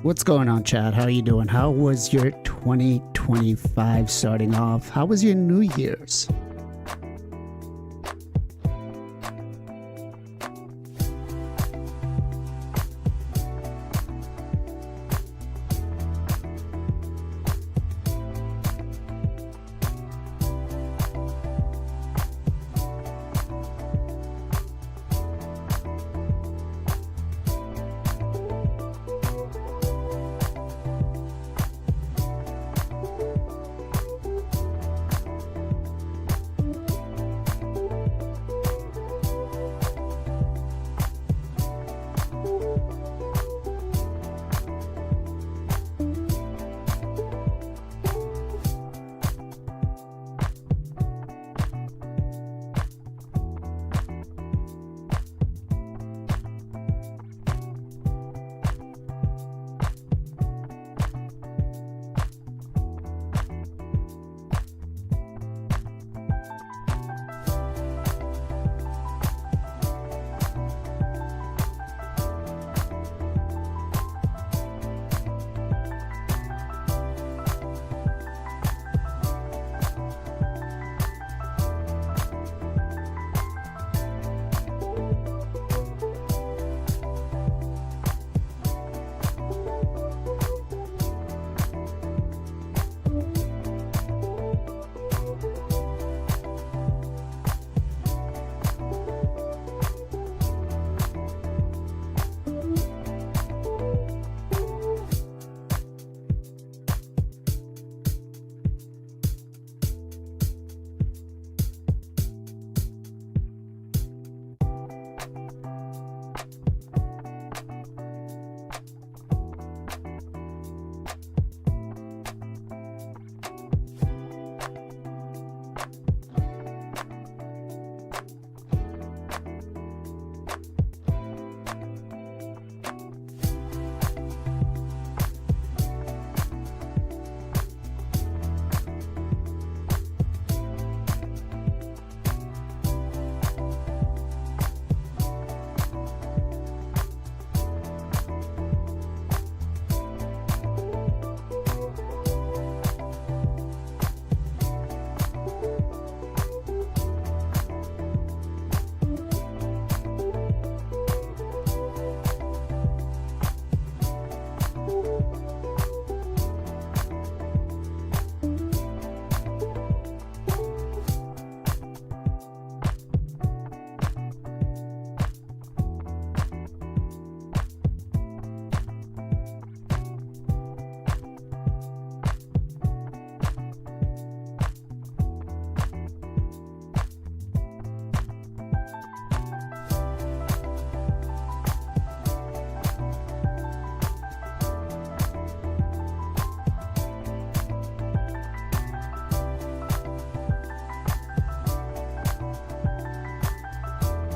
What's going on, Chad? How are you doing? How was your 2025 starting off? How was your New Year's?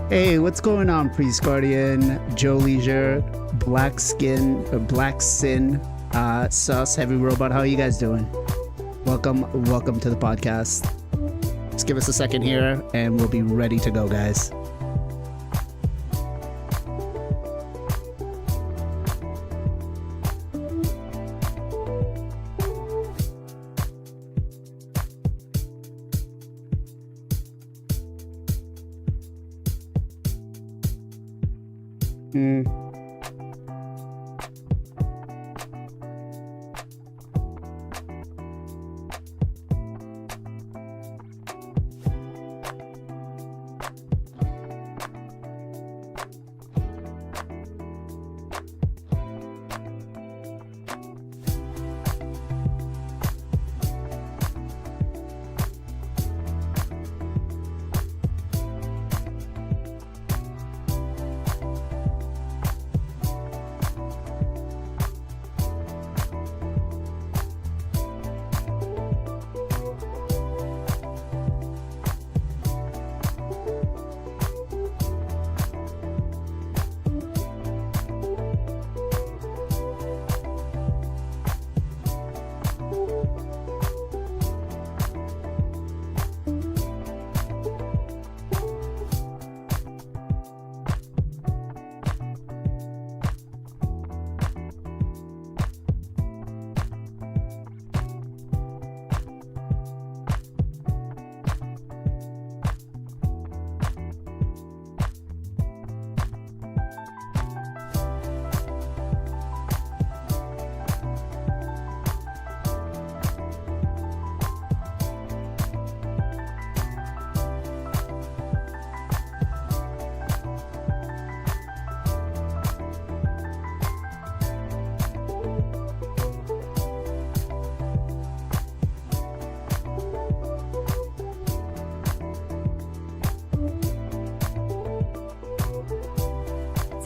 Hey, what's going on, Priest Guardian, Joe Leisure, Black Skin, or Black Sin, Sus, Heavy Robot? How are you guys doing? Welcome to the podcast. Just give us a second here and we'll be ready to go, guys.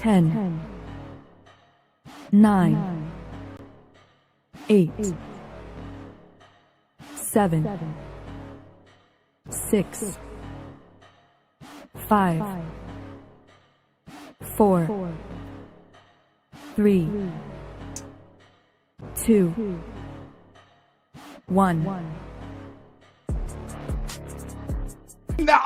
10, 9, 8, 7, 6, 5, 4, 3, 2, 1. No!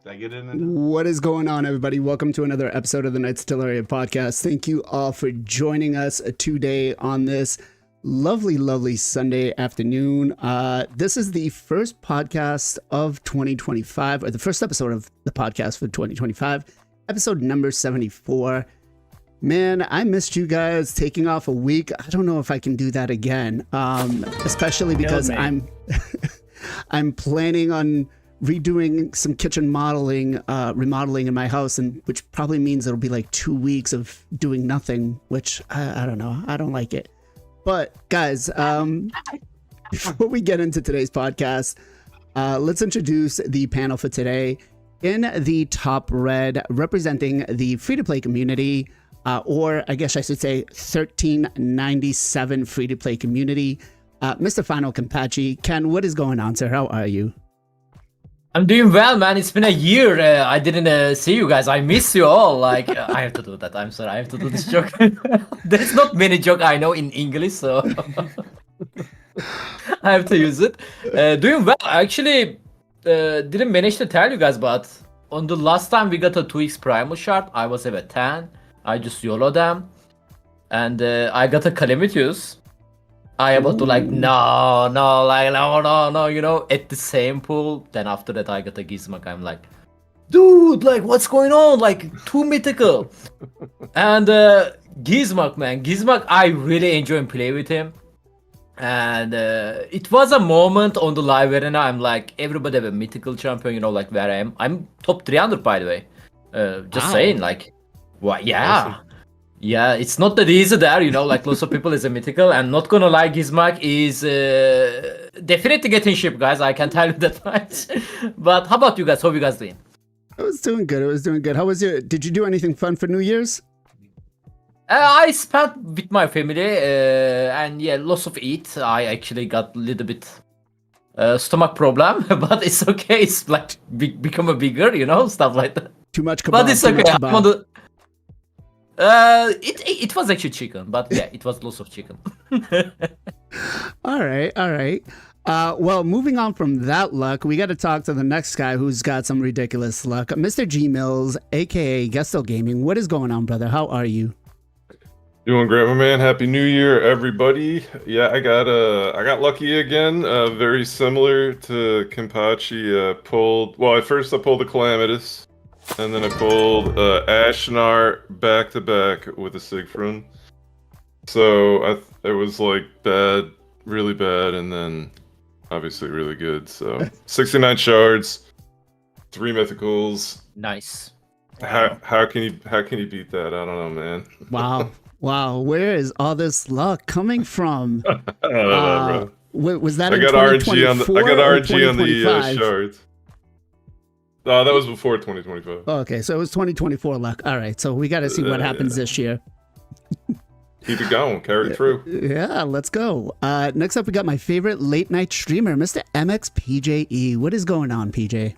Did I get in there? What is going on, everybody? Welcome to another episode of the Knights of Teleria podcast. Thank you all for joining us today on this lovely Sunday afternoon. This is the first podcast of 2025, or the first episode of the podcast for 2025, episode number 74. Man, I missed you guys taking off a week. I don't know if I can do that again, especially because I'm planning on redoing some kitchen remodeling in my house, and which probably means it'll be like 2 weeks of doing nothing, which I don't know. I don't like it. But guys, before we get into today's podcast, let's introduce the panel for today. In the top red, representing the free-to-play community, or I guess I should say 1397 free-to-play community, Mr. FinalKenpachi. Ken, what is going on, sir? How are you? I'm doing well, man. It's been a year. I didn't see you guys. I miss you all. Like, I have to do that. I'm sorry. I have to do this joke. There's not many joke I know in English, so I have to use it. Doing well. I actually didn't manage to tell you guys, but on the last time we got a 2x primal shard, I was at 10. I just YOLO them, and I got a Calamitous. I able to like no, you know, at the same pool. Then after that I got a Gizmak. I'm like, dude, like what's going on? Like too mythical. And Gizmak, man, Gizmak, I really enjoy and play with him. And it was a moment on the live arena. I'm like, everybody have a mythical champion, you know, like where I am. I'm top 300 by the way. Just saying, like, what? Yeah. Awesome. Yeah, it's not that easy there, you know, like lots of people is a mythical, and not gonna lie, Gizmak is definitely getting ship, guys, I can tell you that much. But how about you guys? How you guys doing? I was doing good. How was did you do anything fun for New Year's? I spent with my family, and yeah, lots of eat. I actually got a little bit stomach problem, but it's okay. It's like become a bigger, you know, stuff like that. Too much kebab. But it's okay. It was actually chicken, but yeah, it was lots of chicken. All right. Well, moving on from that luck, we got to talk to the next guy who's got some ridiculous luck, Mr. G Mills, aka Gestal Gaming. What is going on, brother? How are you? Doing great, my man. Happy New Year, everybody. Yeah, I got lucky again. Very similar to Kenpachi. At first I pulled the Calamitous. And then I pulled Ashnar back to back with a Sigfrin. So it was like bad, really bad, and then obviously really good. So 69 shards, 3 mythicals. Nice. How can you beat that? I don't know, man. Wow. Where is all this luck coming from? I don't know, bro. Was that? I got RNG on the shards. That was before 2025. Okay, so it was 2024 luck. All right, so we got to see what happens this year. Keep it going. Carry it through. Yeah, let's go. Next up, we got my favorite late night streamer, Mr. MXPJE. What is going on, PJ?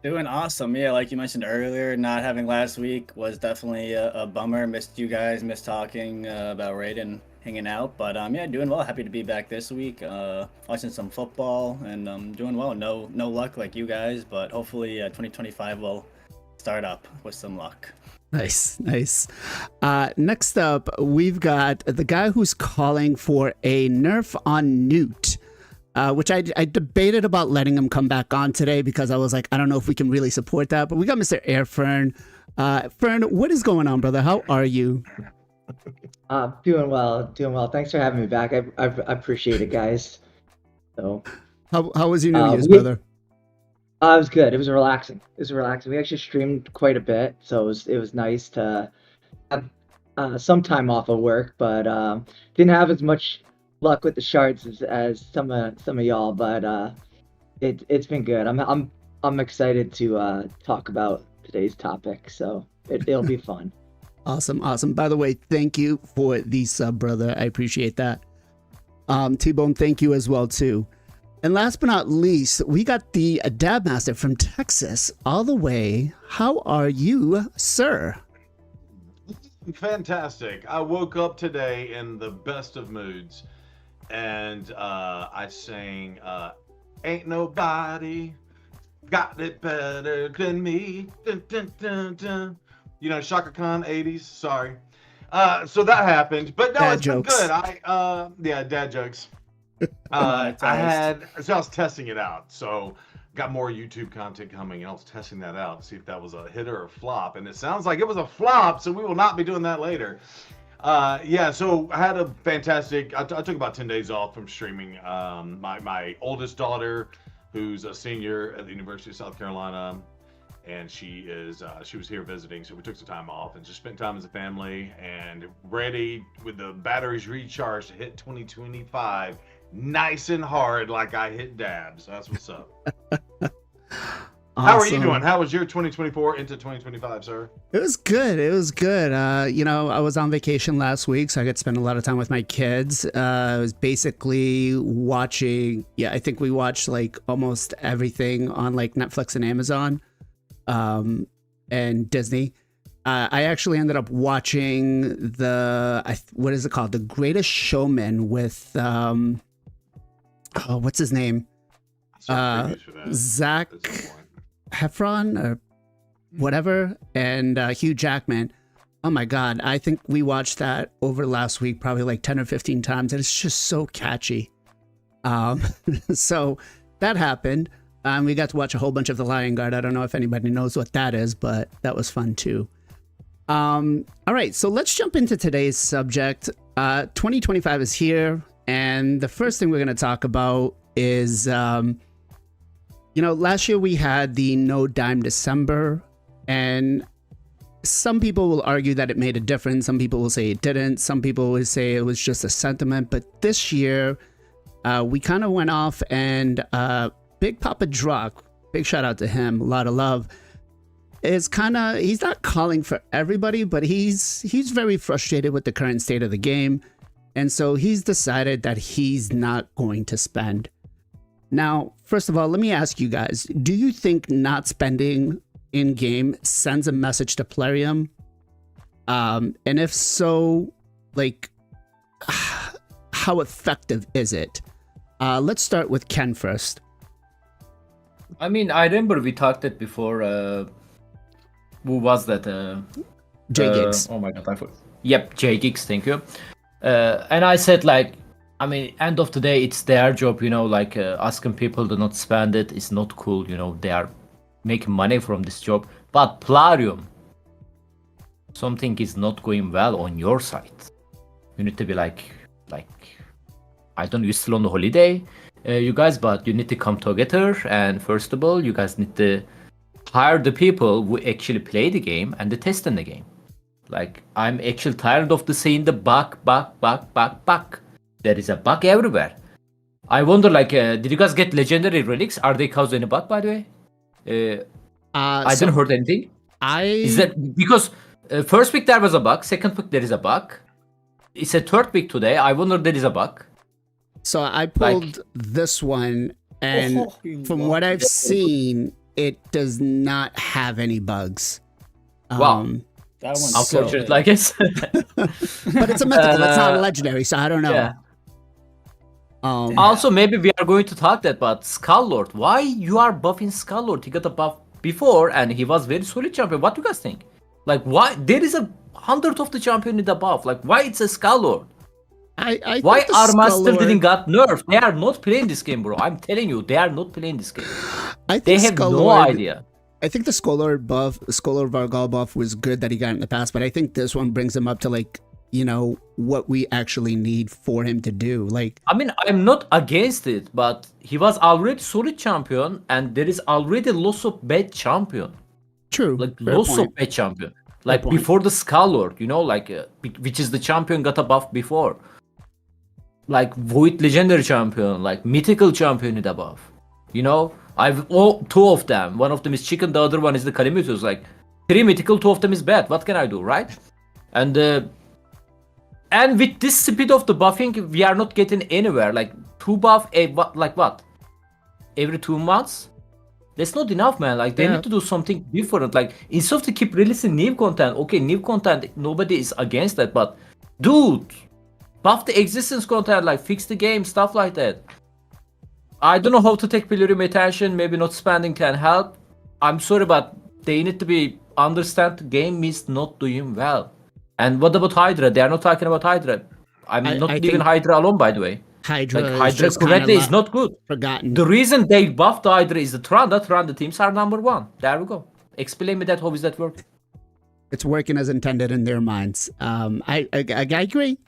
Doing awesome. Yeah, like you mentioned earlier, not having last week was definitely a bummer. Missed you guys, missed talking about Raid and hanging out. But yeah, doing well. Happy to be back this week. Watching some football and doing well. No luck like you guys, but hopefully 2025 will start up with some luck. Nice. Next up, we've got the guy who's calling for a nerf on Newt. Which I debated about letting him come back on today because I was like, I don't know if we can really support that. But we got Mr. Airfern. Fern, what is going on, brother? How are you? Doing well. Thanks for having me back. I appreciate it, guys. So, how was your New Year's, brother? It was good. It was relaxing. We actually streamed quite a bit, so it was nice to have some time off of work, but didn't have as much luck with the shards as some of y'all, but it's been good. I'm I'm excited to talk about today's topic, so it'll be fun. Awesome, awesome. By the way, thank you for the sub, brother. I appreciate that. T-Bone, thank you as well too. And last but not least, we got the Dab Master from Texas all the way. How are you, sir? Fantastic. I woke up today in the best of moods, and I sang "Ain't Nobody Got It Better Than Me." Dun, dun, dun, dun. You know, Shaka Khan, 80s. Sorry. So that happened, but no, Dad it's jokes. been good. Yeah, dad jokes. I was testing it out, so got more YouTube content coming, and I was testing that out to see if that was a hit or a flop, and it sounds like it was a flop, so we will not be doing that later. Yeah, so I had a fantastic. I took about 10 days off from streaming. My oldest daughter, who's a senior at the University of South Carolina, and she was here visiting, so we took some time off and just spent time as a family and ready with the batteries recharged to hit 2025 nice and hard like I hit dabs. That's what's up. How are you doing? How was your 2024 into 2025, sir? It was good. It was good. I was on vacation last week, so I got to spend a lot of time with my kids. I was basically watching, I think we watched like almost everything on like Netflix and Amazon, and Disney. I actually ended up watching what is it called? The Greatest Showman with, what's his name? Zach Heffron or whatever, and Hugh Jackman. Oh my God. I think we watched that over last week, probably like 10 or 15 times. And it's just so catchy. So that happened. We got to watch a whole bunch of The Lion Guard. I don't know if anybody knows what that is, but that was fun too. All right. So let's jump into today's subject. 2025 is here. And the first thing we're going to talk about is, last year we had the No Dime December, and some people will argue that it made a difference. Some people will say it didn't. Some people will say it was just a sentiment. But this year, we kind of went off, and Big Papa Druck, big shout out to him, a lot of love, is he's not calling for everybody, but he's very frustrated with the current state of the game. And so he's decided that he's not going to spend. Now, first of all, let me ask you guys, do you think not spending in-game sends a message to Plarium? And if so, like, how effective is it? Let's start with Ken first. I mean, I remember we talked it before. Who was that? J-Gigs. Oh my God, I forgot. Yep, J-Gigs, thank you. And I said, like, I mean, end of the day, it's their job, asking people to not spend it is not cool, they are making money from this job. But Plarium, something is not going well on your side. You need to be like, I don't know, you're still on the holiday, you guys, but you need to come together. And first of all, you guys need to hire the people who actually play the game and they test in the game. Like, I'm actually tired of seeing the bug. There is a bug everywhere. I wonder, did you guys get legendary relics? Are they causing any bug, by the way? I didn't heard anything. Is that because first week there was a bug, second week there is a bug. It's a third week today. I wonder if there is a bug. So I pulled this one, and from what I've seen, it does not have any bugs. Wow. That one's unfortunate, I guess. But it's a mythical. It's not a legendary, so I don't know. Yeah. Also, maybe we are going to talk that about Skull Lord. Why you are buffing Skull Lord? He got a buff before, and he was very solid champion. What do you guys think? Like, why there is 100 of the champion in the buff? Like, why it's a Skull Lord? Why our master didn't got nerfed? They are not playing this game, bro. I'm telling you, they are not playing this game. They have no idea. I think the Scholar Vargal buff was good that he got in the past, but I think this one brings him up to what we actually need for him to do. Like, I mean, I'm not against it, but he was already solid champion, and there is already lots of bad champion. True. Like lots of bad champion. Like before the Skull Lord, which is the champion got a buff before. Like Void Legendary champion, like Mythical champion in the buff. You know, two of them. One of them is chicken, the other one is the Kalimutus. Like 3 mythical, 2 of them is bad. What can I do, right? And with this speed of the buffing, we are not getting anywhere. Like 2 buff, like what? Every 2 months? That's not enough, man. Like they need to do something different. Like instead of to keep releasing new content, okay, new content, nobody is against that, but dude, buff the existence content, like fix the game, stuff like that. I don't know how to take Pilgrim attention. Maybe not spending can help. I'm sorry, but they need to be understand the game is not doing well. And what about Hydra? They are not talking about Hydra. I'm not leaving Hydra alone, by the way. Hydra currently is not good. Forgotten. The reason they buffed the Hydra is the Tranda teams are number 1. There we go. Explain me that. How is that working? It's working as intended in their minds. I agree.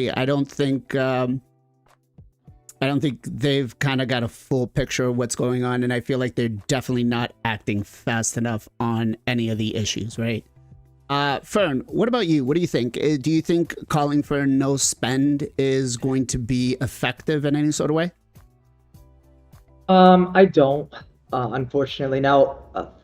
I don't think they've kind of got a full picture of what's going on, and I feel like they're definitely not acting fast enough on any of the issues, right? Fern, what about you? What do you think? Do you think calling for no spend is going to be effective in any sort of way? I don't, unfortunately. Now,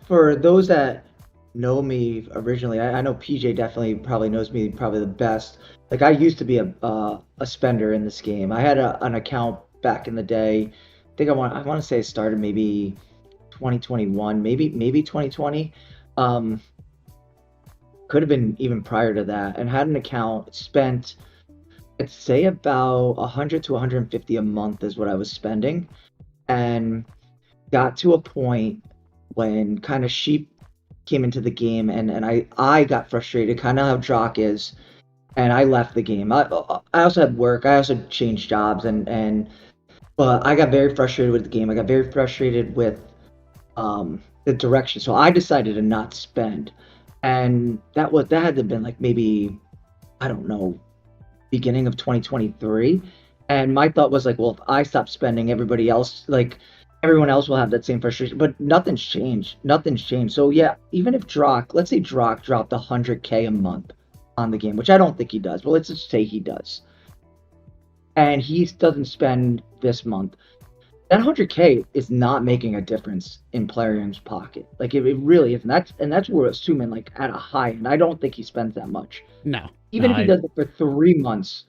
for those that know me originally, I know PJ definitely probably knows me probably the best. Like I used to be a spender in this game. I had an account back in the day. I think I want to say it started maybe 2021, maybe 2020. Could have been even prior to that, and had an account, spent, I'd say about 100 to 150 a month is what I was spending, and got to a point when kind of sheep came into the game, and I got frustrated, kind of how Jock is, and I left the game. I also had work, I also changed jobs, but I got very frustrated with the game. I got very frustrated with the direction, so I decided to not spend. And that had to have been like maybe, I don't know, beginning of 2023. And my thought was like, well, if I stop spending, everybody else, like everyone else will have that same frustration. But nothing's changed. So yeah, even if let's say Drock dropped 100K a month on the game, which I don't think he does, but let's just say he does, and he doesn't spend this month, that 100K is not making a difference in Plarium's pocket. Like it really is, and that's what we're assuming. Like at a high end, I don't think he spends that much. No. Even if he does it for 3 months,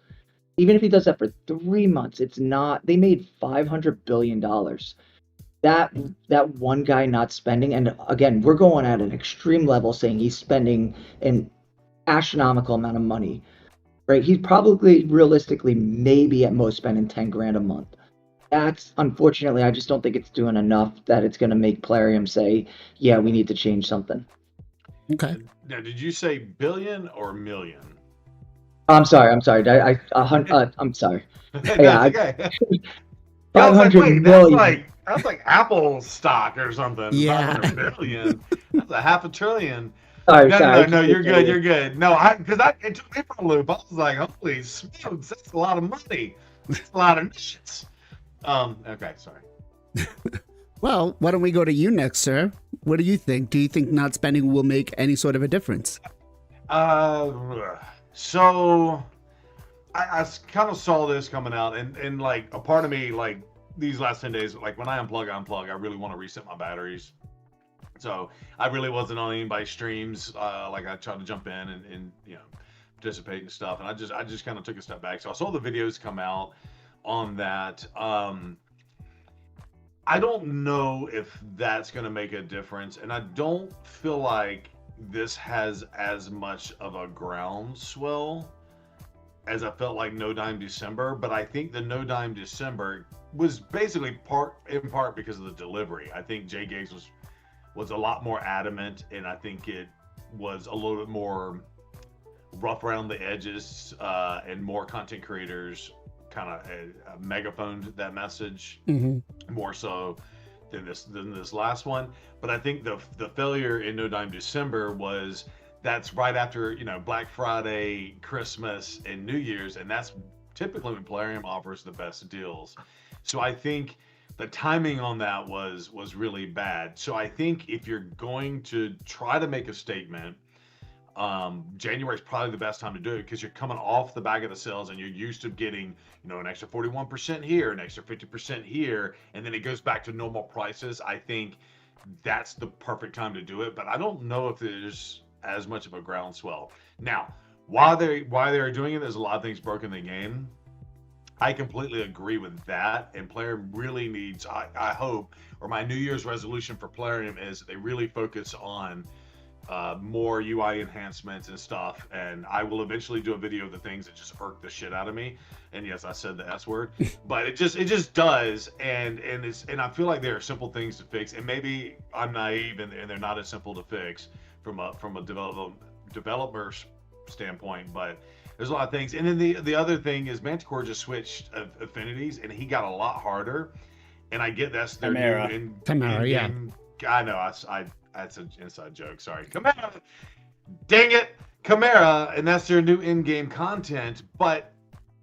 it's not. They made $500 billion. That one guy not spending, and again, we're going at an extreme level, saying he's spending an astronomical amount of money, right? He's probably realistically maybe at most spending 10 grand a month. That's unfortunately, I just don't think it's doing enough that it's going to make Plarium say, yeah, we need to change something. Okay. Now, did you say billion or million? I'm sorry. I'm sorry. Yeah, okay. 500 million. That's like Apple stock or something. Yeah. 500 billion. That's a half a trillion. Sorry. No, you're good. You're good. No, it took me for a loop. I was like, holy smokes, that's a lot of money. That's a lot of shits. Okay, sorry. Well, why don't we go to you next, sir? What do you think? Do you think not spending will make any sort of a difference? So I kind of saw this coming out, and like a part of me, like these last 10 days, like when I unplug, I really want to reset my batteries. So I really wasn't on anybody's streams. Like I tried to jump in and participate and stuff, and I just kind of took a step back. So I saw the videos come out on that. I don't know if that's going to make a difference, and I don't feel like this has as much of a groundswell as I felt like No Dime December, but I think the No Dime December was basically in part because of the delivery. I think Jay Gigs was a lot more adamant, and I think it was a little bit more rough around the edges, and more content creators kind of megaphoned that message more so than this last one. But I think the failure in No Dime December was that's right after Black Friday, Christmas, and New Year's, and that's typically when Plarium offers the best deals. So I think the timing on that was really bad. So I think if you're going to try to make a statement, January is probably the best time to do it because you're coming off the back of the sales and you're used to getting, an extra 41% here, an extra 50% here, and then it goes back to normal prices. I think that's the perfect time to do it, but I don't know if there's as much of a groundswell. Now, why they're doing it, there's a lot of things broken in the game. I completely agree with that, and Plarium really needs, I hope, or my New Year's resolution for Plarium is that they really focus on more UI enhancements and stuff, and I will eventually do a video of the things that just irk the shit out of me. And yes, I said the S word, but it just does, and I feel like there are simple things to fix, and maybe I'm naive and they're not as simple to fix from a developer standpoint, but there's a lot of things. And then the other thing is Manticore just switched affinities, and he got a lot harder, and I get that's their new Chimera, yeah. I know, that's an inside joke. Sorry, Chimera. Dang it, Chimera, and that's their new in-game content. But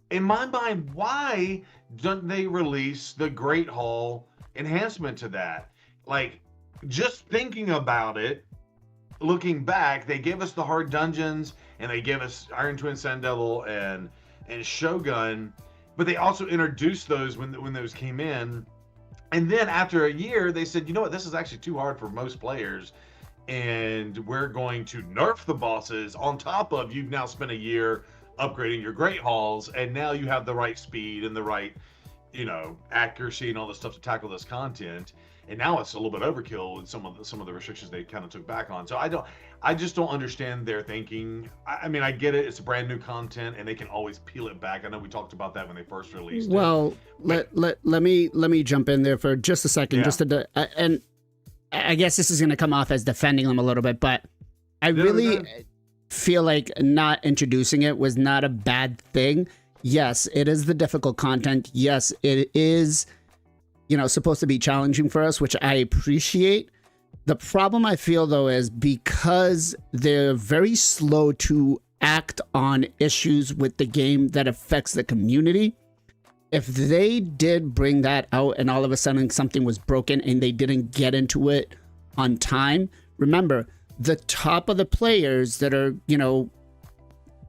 in my mind, why don't they release the Great Hall enhancement to that? Like, just thinking about it, looking back, they gave us the hard dungeons, and they gave us Iron Twin, Sand Devil, and Shogun, but they also introduced those when those came in. And then after a year, they said, you know what, this is actually too hard for most players, and we're going to nerf the bosses on top of you've now spent a year upgrading your Great Halls, and now you have the right speed and the right, accuracy and all this stuff to tackle this content. And now it's a little bit overkill with some of the restrictions they kind of took back on. So I just don't understand their thinking. I mean, I get it. It's brand new content, and they can always peel it back. I know we talked about that when they first released it. Let me jump in there for just a second, Yeah. And I guess this is going to come off as defending them a little bit, but I really feel like not introducing it was not a bad thing. Yes, it is the difficult content. Yes, it is, supposed to be challenging for us, which I appreciate. The problem I feel, though, is because they're very slow to act on issues with the game that affects the community. If they did bring that out and all of a sudden something was broken and they didn't get into it on time, remember, the top of the players that are,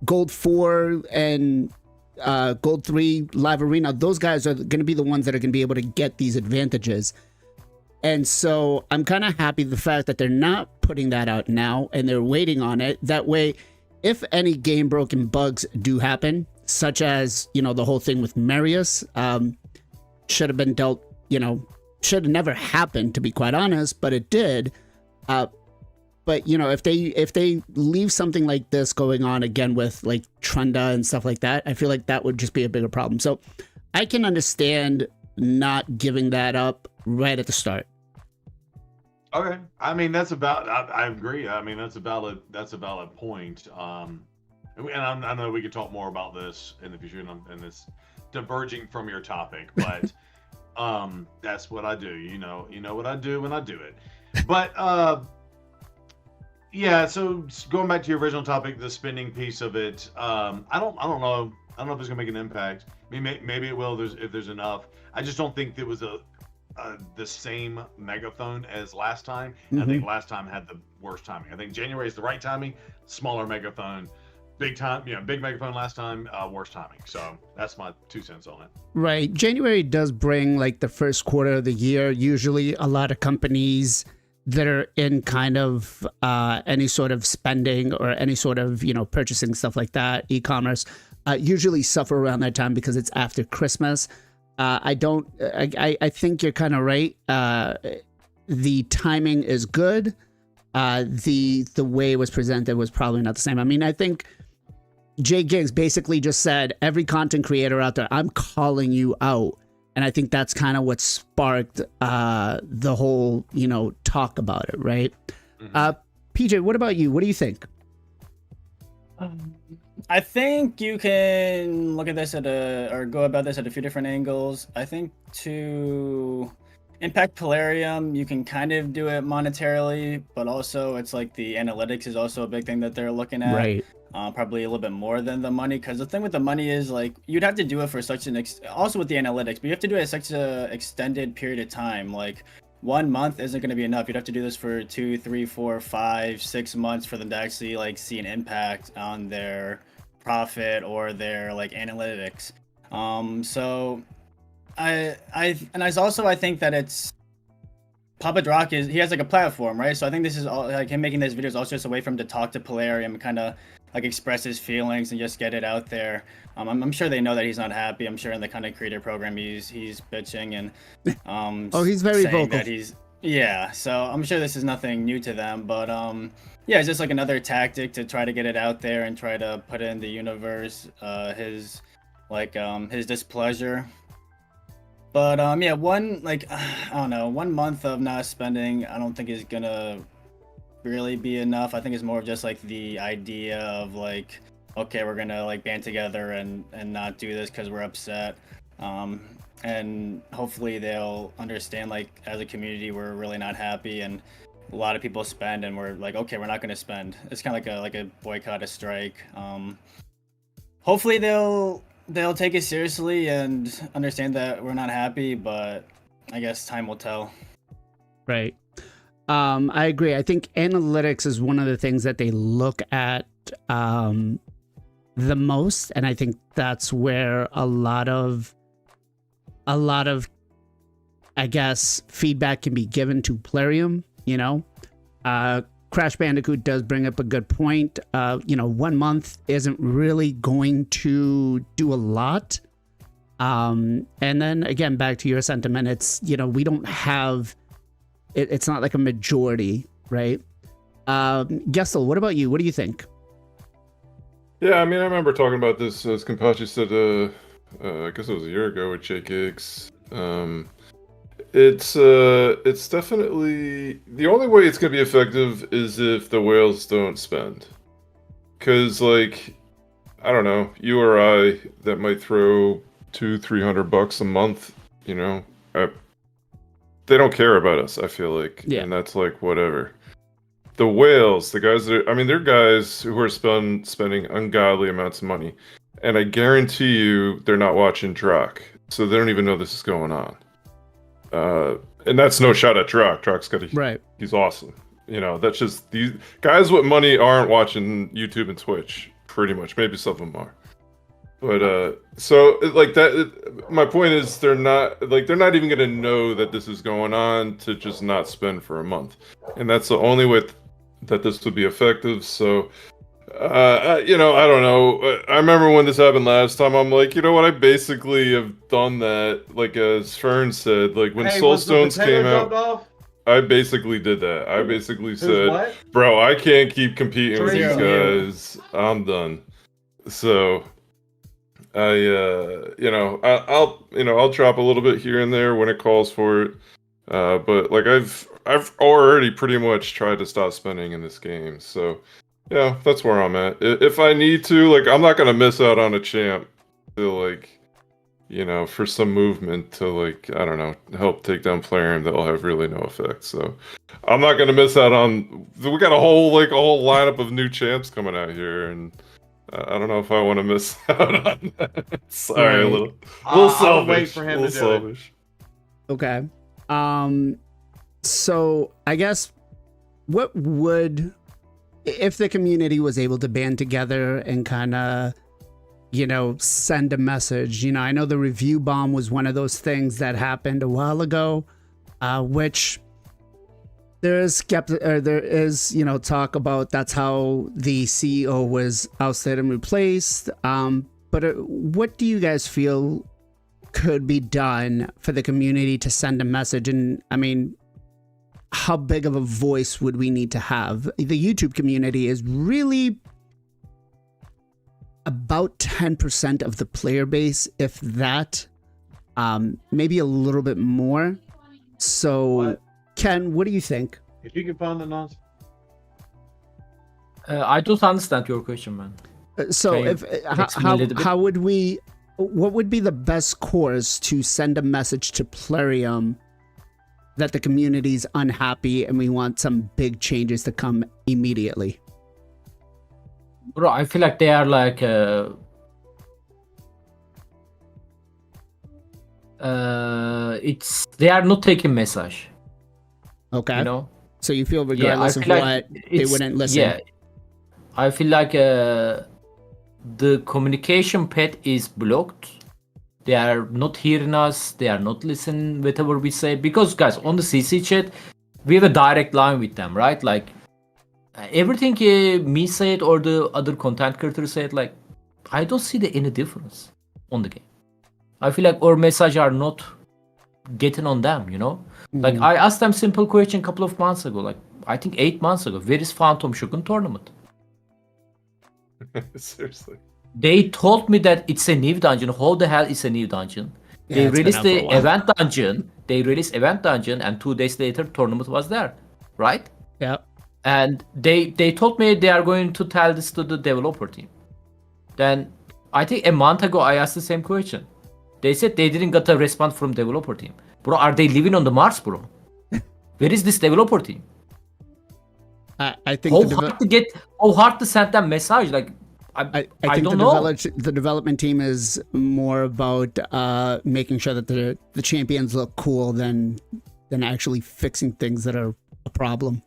Gold 4 and Gold 3 Live Arena, those guys are going to be the ones that are going to be able to get these advantages. And so I'm kind of happy the fact that they're not putting that out now and they're waiting on it. That way, if any game broken bugs do happen, such as, the whole thing with Marius, should have been dealt, should have never happened, to be quite honest, but it did. But if they leave something like this going on again with like Trunda and stuff like that, I feel like that would just be a bigger problem. So I can understand not giving that up right at the start. Okay, I mean I agree. I mean that's a valid point. And I know we could talk more about this in the future, and it's diverging from your topic, but that's what I do. You know what I do when I do it. But yeah. So going back to your original topic, the spending piece of it, I don't know. I don't know if it's gonna make an impact. I mean, maybe it will if there's enough. I just don't think there was the same megaphone as last time. Mm-hmm. I think last time had the worst timing. I think January is the right timing, smaller megaphone. Big megaphone last time, worst timing. So that's my 2 cents on it. Right. January does bring like the first quarter of the year. Usually a lot of companies that are in kind of any sort of spending or any sort of, purchasing stuff like that, e-commerce, usually suffer around that time because it's after Christmas. I think you're kind of right. The timing is good. The way it was presented was probably not the same. I mean, I think Jay Giggs basically just said, every content creator out there, I'm calling you out. And I think that's kind of what sparked the whole, talk about it, right? Mm-hmm. PJ, what about you? What do you think? I think you can look at this or go about this at a few different angles. I think to impact Telerium, you can kind of do it monetarily, but also it's like the analytics is also a big thing that they're looking at. Right. Probably a little bit more than the money, because the thing with the money is like you'd have to do it for such an also with the analytics, but you have to do it at such a extended period of time. Like 1 month isn't going to be enough. You'd have to do this for 2, 3, 4, 5, 6 months for them to actually like see an impact on their profit or their like analytics. So I think that it's Papa Drock he has like a platform, right? So I think this is all like him making this video is also just a way for him to talk to Polarium and kind of like express his feelings and just get it out there. I'm sure they know that he's not happy. I'm sure in the content creator program he's bitching and Oh, he's very saying vocal. that yeah. So I'm sure this is nothing new to them, but yeah, it's just like another tactic to try to get it out there and try to put in the universe his displeasure. But yeah, I don't know, 1 month of not spending, I don't think is gonna really be enough. I think it's more of just like the idea of like, okay, we're gonna like band together and not do this because we're upset. And hopefully they'll understand like as a community we're really not happy and a lot of people spend and we're like, okay, we're not gonna spend. It's kind of like a boycott, a strike. Hopefully they'll take it seriously and understand that we're not happy, but I guess time will tell. Right. I agree. I think analytics is one of the things that they look at the most, and I think that's where a lot of I guess feedback can be given to Plarium, you know. Crash Bandicoot does bring up a good point. 1 month isn't really going to do a lot. And then again, back to your sentiment, it's, we don't have, it's not like a majority, right? Gestal, what about you? What do you think? Yeah, I mean, I remember talking about this, as Kenpachi said, I guess it was a year ago with Jake Hicks. It's definitely the only way it's gonna be effective is if the whales don't spend. Cause like, I don't know, you or I that might throw $200-300 a month, they don't care about us, I feel like. Yeah. And that's like whatever. The whales, the guys they're guys who are spending ungodly amounts of money. And I guarantee you they're not watching Drock. So they don't even know this is going on. And that's no shot at Drock. Drock's right. He's awesome. That's just these guys with money aren't watching YouTube and Twitch, pretty much. Maybe some of them are. But so like that, my point is they're not even gonna know that this is going on to just not spend for a month, and that's the only way that this would be effective. So I don't know. I remember when this happened last time. I'm like, you know what? I basically have done that. Like as Fern said, like when Soulstones came out, I basically did that. I basically said, "Bro, I can't keep competing with these guys. I'm done." So I'll drop a little bit here and there when it calls for it. But like I've already pretty much tried to stop spending in this game. So. Yeah, that's where I'm at. If I need to, like, I'm not gonna miss out on a champ to, like, for some movement to, like, I don't know, help take down Plarium that'll have really no effect. So, I'm not gonna miss out on. We got a whole lineup of new champs coming out here, and I don't know if I want to miss out on that. Sorry, a little selfish. I'll wait for him to do it. Okay. So I guess what would, if the community was able to band together and kind of, send a message, I know the review bomb was one of those things that happened a while ago, which there is talk about that's how the CEO was ousted and replaced. But what do you guys feel could be done for the community to send a message? And I mean, how big of a voice would we need to have? The YouTube community is really about 10% of the player base, if that, maybe a little bit more. So, Ken, what do you think? If you can find the nonsense. I don't understand your question, man. So, what would be the best course to send a message to Plarium that the community's unhappy and we want some big changes to come immediately? Bro, I feel like they are like they are not taking message. Okay. You know? So you feel Yeah, I regardless of feel what, like they wouldn't listen. Yeah, I feel like the communication path is blocked. They are not hearing us. They are not listening whatever we say. Because guys, on the CC chat, we have a direct line with them, right? Like everything me said or the other content creators said, like I don't see any difference on the game. I feel like our message are not getting on them, you know? Like Mhm. I asked them simple question a couple of months ago, like I think 8 months ago, where is Phantom Shogun tournament? Seriously. They told me that it's a new dungeon. How the hell is a new dungeon? Yeah, They it's been released out for a the while. event dungeon. They released event dungeon, and 2 days later, tournament was there, right? Yeah. And they told me they are going to tell this to the developer team. Then I think a month ago I asked the same question. They said they didn't get a response from developer team. Bro, are they living on the Mars, bro? Where is this developer team? I think How hard to send them message? Like I I think don't know. the development team is more about making sure that the champions look cool than actually fixing things that are a problem.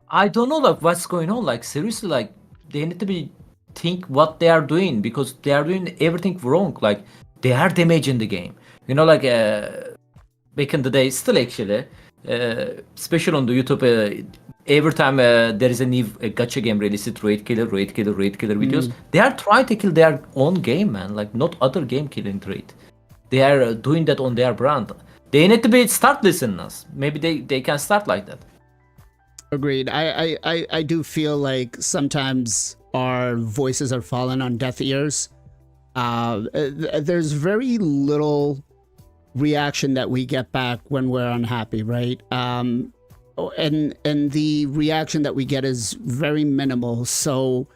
I don't know like what's going on. Like seriously, like they need to be think what they are doing because they are doing everything wrong. Like they are damaging the game. You know, like back in the day, still actually, especially on the YouTube, every time there is a new gacha game released, raid killer videos, they are trying to kill their own game, man. Like not other game killing raid. They are doing that on their brand. They need to be start listening us. Maybe they can start like that. Agreed. I do feel like sometimes our voices are falling on deaf ears. There's very little reaction that we get back when we're unhappy, right? And the reaction that we get is very minimal. So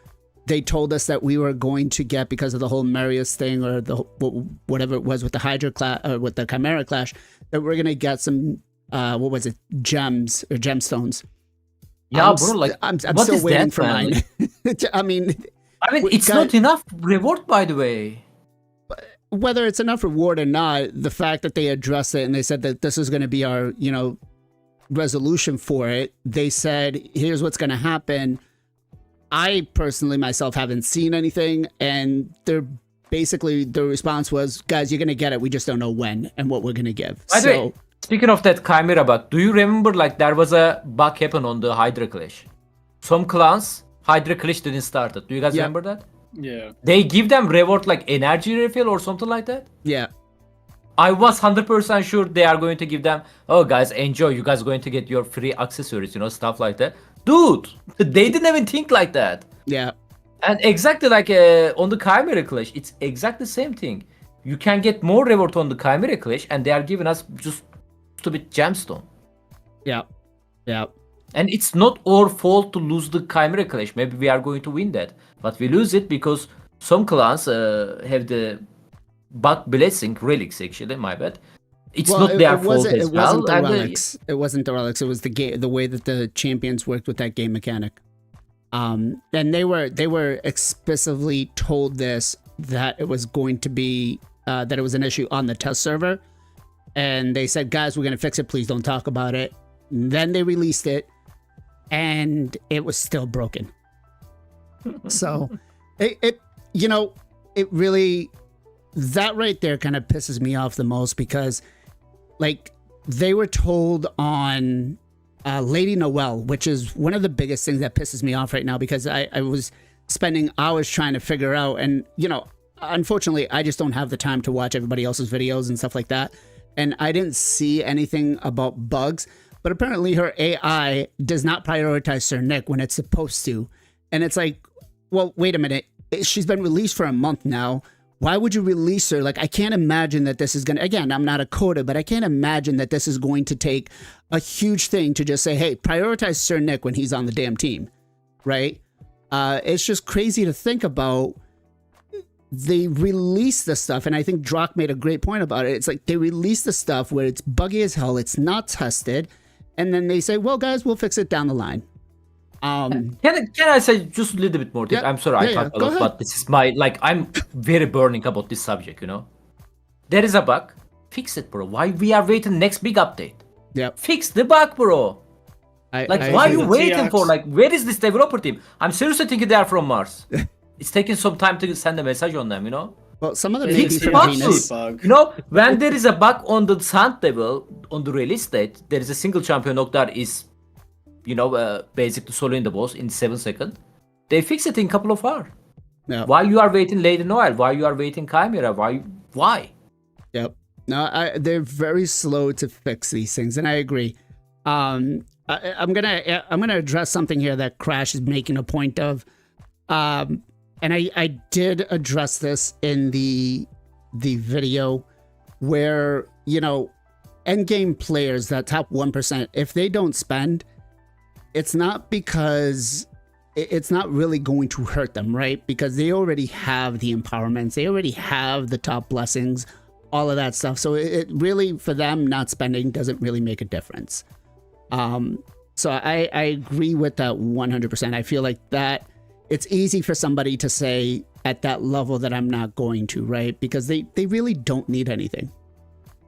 they told us that we were going to get, because of the whole Marius thing or the whatever it was with the Hydra clash or with the Chimera clash, that we're gonna get some what was it, gems or gemstones. Yeah, bro. Like I'm what still is waiting that, for man? mine. I mean, It's not enough reward, by the way. whether it's enough reward or not, the fact that they addressed it and they said that this is going to be our, resolution for it. They said, here's what's going to happen. I personally myself haven't seen anything, and they're basically, the response was, guys, you're going to get it. We just don't know when and what we're going to give. By the way, speaking of that Chimera bug, do you remember like there was a bug happen on the Hydra Clash? Some clans, Hydra Clash didn't start it. Do you guys remember that? Yeah. They give them reward like energy refill or something like that? Yeah. I was 100% sure they are going to give them, oh guys, enjoy, you guys are going to get your free accessories, stuff like that. Dude, they didn't even think like that. Yeah. And exactly like on the Chimera Clash, it's exactly the same thing. You can get more reward on the Chimera Clash and they are giving us just stupid gemstone. Yeah. Yeah. And it's not our fault to lose the Chimera Clash. Maybe we are going to win that. But we lose it because some clans have the bug blessing relics, actually, my bad. It's not their fault as it well. Wasn't the relics. It wasn't the relics. It was the way that the champions worked with that game mechanic. And they were explicitly told this, that it was going to be that it was an issue on the test server, and they said, guys, we're gonna fix it. Please don't talk about it. And then they released it, and it was still broken. So it really, that right there kind of pisses me off the most, because like they were told on Lady Noelle, which is one of the biggest things that pisses me off right now, because I was spending hours trying to figure out, and unfortunately I just don't have the time to watch everybody else's videos and stuff like that, and I didn't see anything about bugs, but apparently her AI does not prioritize Sir Nick when it's supposed to. And it's like, well, wait a minute, she's been released for a month now. Why would you release her? Like, I can't imagine that this is going to, again, I'm not a coder, but I can't imagine that this is going to take a huge thing to just say, hey, prioritize Sir Nick when he's on the damn team, right? It's just crazy to think about. They release the stuff, and I think Drock made a great point about it. It's like they release the stuff where it's buggy as hell, it's not tested, and then they say, well, guys, we'll fix it down the line. Can I say just a little bit more? Yeah, I'm sorry, I talked a lot, but this is I'm very burning about this subject, There is a bug. Fix it, bro. Why we are waiting next big update? Yeah. Fix the bug, bro. Like, I why are agree. you waiting for? TX. Like, where is this developer team? I'm seriously thinking they are from Mars. It's taking some time to send a message on them, you know? Well, some of them There's may a be Fix from bugs. Venus. bug. You know, when there is a bug on the sand level, on the release date, there is a single champion knock that is, you know, basically soloing the boss in 7 seconds. They fix it in a couple of hours. Yeah. Why you are waiting Lady Noel? Why you are waiting Chimera? Why? Yep. No, they're very slow to fix these things, and I agree. I'm gonna address something here that Crash is making a point of, and I did address this in the video where, you know, endgame players, that top 1%, if they don't spend, it's not because it's not really going to hurt them, right? Because they already have the empowerments, they already have the top blessings, all of that stuff. So it really, for them, not spending doesn't really make a difference. So I agree with that 100%. I feel like that it's easy for somebody to say at that level that I'm not going to, right? Because they really don't need anything.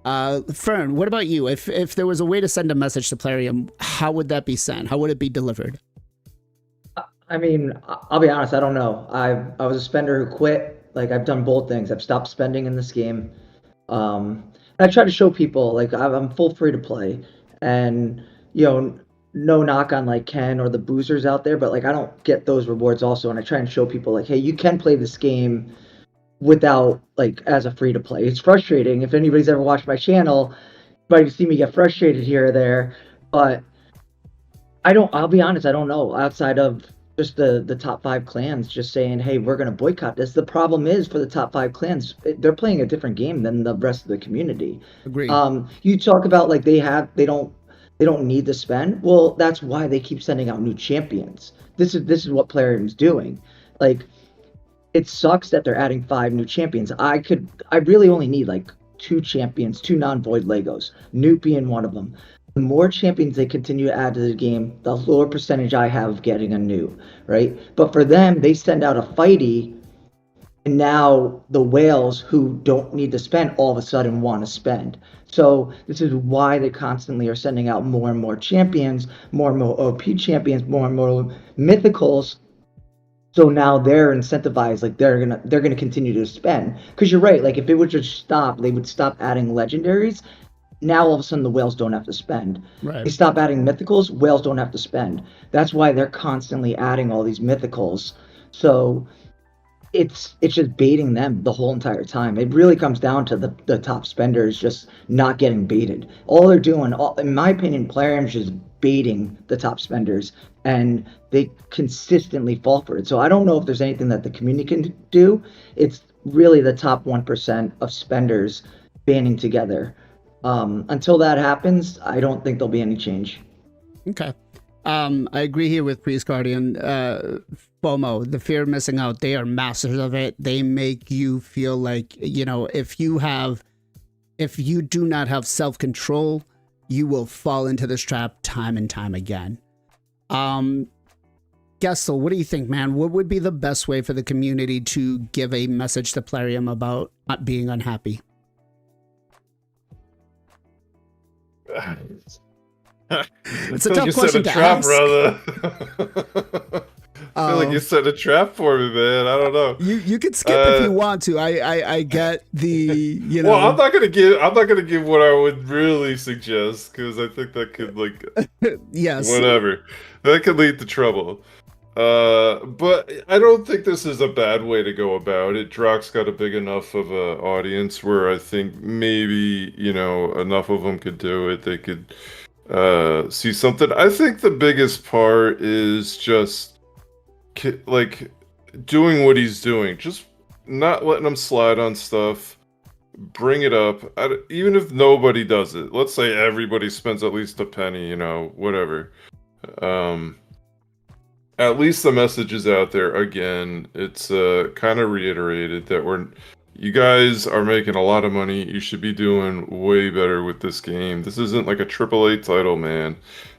Fern, what about you? If there was a way to send a message to Plarium, how would that be sent? How would it be delivered? I mean, I'll be honest, I don't know. I was a spender who quit. Like, I've done both things. I've stopped spending in this game. And I try to show people, like, I'm full free to play. And, you know, no knock on, like, Ken or the boozers out there, but, like, I don't get those rewards also. And I try and show people, like, hey, you can play this game without, like, as a free to play. It's frustrating. If anybody's ever watched my channel, you might see me get frustrated here or there. But I'll be honest, I don't know. Outside of just the top 5 clans just saying, hey, we're going to boycott this. The problem is, for the top 5 clans, they're playing a different game than the rest of the community. Agreed. You talk about, like, they don't need to spend. Well, that's why they keep sending out new champions. This is what Plarium's doing. Like, it sucks that they're adding 5 new champions. I really only need, like, 2 champions, 2 non-void Legos, Nuke being one of them. The more champions they continue to add to the game, the lower percentage I have of getting a new, right? But for them, they send out a fighty, and now the whales who don't need to spend all of a sudden want to spend. So this is why they constantly are sending out more and more champions, more and more OP champions, more and more mythicals. So now they're incentivized, like they're gonna continue to spend. Because you're right, like if it would just stop, they would stop adding legendaries. Now all of a sudden the whales don't have to spend. Right. They stop adding mythicals, whales don't have to spend. That's why they're constantly adding all these mythicals. So it's just baiting them the whole entire time. It really comes down to the top spenders just not getting baited. All they're doing, in my opinion, Plarium's just baiting the top spenders, and they consistently fall for it. So I don't know if there's anything that the community can do. It's really the top 1% of spenders banding together. Until that happens, I don't think there'll be any change. Okay. I agree here with Priest Guardian. FOMO, the fear of missing out, they are masters of it. They make you feel like, you know, if you do not have self-control, you will fall into this trap time and time again. Gestal, what do you think, man? What would be the best way for the community to give a message to Plarium about not being unhappy? It's a tough question to ask. Brother. I feel like you set a trap for me, man. I don't know. You could skip if you want to. I get the, you know. Well, I'm not gonna give what I would really suggest, because I think that could, like, yes, whatever, that could lead to trouble. But I don't think this is a bad way to go about it. Drock's got a big enough of a audience where I think maybe, you know, enough of them could do it. They could see something. I think the biggest part is just like doing what he's doing, just not letting him slide on stuff. Bring it up, even if nobody does it. Let's say everybody spends at least a penny, you know, whatever. At least the message is out there. Again, it's kind of reiterated that you guys are making a lot of money. You should be doing way better with this game. This isn't like a AAA title, man.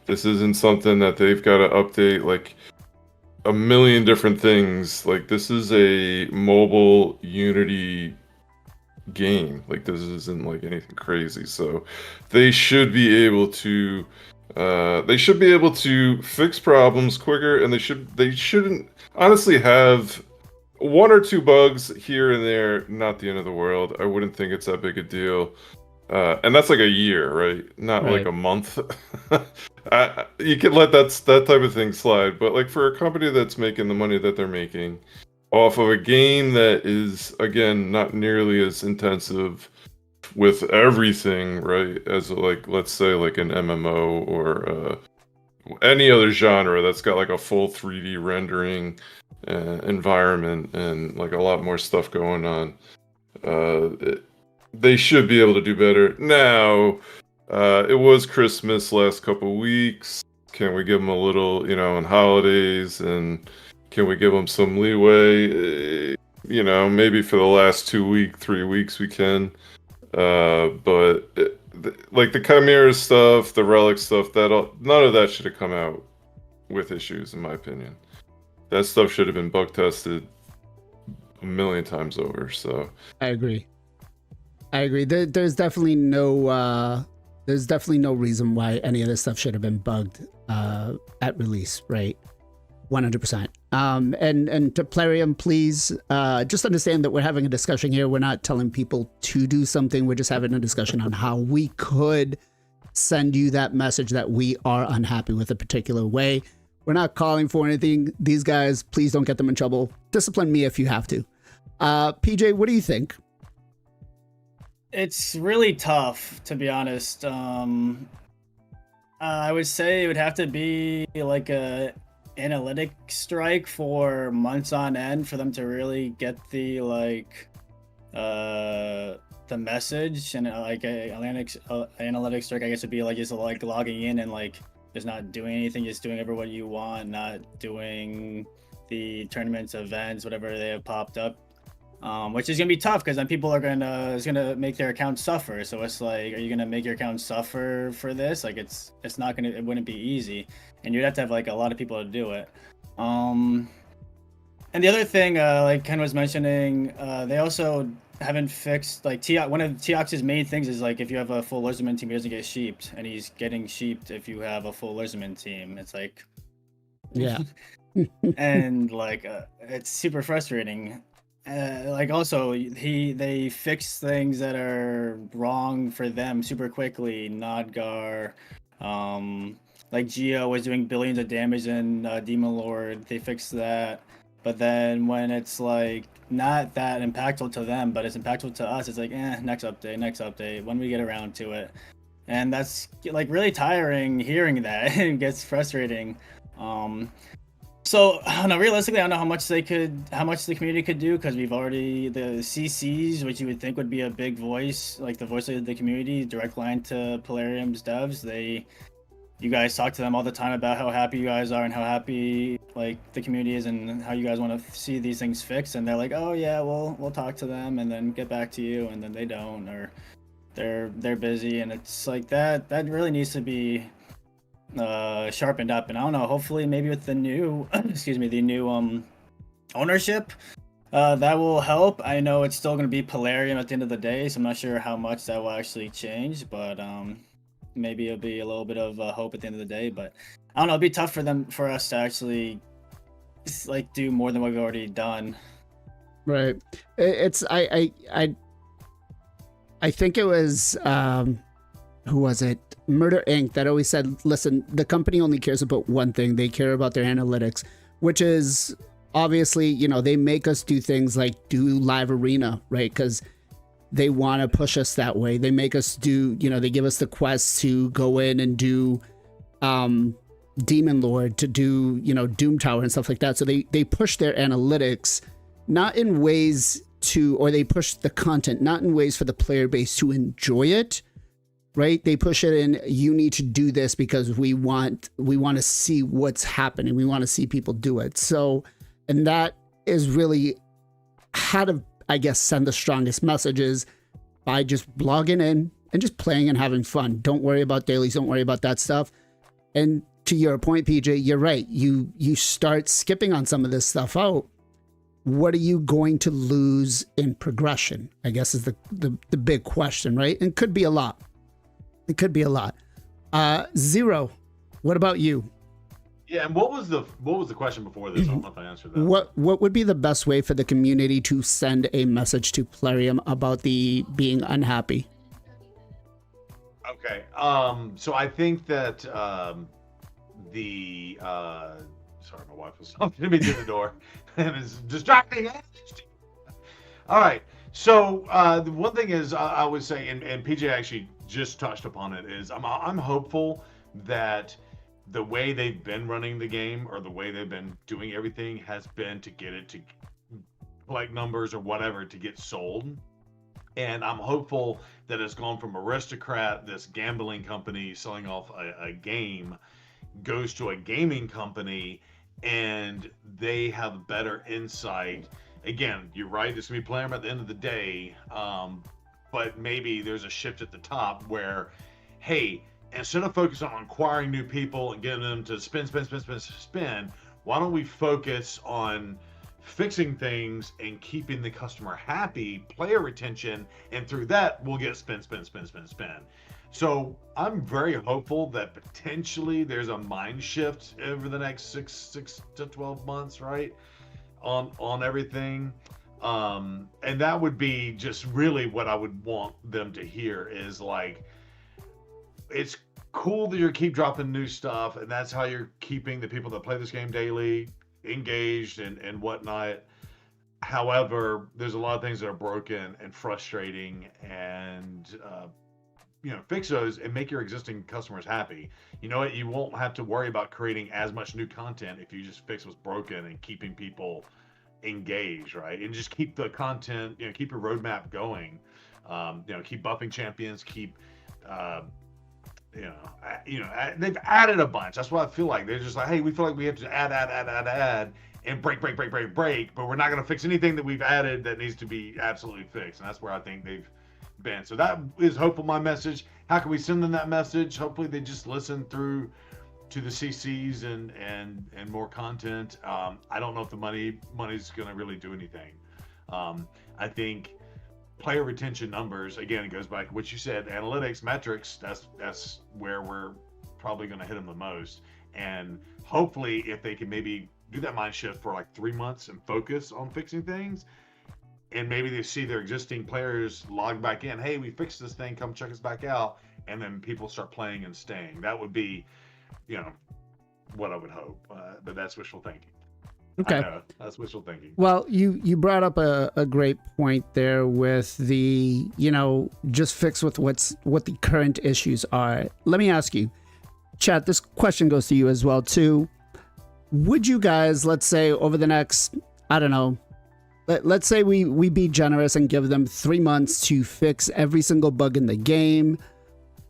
This isn't something that they've got to update like a million different things. Like, this is a mobile Unity game. Like, this isn't like anything crazy. So they should be able to They should be able to fix problems quicker, and they shouldn't honestly have one or two bugs here and there. Not the end of the world. I wouldn't think it's that big a deal. And that's like a year, right? Not like Right. a month. You can let that type of thing slide, but like for a company that's making the money that they're making off of a game that is, again, not nearly as intensive with everything, right, as like, let's say like an MMO or any other genre that's got like a full 3D rendering environment and like a lot more stuff going on. They should be able to do better. Now, it was Christmas last couple weeks. Can we give them a little, on holidays, and can we give them some leeway? Maybe for the last 3 weeks we can. But like the Chimera stuff, the Relic stuff, none of that should have come out with issues, in my opinion. That stuff should have been bug tested a million times over. So I agree. There's definitely no reason why any of this stuff should have been bugged at release, right? 100%. And to Plarium, please just understand that we're having a discussion here. We're not telling people to do something. We're just having a discussion on how we could send you that message that we are unhappy with a particular way. We're not calling for anything. These guys, please don't get them in trouble. Discipline me if you have to. PJ, what do you think? It's really tough, to be honest. I would say it would have to be like a analytic strike for months on end for them to really get the message, and like analytic strike, I guess, would be like just like logging in and like just not doing anything, just doing whatever you want, not doing the tournaments, events, whatever they have popped up. Which is gonna be tough because then people are gonna make their account suffer. So it's like, are you gonna make your account suffer for this? Like it wouldn't be easy, and you'd have to have like a lot of people to do it. And the other thing, like Ken was mentioning, they also haven't fixed like one of Teox's main things is like if you have a full Lizardman team, he doesn't get sheeped, and he's getting sheeped if you have a full Lizardman team. It's like, Yeah. and like it's super frustrating. Like also they fix things that are wrong for them super quickly. Nodgar, like Geo was doing billions of damage in Demon Lord. They fixed that, but then when it's like not that impactful to them, but it's impactful to us, it's like next update when we get around to it, and that's like really tiring hearing that. It gets frustrating. So I don't know. Realistically, I don't know how much the community could do, because we've already the CCs, which you would think would be a big voice, like the voice of the community, direct line to Polarium's devs. You guys talk to them all the time about how happy you guys are and how happy like the community is and how you guys want to see these things fixed. And they're like, oh yeah, we'll talk to them and then get back to you, and then they don't, or they're busy, and it's like that really needs to be sharpened up. And I don't know, hopefully maybe with the new ownership, that will help. I know it's still going to be Polarium at the end of the day, so I'm not sure how much that will actually change, but maybe it'll be a little bit of hope at the end of the day. But I don't know, it'll be tough for us to actually like do more than what we've already done. Right. It's I think it was who was it? Murder Inc. that always said, listen, the company only cares about one thing. They care about their analytics, which is obviously, they make us do things like do live arena, right? Because they want to push us that way. They make us do, they give us the quests to go in and do Demon Lord, to do, Doom Tower and stuff like that. So they push their analytics not in ways or they push the content not in ways for the player base to enjoy it. Right? They push it in, you need to do this because we want to see what's happening. We want to see people do it. So, and that is really how to, I guess, send the strongest messages by just blogging in and just playing and having fun. Don't worry about dailies. Don't worry about that stuff. And to your point, PJ, you're right. You start skipping on some of this stuff out. What are you going to lose in progression? I guess is the big question, right? And it could be a lot. It could be a lot. Zero, What about you? Yeah, and what was the question before this? I don't know if I answered that. What would be the best way for the community to send a message to Plarium about the being unhappy? Okay. So I think that sorry, my wife was talking to me through the door and it's distracting. All right. So the one thing is I would say, and PJ actually just touched upon it, is I'm hopeful that the way they've been running the game, or the way they've been doing everything, has been to get it to collect numbers or whatever to get sold. And I'm hopeful that it's gone from Aristocrat, this gambling company selling off a game, goes to a gaming company, and they have better insight. Again, you're right, it's going to be Plarium at the end of the day, but maybe there's a shift at the top where, hey, instead of focusing on acquiring new people and getting them to spend, why don't we focus on fixing things and keeping the customer happy, player retention, and through that we'll get spend. So I'm very hopeful that potentially there's a mind shift over the next six to 12 months, right, on everything. And that would be just really what I would want them to hear, is like, it's cool that you keep dropping new stuff, and that's how you're keeping the people that play this game daily engaged and whatnot. However, there's a lot of things that are broken and frustrating, and fix those and make your existing customers happy. You know what? You won't have to worry about creating as much new content if you just fix what's broken and keeping people engaged, right? And just keep the content, keep your roadmap going. Keep buffing champions, keep they've added a bunch. That's what I feel like. They're just like, hey, we feel like we have to add, and break, but we're not going to fix anything that we've added that needs to be absolutely fixed. And that's where I think they've been. So that is hopeful, my message. How can we send them that message? Hopefully they just listen through to the CCs and more content. I don't know if the money's going to really do anything. I think player retention numbers, again, it goes back to what you said, analytics, metrics, that's where we're probably going to hit them the most. And hopefully if they can maybe do that mind shift for like 3 months and focus on fixing things, and maybe they see their existing players log back in, hey, we fixed this thing, come check us back out, and then people start playing and staying. That would be, what I would hope, but that's wishful thinking. Okay. I know, that's wishful thinking. Well, you brought up a great point there with the, just fix with what the current issues are. Let me ask you, chat, this question goes to you as well too. Would you guys, let's say over the next, I don't know, let's say we be generous and give them 3 months to fix every single bug in the game,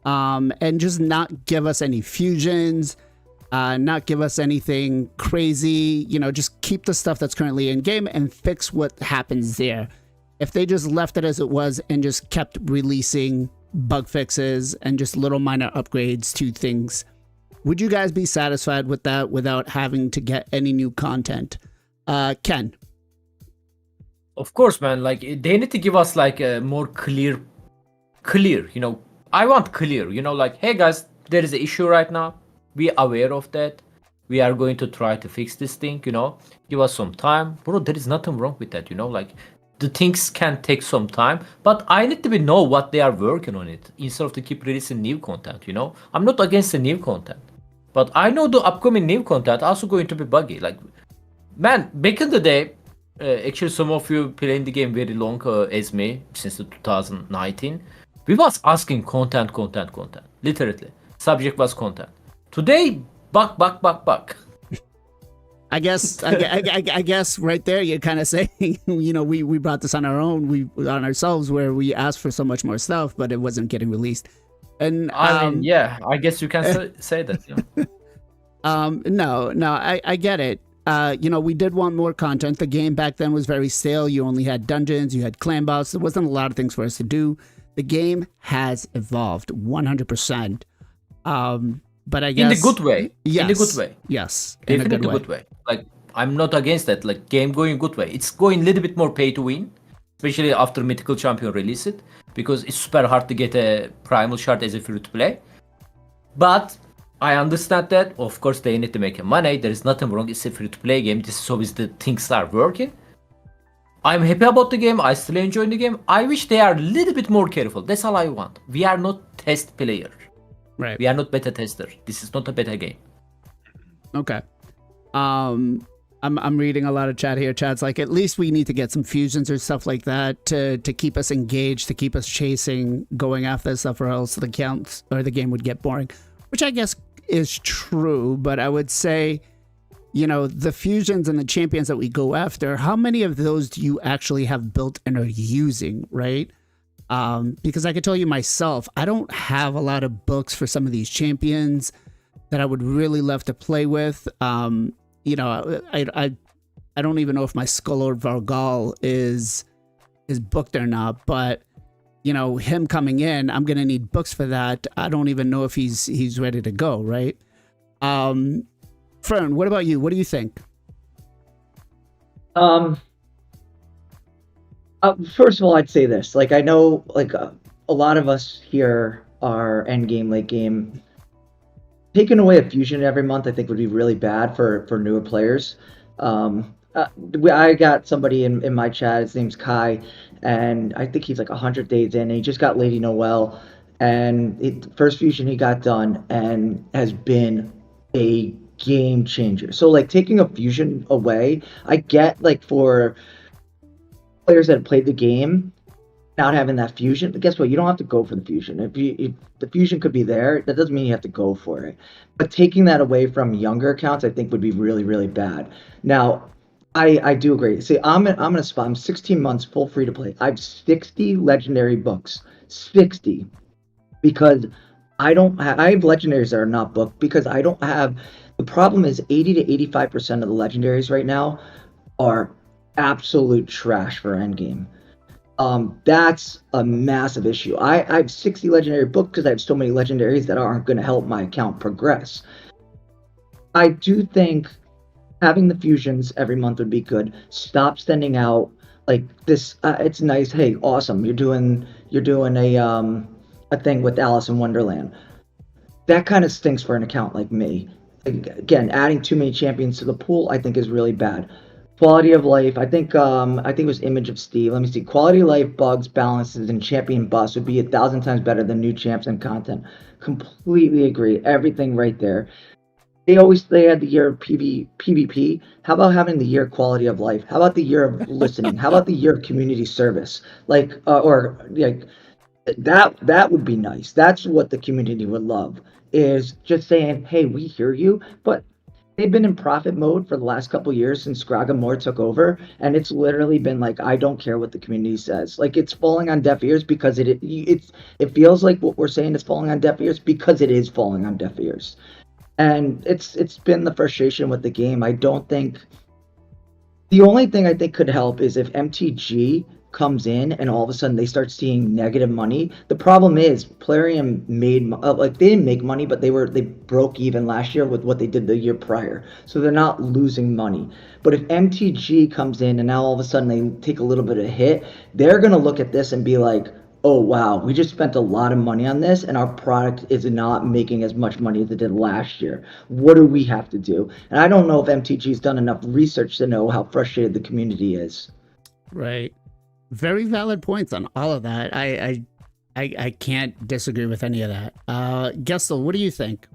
and just not give us any fusions, not give us anything crazy, just keep the stuff that's currently in game and fix what happens there. If they just left it as it was and just kept releasing bug fixes and just little minor upgrades to things, would you guys be satisfied with that without having to get any new content? Ken? Of course, man. Like, they need to give us like a more clear. I want clear. Like, hey guys, there is an issue right now. Be aware of that. We are going to try to fix this thing. Give us some time, bro. There is nothing wrong with that. Like, the things can take some time, but I need to know what they are working on it instead of to keep releasing new content. I'm not against the new content, but I know the upcoming new content also going to be buggy. Like, man, back in the day. Actually, some of you playing the game very long as me since 2019. We was asking content. Literally, subject was content. Today, bug. I guess right there you're kind of saying, we brought this on our own, on ourselves, where we asked for so much more stuff, but it wasn't getting released. And I mean, yeah, I guess you can say that. No, I get it. We did want more content. The game back then was very stale. You only had dungeons, you had clan bouts. There wasn't a lot of things for us to do. The game has evolved 100%. But I guess in the good way. Yes. In the good way. Yes. Definitely in a good way. Like, I'm not against that. Like, game going good way. It's going a little bit more pay to win, especially after Mythical Champion release it, because it's super hard to get a Primal Shard as a free to play. But I understand that. Of course, they need to make money. There is nothing wrong. It's a free-to-play game. This is always the things are working. I'm happy about the game. I still enjoy the game. I wish they are a little bit more careful. That's all I want. We are not test player. Right. We are not beta tester. This is not a beta game. Okay. I'm reading a lot of chat here. Chat's like, at least we need to get some fusions or stuff like that to keep us engaged, to keep us chasing, going after this stuff, or else the counts or the game would get boring. Which I guess is true, but I would say, you know, the fusions and the champions that we go after, how many of those do you actually have built and are using, right? Because I can tell you myself, I don't have a lot of books for some of these champions that I would really love to play with. You know, I don't even know if my Skull Vargal is booked or not, but you know, him coming in, I'm gonna need books for that. I don't even know if he's ready to go, right? Fern, what about you? What do you think? First of all, I'd say this. Like, I know, like, a lot of us here are end game, late game. Taking away a fusion every month, I think, would be really bad for newer players. I got somebody in my chat. His name's Kai, and I think he's like 100 days in. And he just got Lady Noelle, and first fusion he got done, and has been a game changer. So, like, taking a fusion away, I get, like, for players that have played the game, not having that fusion, but guess what? You don't have to go for the fusion. If the fusion could be there, that doesn't mean you have to go for it. But taking that away from younger accounts, I think, would be really, really bad. Now, I do agree. See, I'm in a spot. I'm 16 months full free to play. I have 60 legendary books. 60. Because I have legendaries that are not booked because I don't have. The problem is 80 to 85% of the legendaries right now are absolute trash for endgame. That's a massive issue. I have 60 legendary books because I have so many legendaries that aren't going to help my account progress. I do think having the fusions every month would be good. Stop sending out like this. It's nice. Hey, awesome! You're doing a thing with Alice in Wonderland. That kind of stinks for an account like me. Again, adding too many champions to the pool, I think, is really bad. Quality of life, I think it was Image of Steve. Let me see. Quality of life, bugs, balances, and champion buffs would be 1,000 times better than new champs and content. Completely agree. Everything right there. They had the year of PvP. How about having the year of quality of life? How about the year of listening? How about the year of community service? Like that would be nice. That's what the community would love. Is just saying, hey, we hear you, but they've been in profit mode for the last couple of years since Scragamore took over, and it's literally been like, I don't care what the community says. Like, it's falling on deaf ears because it feels like what we're saying is falling on deaf ears because it is falling on deaf ears. And it's been the frustration with the game. I don't think the only thing I think could help is if MTG comes in and all of a sudden they start seeing negative money. The problem is Plarium made they didn't make money, but they broke even last year with what they did the year prior, so they're not losing money. But if MTG comes in and now all of a sudden they take a little bit of a hit, they're gonna look at this and be like, oh wow, we just spent a lot of money on this and our product is not making as much money as it did last year. What do we have to do? And I don't know if MTG's done enough research to know how frustrated the community is. Right. Very valid points on all of that. I can't disagree with any of that. Gestal, what do you think?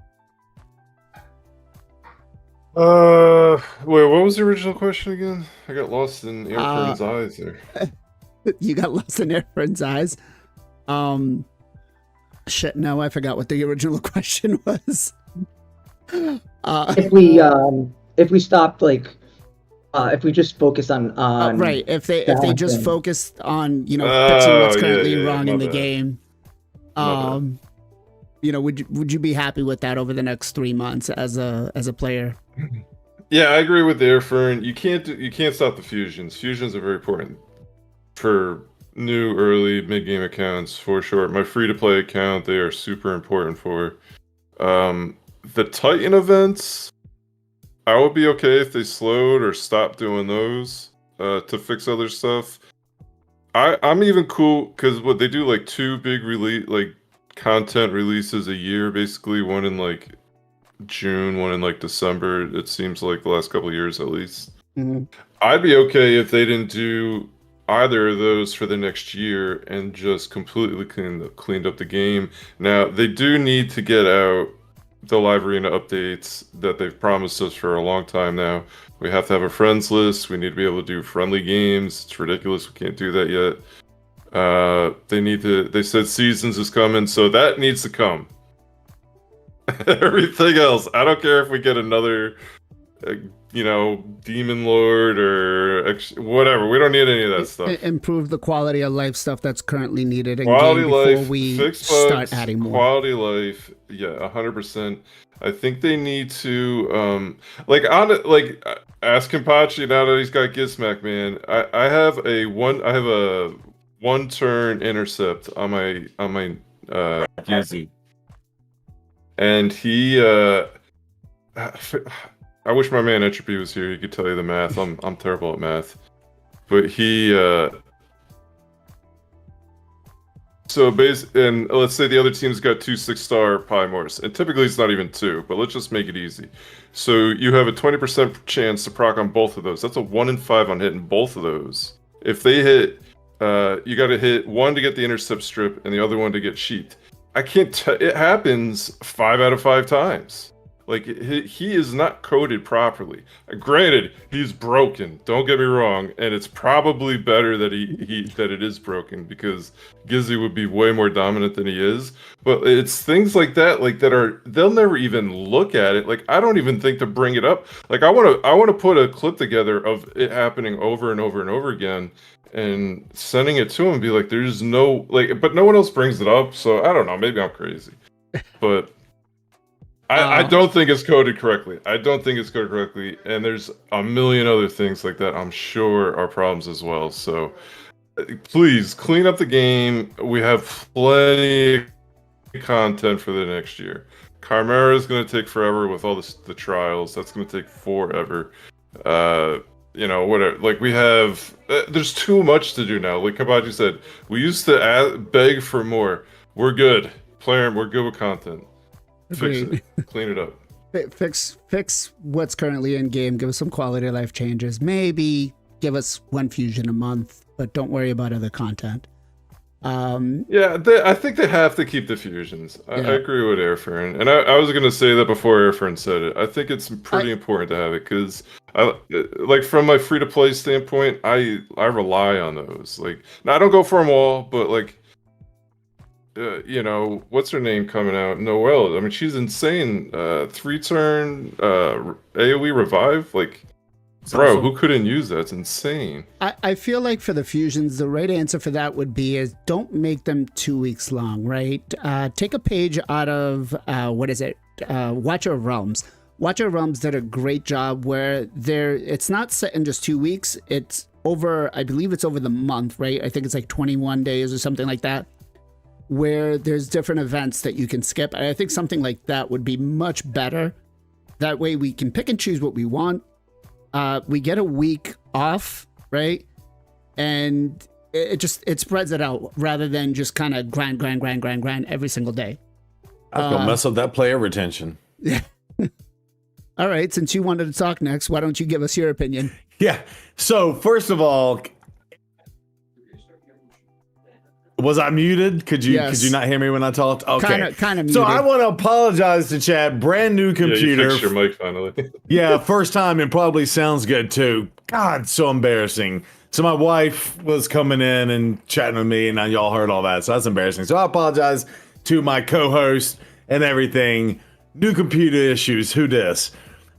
Wait, what was the original question again? I got lost in Airfern's eyes there. You got lost in Airfern's eyes. Shit, no, I forgot what the original question was. If we stopped if we just focus on right, if they just focused on fixing what's currently wrong in the game, would you be happy with that over the next 3 months as a player? Yeah, I agree with Airfern. You can't stop the fusions. Fusions are very important for new, early, mid-game accounts for sure. My free-to-play account, they are super important for. The Titan events, I would be okay if they slowed or stopped doing those to fix other stuff. I'm even cool because what they do, like 2 big content releases a year, basically one in June, one in like December. It seems like the last couple of years at least. Mhm. I'd be okay if they didn't do either of those for the next year and just completely cleaned up the game. Now, they do need to get out the live arena updates that they've promised us for a long time now. We have to have a friends list. We need to be able to do friendly games. It's ridiculous. We can't do that yet. They said seasons is coming, so that needs to come. Everything else, I don't care if we get another, Demon Lord or whatever. We don't need any of that stuff. Improve the quality of life stuff that's currently needed in Quality game before life, we fix start bugs, adding more. quality life, yeah, 100%. I think they need to, ask Kenpachi now that he's got Gizmac, man. I have a one turn intercept on my Gizzy. And he I wish my man Entropy was here. He could tell you the math. I'm terrible at math. But he so and let's say the other team's got 2 6-star Polymorphs, and typically it's not even 2, but let's just make it easy. So you have a 20% chance to proc on both of those. That's a 1 in 5 on hitting both of those. If they hit, you got to hit one to get the intercept strip and the other one to get sheeped. I can't it happens 5 out of 5 times. Like, he is not coded properly. Granted, he's broken. Don't get me wrong, and it's probably better that that it is broken, because Gizzy would be way more dominant than he is. But it's things like that, they'll never even look at it. Like, I don't even think to bring it up. Like, I want to put a clip together of it happening over and over and over again, and sending it to him and be like, there's no, but no one else brings it up. So I don't know. Maybe I'm crazy, but. I don't think it's coded correctly. And there's a million other things like that I'm sure are problems as well. So please clean up the game. We have plenty of content for the next year. Chimera is going to take forever with all the trials. That's going to take forever. Whatever. Like, we have, there's too much to do now. Like Kenpachi said, we used to beg for more. We're good. We're good with content. Fix it. Clean it up. Fix what's currently in game. Give us some quality of life changes. Maybe give us 1 fusion a month, but don't worry about other content. I think they have to keep the fusions. I agree with Airfern, and I was going to say that before Airfern said it. I think it's pretty important to have it, because from my free to play standpoint, I rely on those. Like, now I don't go for them all, but what's her name coming out? Noelle. I mean, she's insane. 3-turn AoE revive. Like, bro, who couldn't use that? It's insane. I feel like for the fusions, the right answer for that would be is don't make them 2 weeks long, right? Take a page out of, Watcher of Realms. Watcher of Realms did a great job where it's not set in just 2 weeks. It's over, I believe it's over the month, right? I think it's like 21 days or something like that, where there's different events that you can skip. And I think something like that would be much better. That way we can pick and choose what we want. We get a week off, right? And it spreads it out rather than just kind of grind every single day. That's gonna mess up that player retention. Yeah. All right, since you wanted to talk next, why don't you give us your opinion? Yeah. So first of all, was I muted? Could you not hear me when I talked? Okay. Kind of muted. So I want to apologize to Chad. Brand new computer. Yeah, you fixed your mic finally. Yeah, first time, and probably sounds good too. God, so embarrassing. So my wife was coming in and chatting with me, and now y'all heard all that. So that's embarrassing. So I apologize to my co-host and everything. New computer issues. Who dis?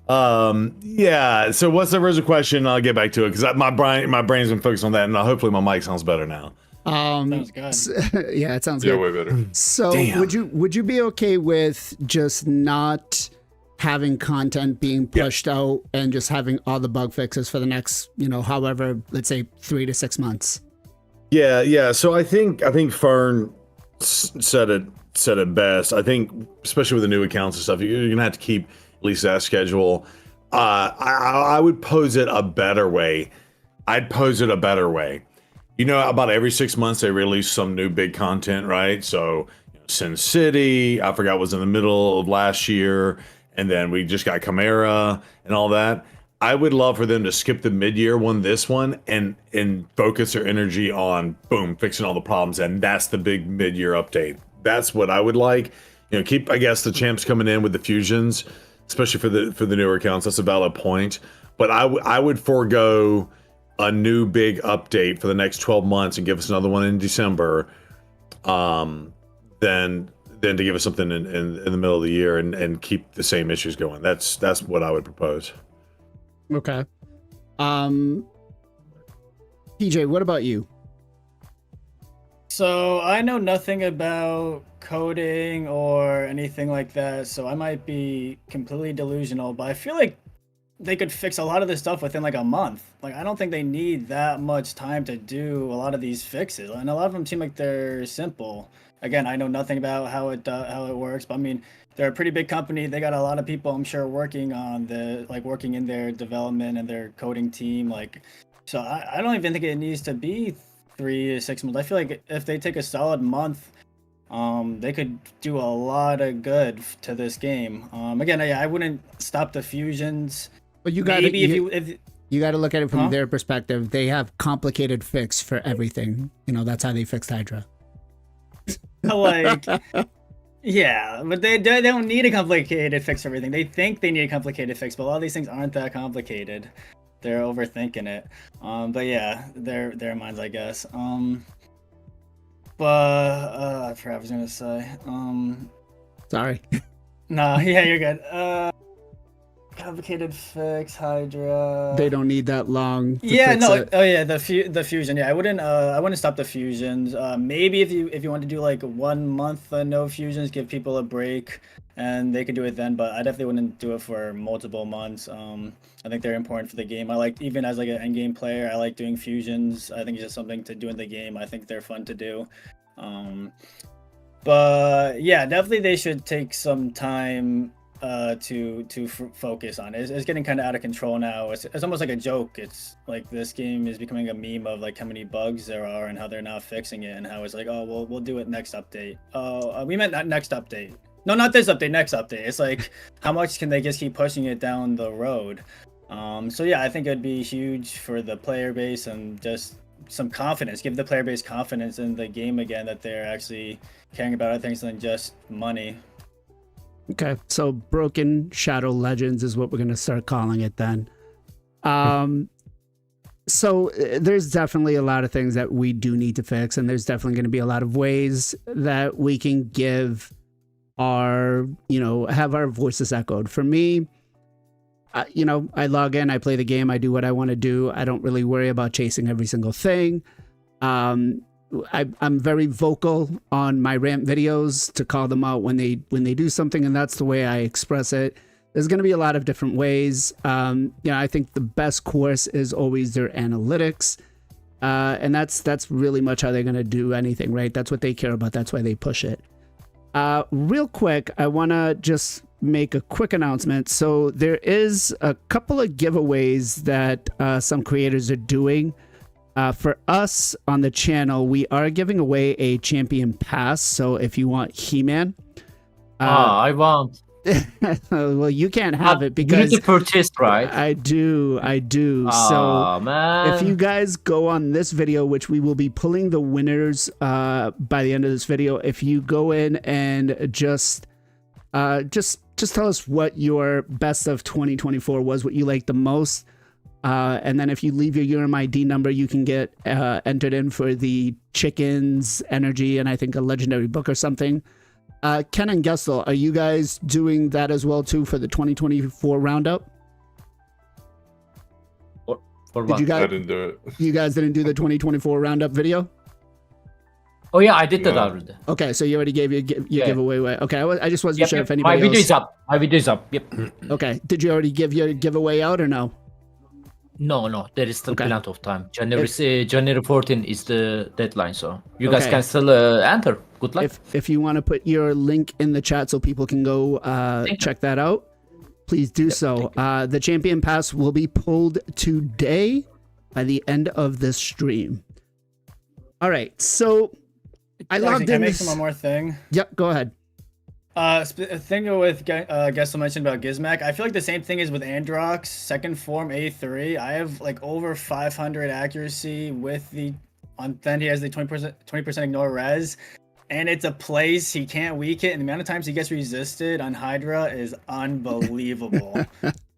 Yeah. So what's the original question? I'll get back to it, because my brain's been focused on that, and hopefully my mic sounds better now. Sounds good. Yeah, it sounds Yeah, good. way better. So Damn. would you be okay with just not having content being pushed out and just having all the bug fixes for the next, however, let's say 3 to 6 months? Yeah. So I think Fern said it best. I think, especially with the new accounts and stuff, you're gonna have to keep at least that schedule. I would pose it a better way. About every 6 months they release some new big content, right? So Sin City, I forgot, was in the middle of last year, and then we just got Chimera and all that. I would love for them to skip the mid-year one, this one, and focus their energy on boom, fixing all the problems, and that's the big mid-year update. That's what I would like. Keep, I guess, the champs coming in with the fusions, especially for the newer accounts. That's a valid point. But I would forego a new big update for the next 12 months and give us another one in December, than to give us something in the middle of the year and keep the same issues going. That's what I would propose. Okay. PJ, what about you? So I know nothing about coding or anything like that, so I might be completely delusional, but I feel like they could fix a lot of this stuff within like a month. Like, I don't think they need that much time to do a lot of these fixes, and a lot of them seem like they're simple. Again, I know nothing about how it works, but I mean, they're a pretty big company. They got a lot of people, I'm sure, working in their development and their coding team. So I don't even think it needs to be 3 to 6 months. I feel like if they take a solid month, they could do a lot of good to this game. Again, I wouldn't stop the fusions. But you got you got to look at it from their perspective. They have complicated fix for everything. That's how they fixed Hydra. Yeah, but they don't need a complicated fix for everything. They think they need a complicated fix, but a lot of these things aren't that complicated. They're overthinking it. But yeah, their minds, I guess. I forgot what I was gonna say. Sorry. No, yeah, you're good. Complicated fix, Hydra. They don't need that long. Yeah, no. It. Oh yeah, the fusion. Yeah, I wouldn't stop the fusions. Maybe if you want to do like 1 month no fusions, give people a break, and they could do it then. But I definitely wouldn't do it for multiple months. I think they're important for the game. I like, even as like an end game player, I like doing fusions. I think it's just something to do in the game. I think they're fun to do. But yeah, definitely they should take some time to focus on it. It's getting kind of out of control now. It's almost like a joke. It's like this game is becoming a meme of like how many bugs there are and how they're not fixing it, and how it's like, oh, we'll do it next update. Oh, we meant that next update. No, not this update, next update. It's like, how much can they just keep pushing it down the road? So yeah, I think it'd be huge for the player base and just some confidence. Give the player base confidence in the game again, that they're actually caring about other things than just money. Okay, so Broken Shadow Legends is what we're going to start calling it then. So there's definitely a lot of things that we do need to fix, and there's definitely going to be a lot of ways that we can give our, have our voices echoed. For me, I log in, I play the game, I do what I want to do. I don't really worry about chasing every single thing. I'm very vocal on my rant videos to call them out when they do something, and that's the way I express it. There's going to be a lot of different ways. I think the best course is always their analytics, and that's really much how they're going to do anything, right? That's what they care about. That's why they push it. Real quick, I want to just make a quick announcement. So there is a couple of giveaways that some creators are doing. For us on the channel, we are giving away a champion pass. So if you want He-Man, I want. well, you can't have it because you need to purchase, right? I do. So man. if you guys go on this video, which we will be pulling the winners by the end of this video, if you go in and just tell us what your best of 2024 was, what you liked the most. And then if you leave your URMID number, you can get entered in for the chickens, energy, and I think a legendary book or something. Ken and Gestal, are you guys doing that as well too for the 2024 roundup? For what? I didn't do it. You guys didn't do the 2024 roundup video? Oh yeah, I did that already. Okay, so you already gave your giveaway away. Okay, I just wasn't sure if anybody My video is up. My video is up. Yep. Okay, did you already give your giveaway out or no? No, there is still plenty of time. January 14 is the deadline, so you guys can still enter. Good luck. If you want to put your link in the chat so people can go check that out, please do so. The champion pass will be pulled today by the end of this stream. All right, so I logged in. Can I make one more thing? Yep, go ahead. Thing with Gestal mentioned about Gizmac, I feel like the same thing is with Androx, second form A3. I have like over 500 accuracy with then he has the 20% ignore res, and it's a place he can't weak it, and the amount of times he gets resisted on Hydra is unbelievable.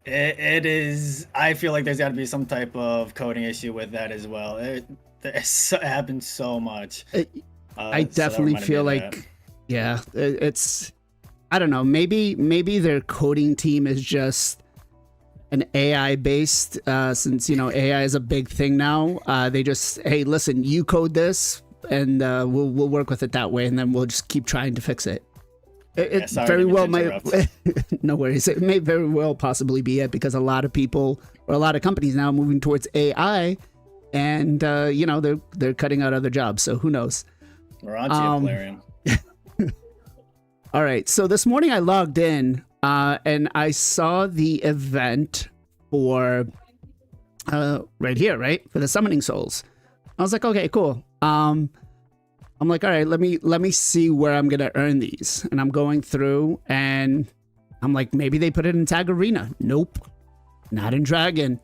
It is. I feel like there's got to be some type of coding issue with that as well. It happens so much. I definitely feel like, yeah, it's. I don't know. Maybe their coding team is just an AI based. Since AI is a big thing now. They just, hey, listen, you code this, and we'll work with it that way, and then we'll just keep trying to fix it. It very well might. No worries. It may very well possibly be it, because a lot of people or a lot of companies now are moving towards AI, and they're cutting out other jobs. So who knows? We're on to Telerium. All right. So this morning I logged in and I saw the event for right here, right, for the summoning souls. I was like, okay, cool. I'm like, all right, let me see where I'm gonna earn these. And I'm going through, and I'm like, maybe they put it in Tag Arena. Nope, not in Dragon.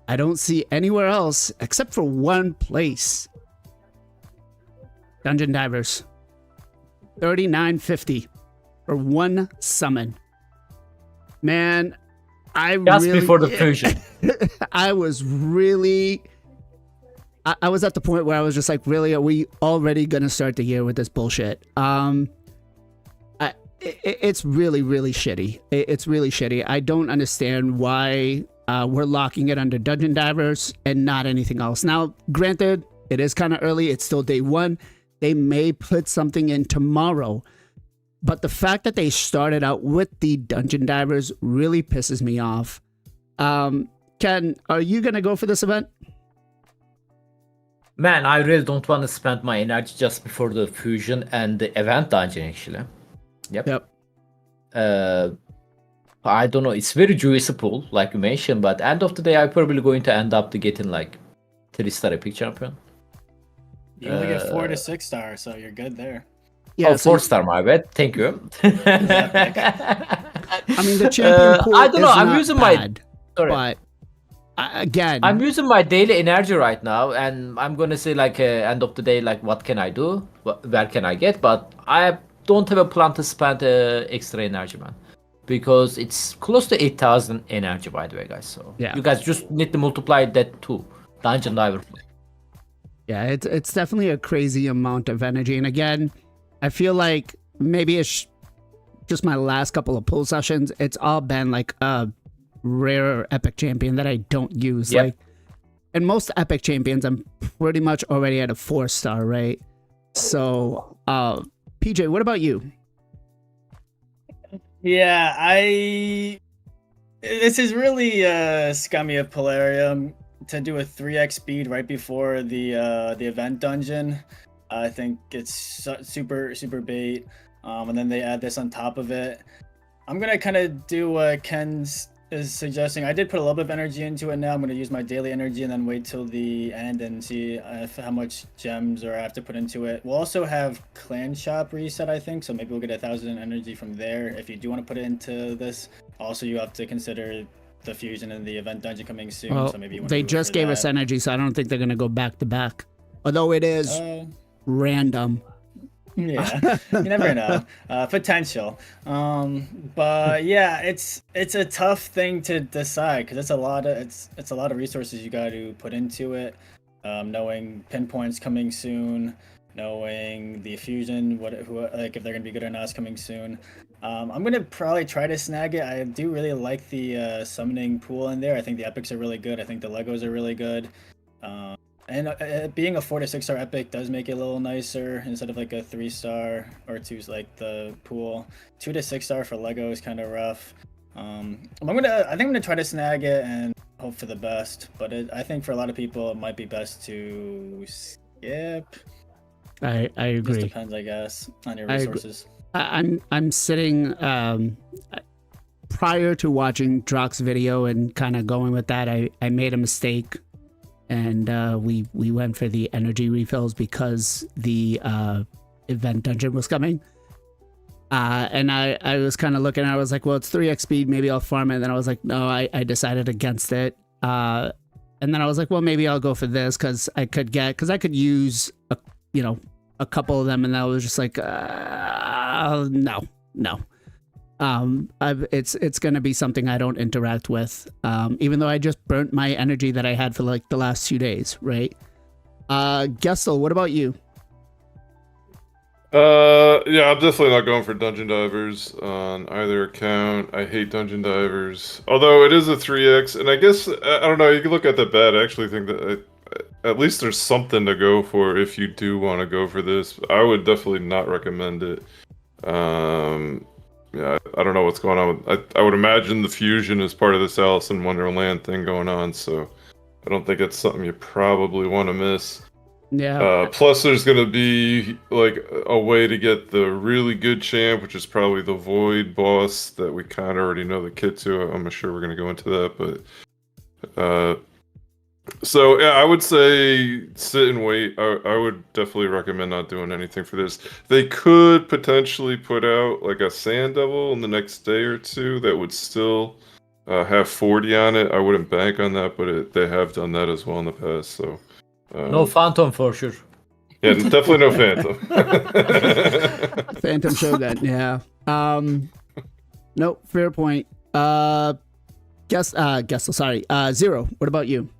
I don't see anywhere else except for one place. Dungeon Divers. $39.50 for one summon. Man, Just before the fusion. I was really. I was at the point where I was just like, really, are we already gonna start the year with this bullshit? It's really, really shitty. It's really shitty. I don't understand why we're locking it under Dungeon Divers and not anything else. Now, granted, it is kind of early. It's still day one. They may put something in tomorrow, but the fact that they started out with the Dungeon Divers really pisses me off. Ken, are you gonna go for this event? Man, I really don't want to spend my energy just before the fusion and the event dungeon, actually. Yep. I don't know. It's very juicy pool, like you mentioned, but end of the day, I'm probably going to end up to getting like 3-star epic champion. You only get 4 to 6 stars, so you're good there. Yeah, 4-star, my bad. Thank you. I mean, the champion pool I don't know. is I'm not using bad, sorry. but again, I'm using my daily energy right now, and I'm gonna say like end of the day, like what can I do? Where can I get? But I don't have a plan to spend extra energy, man, because it's close to 8,000 energy, by the way, guys. So yeah, you guys just need to multiply that to Dungeon Diver. Yeah, it's definitely a crazy amount of energy, and again, I feel like maybe it's just my last couple of pull sessions. It's all been like a rare epic champion that I don't use. Yep. Like, and most epic champions, I'm pretty much already at a 4-star, right? So, PJ, what about you? Yeah, this is really scummy of Telerium to do a 3x speed right before the event dungeon. I think it's super bait, and then they add this on top of it. I'm gonna kind of do what Ken's is suggesting. I did put a little bit of energy into it. Now I'm gonna use my daily energy and then wait till the end and see how much gems or I have to put into it. We'll also have clan shop reset, I think, so maybe we'll get 1,000 energy from there. If you do want to put it into this, also you have to consider the fusion and the event dungeon coming soon. Well, so maybe you they just gave us energy, so I don't think they're gonna go back to back. Although it is random. Yeah, you never know. Potential. But yeah, it's a tough thing to decide because it's a lot of resources you got to put into it. Knowing pinpoints coming soon, knowing the fusion, like if they're gonna be good or not is coming soon. I'm gonna probably try to snag it. I do really like the summoning pool in there. I think the epics are really good. I think the Legos are really good. And being a 4 to 6 star epic does make it a little nicer instead of like a 3-star or 2's like the pool. 2 to 6 star for Lego is kind of rough. I think I'm gonna try to snag it and hope for the best. But I think for a lot of people it might be best to skip. I agree. Just depends, I guess, on your resources. I'm sitting prior to watching Drock's video and kind of going with that. I made a mistake. And we went for the energy refills because the event dungeon was coming. And I was kind of looking, I was like, well, it's 3x speed, maybe I'll farm it. And then I was like, no, I decided against it. And then I was like, well, maybe I'll go for this because I could use a couple of them. And I was just like, no. It's going to be something I don't interact with. Even though I just burnt my energy that I had for like the last 2 days, right? Gestal, what about you? Yeah, I'm definitely not going for Dungeon Divers on either account. I hate Dungeon Divers. Although it is a 3x, and I guess, I don't know, you can look at the bet. I actually think that at least there's something to go for if you do want to go for this. I would definitely not recommend it. Yeah, I don't know what's going on with, I would imagine the fusion is part of this Alice in Wonderland thing going on, so I don't think it's something you probably want to miss. Yeah. Plus, there's going to be like a way to get the really good champ, which is probably the Void boss that we kind of already know the kit to. I'm not sure we're going to go into that, but so yeah, I would say sit and wait. I would definitely recommend not doing anything for this. They could potentially put out like a Sand Devil in the next day or two that would still have 40 on it. I wouldn't bank on that, but they have done that as well in the past, so. No Phantom for sure. Yeah, definitely no Phantom. Phantom Shogun, yeah. Nope, fair point. Gestal, sorry. Zero, what about you?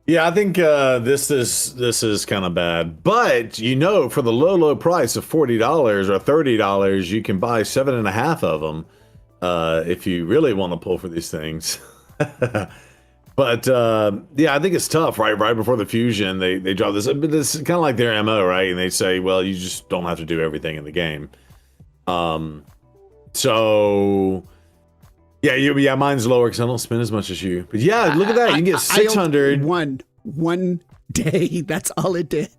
Yeah, I think this is kind of bad. But for the low price of $40 or $30, you can buy 7.5 of them if you really want to pull for these things. But yeah, I think it's tough, right? Right before the fusion, they drop this. But this is kind of like their MO, right? And they say, well, you just don't have to do everything in the game. So yeah, mine's lower because I don't spend as much as you. But yeah, look at that. You can get 600. One day. That's all it did.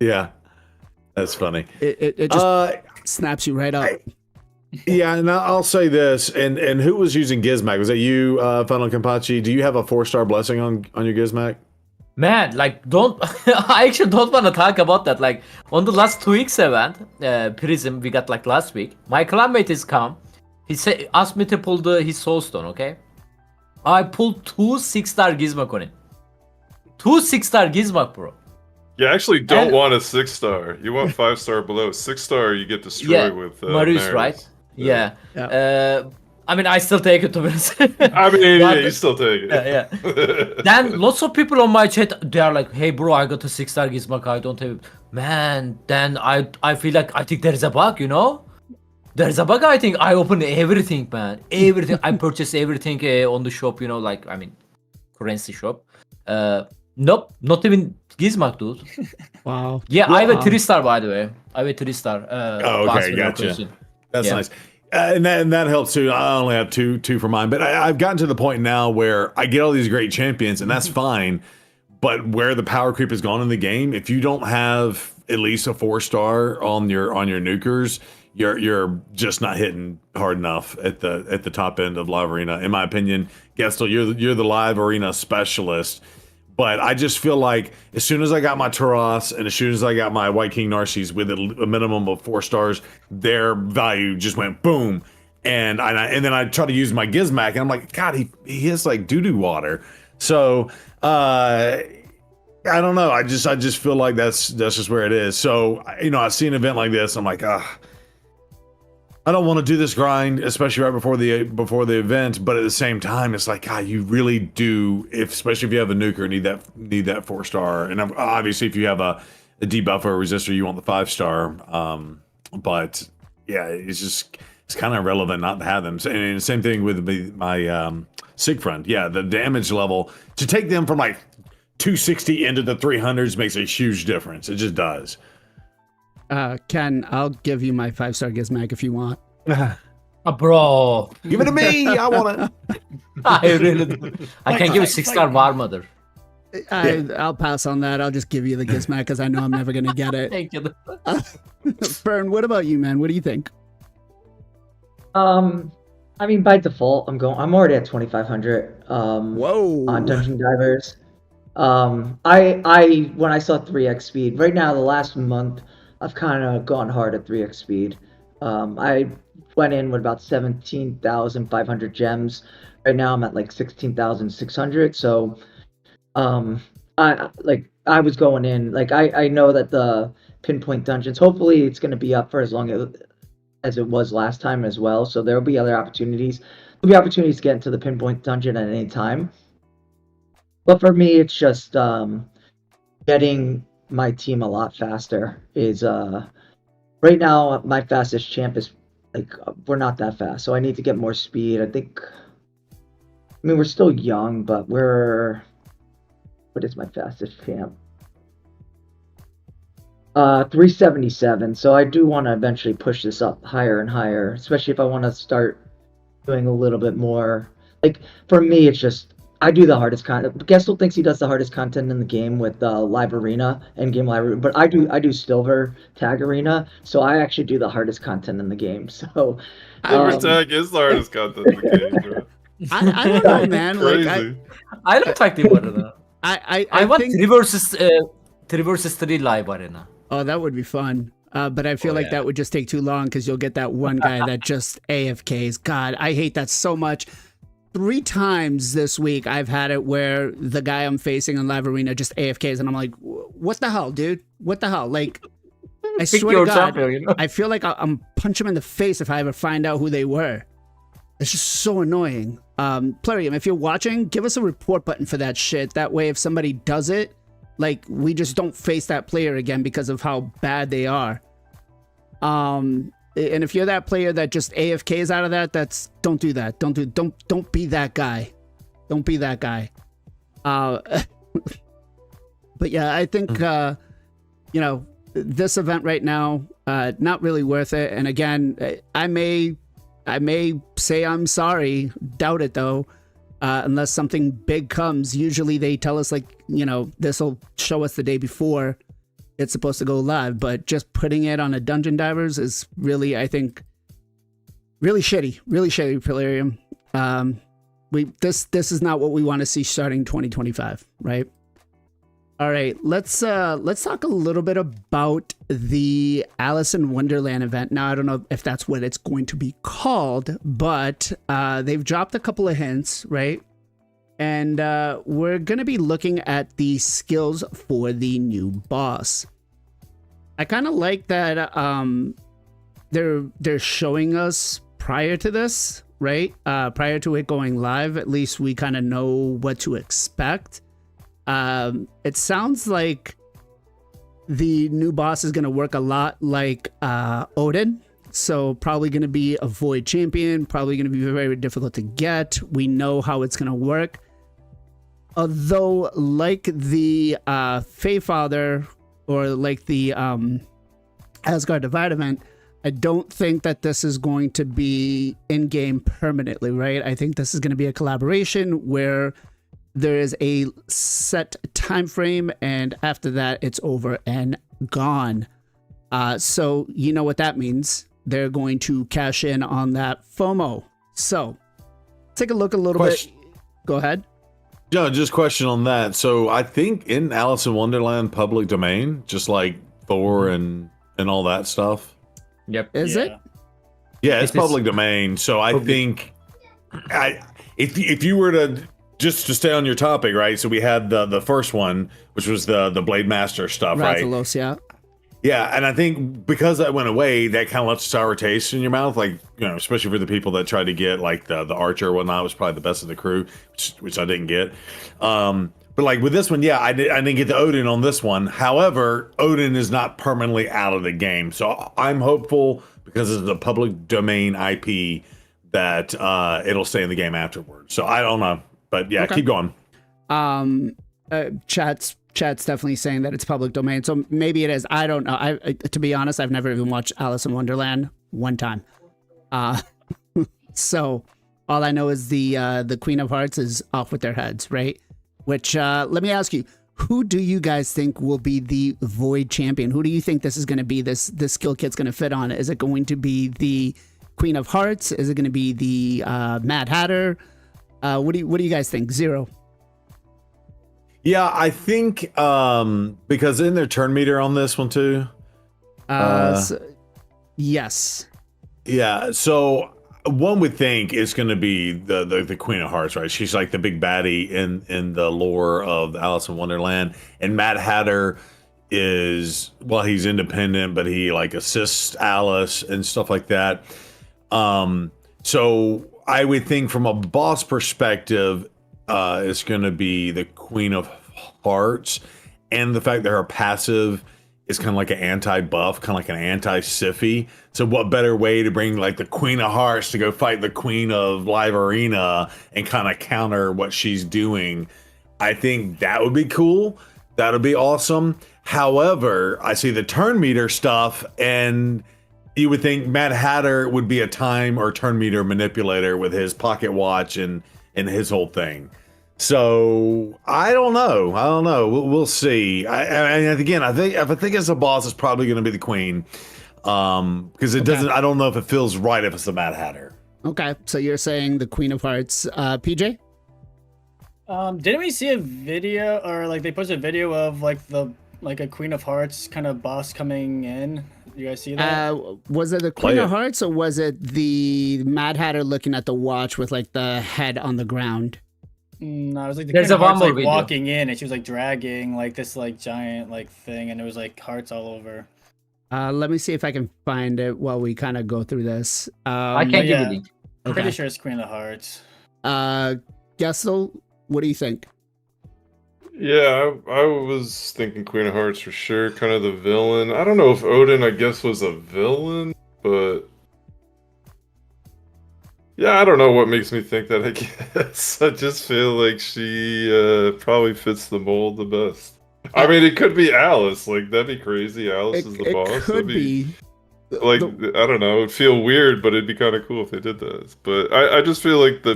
Yeah, that's funny. It just snaps you right up. Yeah, and I'll say this, and who was using Gizmac? Was that you, FinalKenpachi? Do you have a 4-star blessing on your Gizmac? Man, like, I actually don't want to talk about that. Like, on the last 2 weeks event, Prism, we got like last week, my clanmate is come. He asked me to pull his soulstone, okay? I pulled 2 6-star Gizmac on it. 2 6-star Gizmac, bro. You actually don't want a 6-star. You want 5-star below. 6-star, you get destroyed with Marius, right? Yeah. I mean, I still take it, to be honest. I mean, yeah, you still take it. Yeah. Then lots of people on my chat, they are like, hey bro, I got a 6-star Gizmac, I don't have it. Man, then I feel like, I think there's a bug, There's a bug, I think. I opened everything, man. Everything. I purchased everything on the shop, currency shop. Nope, not even Gizmac, dude. Wow. Yeah, I have a 3-star, by the way. I have a 3-star. Okay, gotcha. That's nice. And that helps too. I only have two for mine, but I've gotten to the point now where I get all these great champions, and that's fine. But where the power creep has gone in the game, if you don't have at least a 4-star on your nukers, you're just not hitting hard enough at the top end of Live Arena, in my opinion. Gestal, you're the Live Arena specialist. But I just feel like as soon as I got my Taras and as soon as I got my White King Narcies with a minimum of 4 stars, their value just went boom. And then I try to use my Gizmac, and I'm like, God, he hits like doo-doo water. So I don't know. I just feel like that's just where it is. So I see an event like this, I'm like, I don't want to do this grind, especially right before the event. But at the same time, it's like, God, you really do. Especially if you have a nuker, need that 4-star. And obviously, if you have a debuff or a resistor, you want the 5-star. But yeah, it's kind of irrelevant not to have them. And the same thing with my Sigfriend. Yeah, the damage level to take them from like 260 into the 300s makes a huge difference. It just does. Ken, I'll give you my 5-star Gizmac if you want. Bro. Give it to me. I want it. I really do. I can give a 6-star War Mother. I'll pass on that. I'll just give you the Gizmac because I know I'm never going to get it. Thank you. Fern, what about you, man? What do you think? I mean, by default, I'm already at 2,500. Whoa. On Dungeon Divers. When I saw 3x speed, right now, the last month, I've kind of gone hard at 3x speed. I went in with about 17,500 gems. Right now I'm at like 16,600. So I was going in like I know that the pinpoint dungeons. Hopefully it's going to be up for as long as it was last time as well. So there will be other opportunities. There'll be opportunities to get into the pinpoint dungeon at any time. But for me, it's just getting my team a lot faster. Is right now my fastest champ is like we're not that fast, so I need to get more speed. I think. I mean, we're still young, but we're. What is my fastest champ? 377. So I do want to eventually push this up higher and higher, especially if I want to start doing a little bit more. Like for me, it's just I do the hardest content. Gestal thinks he does the hardest content in the game with live arena and game live arena, but I do silver tag arena, so I actually do the hardest content in the game. So Silver tag is the hardest content in the game, bro. I don't know, man. Crazy. Like I don't like the arena. I want think, 3 versus 3 live arena. oh, that would be fun. But I feel like that would just take too long because you'll get that one guy that just AFKs. God, I hate that so much. 3 times this week I've had it where the guy I'm facing in live arena just AFKs, and I'm like, what the hell, dude? What the hell? Like, I swear to God, champion, you know? I feel like I'm punch him in the face if I ever find out who they were. It's just so annoying. Plerium, if you're watching, give us a report button for that shit. That way, if somebody does it, like, we just don't face that player again because of how bad they are. And if you're that player that just AFKs out of that, don't do that. Don't be that guy. Don't be that guy. But yeah, I think this event right now, not really worth it. And again, I may say I'm sorry. Doubt it though. Unless something big comes. Usually they tell us like, this will show us the day before it's supposed to go live, but just putting it on a Dungeon Divers is really, I think, really shitty, Pelarium. This is not what we want to see starting 2025, right? All right, let's talk a little bit about the Alice in Wonderland event. Now, I don't know if that's what it's going to be called, but they've dropped a couple of hints, right? And we're going to be looking at the skills for the new boss. I kind of like that they're showing us prior to this, right? Prior to it going live, at least we kind of know what to expect. It sounds like the new boss is going to work a lot like Odin. So probably going to be a void champion, probably going to be very difficult to get. We know how it's going to work. Although, like the Father or like the Asgard Divide event, I don't think that this is going to be in-game permanently, right? I think this is going to be a collaboration where there is a set time frame, and after that, it's over and gone. So you know what that means. They're going to cash in on that FOMO. So take a look a little bit. Go ahead. Yeah, just question on that. So I think in Alice in Wonderland public domain, just like Thor and all that stuff. Yep. Is it? Yeah, it's public domain. So I think if you were to just to stay on your topic, right? So we had the first one, which was the Blade Master stuff, right? Rathalos, yeah. Yeah, and I think because that went away, that kind of left a sour taste in your mouth, like, especially for the people that tried to get like the Archer or whatnot, was probably the best of the crew, which I didn't get. But like with this one, yeah, I didn't get the Odin on this one. However, Odin is not permanently out of the game, so I'm hopeful because it's a public domain IP that it'll stay in the game afterwards. So I don't know, but yeah, okay. Keep going. Chat's definitely saying that it's public domain, so maybe it is. I don't know. To be honest, I've never even watched Alice in Wonderland one time. So all I know is the Queen of Hearts is off with their heads, right? Which let me ask you, who do you guys think will be the Void champion? Who do you think this is going to be? This skill kit's going to fit on? Is it going to be the Queen of Hearts? Is it going to be the Mad Hatter? What do you guys think? Zero. Yeah, I think because in their turn meter on this one too. Yes. Yeah, so one would think it's going to be the Queen of Hearts, right? She's like the big baddie in the lore of Alice in Wonderland, and Mad Hatter is, well, he's independent, but he like assists Alice and stuff like that. So I would think from a boss perspective, it's going to be the Queen of Hearts, and the fact that her passive is kind of like an anti-buff, kind of like an anti-Siffy. So what better way to bring like the Queen of Hearts to go fight the Queen of Live Arena and kind of counter what she's doing? I think that would be cool. That would be awesome. However, I see the turn meter stuff, and you would think Mad Hatter would be a time or turn meter manipulator with his pocket watch and his whole thing. So I don't know. We'll see. Again, I think if I think it's a boss, it's probably going to be the Queen, because it doesn't. I don't know if it feels right if it's the Mad Hatter. Okay, so you're saying the Queen of Hearts, PJ? Didn't we see a video, or like they posted a video of like a Queen of Hearts kind of boss coming in? You guys see that? Was it the Queen of Hearts, or was it the Mad Hatter looking at the watch with like the head on the ground? No, it was like the There's Queen of a Hearts, one more like video. walking in, and she was like dragging like this like giant like thing, and there was like hearts all over. Let me see if I can find it while we kind of go through this. I can't give yeah. you link. I'm Okay. pretty sure it's Queen of Hearts. Gestal, what do you think? Yeah, I was thinking Queen of Hearts for sure, kind of the villain. I don't know if Odin, I guess, was a villain, but yeah, I don't know what makes me think that, I guess. I just feel like she probably fits the mold the best. I mean, it could be Alice. Like, that'd be crazy. Alice is the boss. It could That'd be. like, I don't know. It'd feel weird, but it'd be kind of cool if they did that. But I just feel like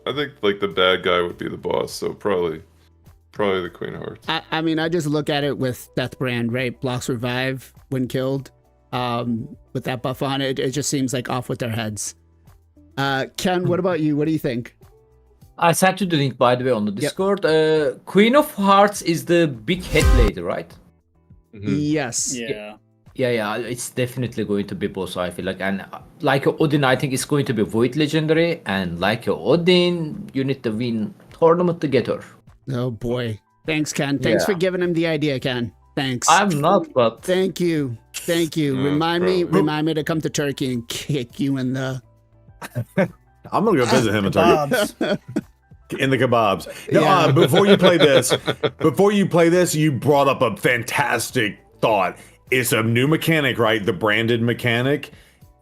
I think like the bad guy would be the boss. So probably the Queen of Hearts. I mean, I just look at it with Death Brand, right? Blocks revive when killed. With that buff on it, it just seems like off with their heads. Ken, what about you? What do you think? I sent you the link, by the way, on the Discord. Queen of Hearts is the big head lady, right? Yes. Yeah. Yeah, it's definitely going to be boss, I feel like. And like Odin, I think it's going to be Void Legendary. And like Odin, you need to win tournament to get her. Oh boy. Thanks, Ken. Thanks for giving him the idea, Ken. Thanks. I'm not, but Thank you. Remind me to come to Turkey and kick you in the... I'm gonna go visit him in Turkey. Bobs. In the kebabs. No, Yeah. before you play this, you brought up a fantastic thought. It's a new mechanic, right? The branded mechanic.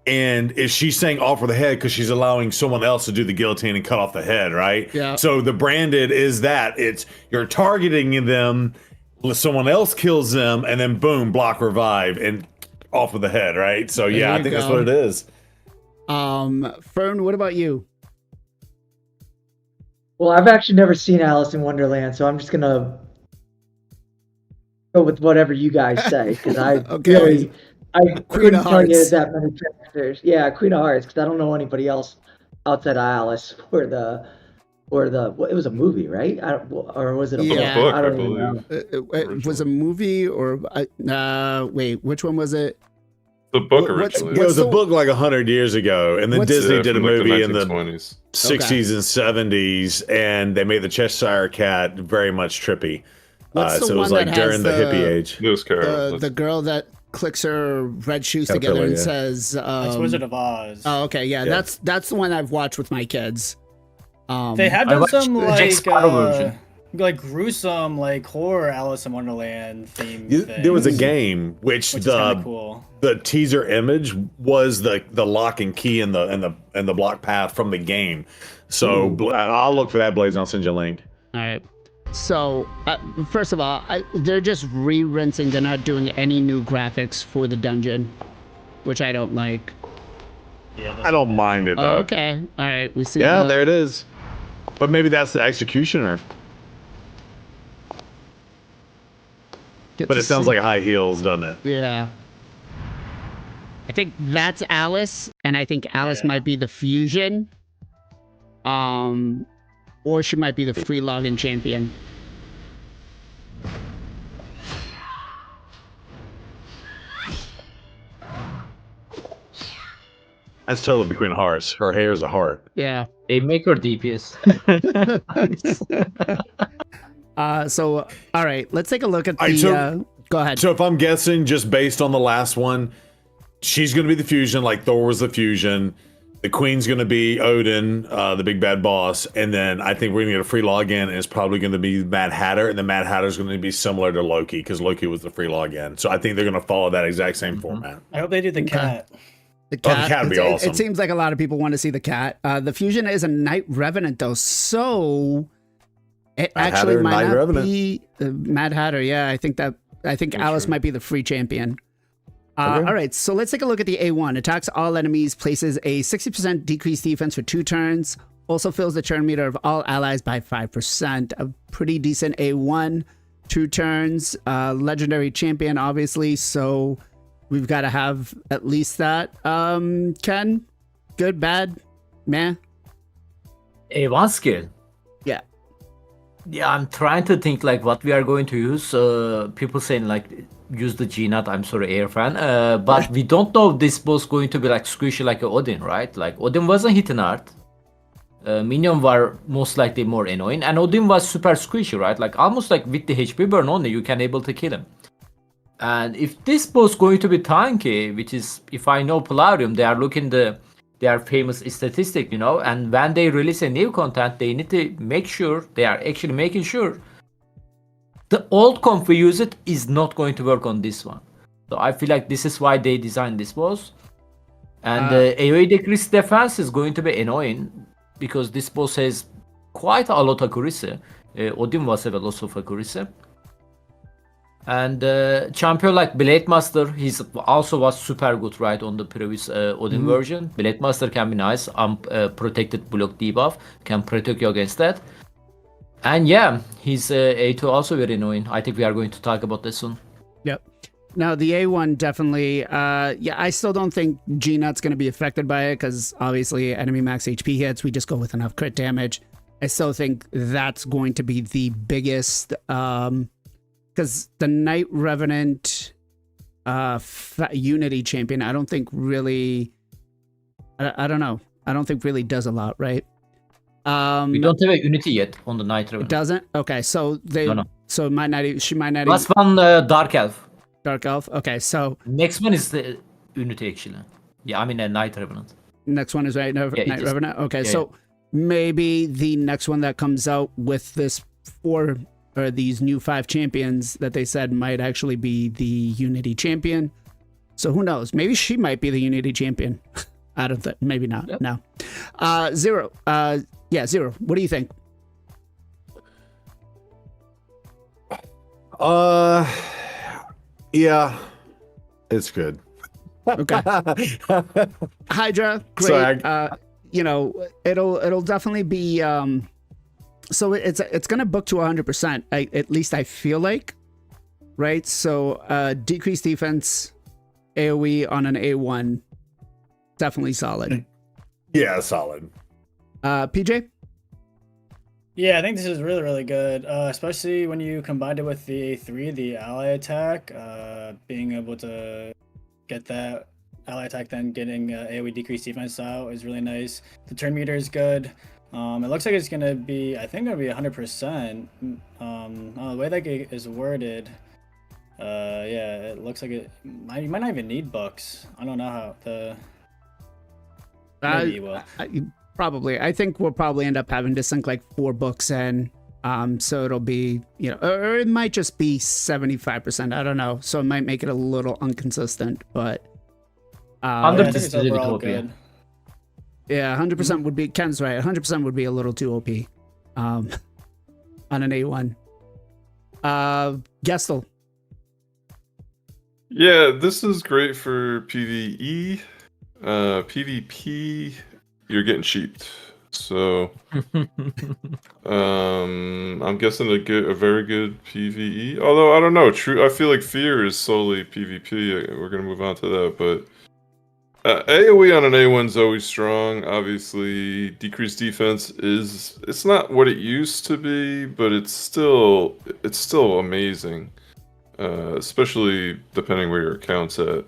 And is she saying off for the head because she's allowing someone else to do the guillotine and cut off the head, right? Yeah. So the branded is that it's you're targeting them, someone else kills them, and then boom, block revive and off with the head, right? So There yeah, I you think that's go. what it is. Fern, what about you? Well, I've actually never seen Alice in Wonderland, so I'm just gonna go with whatever you guys say because I Okay. I Queen of couldn't tell you Hearts. that many characters. Yeah, Queen of Hearts, because I don't know anybody else outside of Alice for the well, it was a movie, right? Or was it a Yeah. book? Book, I don't even believe. know. It was a movie or... wait, which one was it? The book What's- originally. It was a the- book like 100 years ago, and then What's- Disney Yeah, did a from, like, movie in the 1920s. 60s and 70s, and they made the Cheshire Cat very much trippy. What's the So it was one like that has during the hippie age. Lewis Carroll. The girl that clicks her red shoes Caterpillar, together and yeah. says... That's Wizard of Oz. Oh, okay, yeah, Yeah. that's the one I've watched with my kids. They have I done watched some the Jack Sparrow version. like gruesome like horror Alice in Wonderland theme. There was a game which which is kind of the cool. the teaser image was the lock and key and the block path from the game. So I'll look for that, Blaze, and I'll send you a link. All right. So, first of all, they're just re-rinsing. They're not doing any new graphics for the dungeon, which I don't like. I don't mind it Oh, okay. All right. We see. Yeah, the- there it is. But maybe that's the executioner. get But to it sounds see- like high heels, doesn't it? Yeah. I think that's Alice, and I think Alice might be the fusion. Or she might be the free login champion. That's totally between hearts. Her hair is a heart. Yeah. They make her DPS. So all right, let's take a look at All right, the. so- Go ahead. So if I'm guessing, just based on the last one, she's going to be the fusion, like Thor was the fusion. The queen's going to be Odin, the big bad boss, and then I think we're going to get a free login, and it's probably going to be Mad Hatter, and then Mad Hatter's going to be similar to Loki because Loki was the free login. So I think they're going to follow that exact same format. I hope they do the cat. The Oh, the cat would be awesome. It seems like a lot of people want to see the cat. The fusion is a Night Revenant though, so it Mad actually Hatter, might Night not Revenant. be Mad Hatter. Yeah, I think Alice true. might be the free champion. Okay. All right, so let's take a look at the A1. Attacks all enemies, places a 60% decreased defense for 2 turns. Also fills the turn meter of all allies by 5%. A pretty decent A1. 2 turns. Legendary champion, obviously. So we've got to have at least that. Ken, good, bad, meh. A1 skill. Yeah. Yeah, I'm trying to think like what we are going to use. People saying like use the GNAT. I'm sorry, Air fan. But we don't know if this was going to be like squishy like a Odin, right? Like Odin wasn't hitting hard. Minion were most likely more annoying, and Odin was super squishy, right? Like almost like with the HP burn only, you can able to kill him. And if this was going to be tanky, which is if I know Polarium, they are looking their famous statistic, you know, and when they release a new content, they need to make sure they are actually making sure the old comp we use it is not going to work on this one. So I feel like this is why they designed this boss. And AoE decreased defense is going to be annoying because this boss has quite a lot of accuracy. Odin was have a lot of accuracy. And champion like Blade Master, he's also was super good, right, on the previous Odin version. Blade Master can be nice. Protected block debuff can protect you against that. And yeah, his A2 also very annoying. I think we are going to talk about this soon. Yep. Now the A1 definitely, yeah, I still don't think GNAT's going to be affected by it because obviously enemy max HP hits, we just go with enough crit damage. I still think that's going to be the biggest, because the Night Revenant Unity champion, I don't think really, I don't know. I don't think really does a lot, right? We don't have a Unity yet on the Night Revenant. Doesn't? Okay, so they, No. so it might not, she might not Last one, Dark Elf. Dark Elf. Okay, so Next one is the Unity actually. Yeah, I mean a Night Revenant. next one is Night it is. Revenant. Okay, Yeah, so maybe the next one that comes out with this 4 or these new 5 champions that they said might actually be the Unity champion. So who knows? Maybe she might be the Unity champion. I don't think. Maybe not. Yep. No. Zero. Yeah, Zero. What do you think? Yeah, it's good. Okay. Hydra, great. Sorry, You know, it'll definitely be. So it's gonna book to 100%. At least I feel like, right? So decreased defense, AOE on an A1, definitely solid. Yeah, solid. PJ. Yeah, I think this is really, really good, especially when you combined it with the A3, the ally attack, being able to get that ally attack, then getting AoE decreased defense out is really nice. The turn meter is good. It looks like it's going to be, I think, going to be 100%. The way that it is worded, yeah, it looks like you might not even need books. I don't know how the... Maybe you will. Probably. I think we'll probably end up having to sink like 4 books in. So it'll be, you know, or it might just be 75%. I don't know. So it might make it a little inconsistent, but 100 I think is it's a little overall bit OP. good. yeah, 100% would be, Ken's right. 100% would be a little too OP on an A1. Gestal. Yeah, this is great for PvE. PvP, you're getting cheaped. So, I'm guessing a very good PvE. Although I don't know, I feel like Fear is solely PvP. We're gonna move on to that, but AOE on an A1 is always strong. Obviously, decreased defense it's not what it used to be, but it's still amazing. Especially depending where your account's at.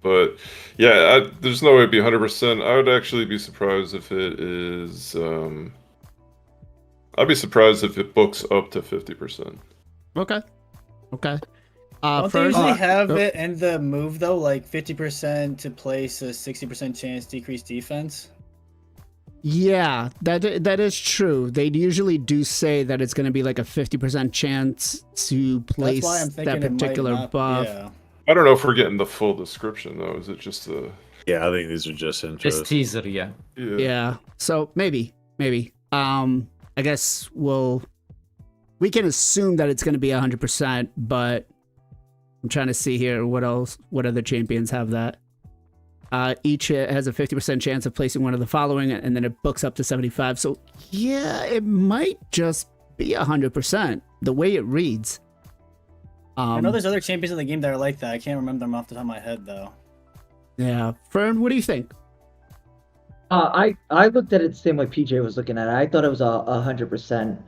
But yeah, there's no way it'd be 100%. I would actually be surprised if it is. I'd be surprised if it books up to 50%. Okay. Don't they First, usually have it in the move though, like 50% to place, a 60% chance decrease defense? yeah, that is true. They usually do say that it's going to be like a 50% chance to place That's why I'm thinking that particular it might not, buff. Yeah. I don't know if we're getting the full description though. Is it just a? Yeah, I think these are just Just intros. teaser, yeah. Yeah. So maybe. I guess we can assume that it's going to be 100%, but I'm trying to see here what other champions have that. Each has a 50% chance of placing one of the following, and then it books up to 75. So yeah, it might just be 100% the way it reads. I know there's other champions in the game that are like that. I can't remember them off the top of my head though. Yeah, Fern, what do you think? I looked at it the same way PJ was looking at it. I thought it was 100%.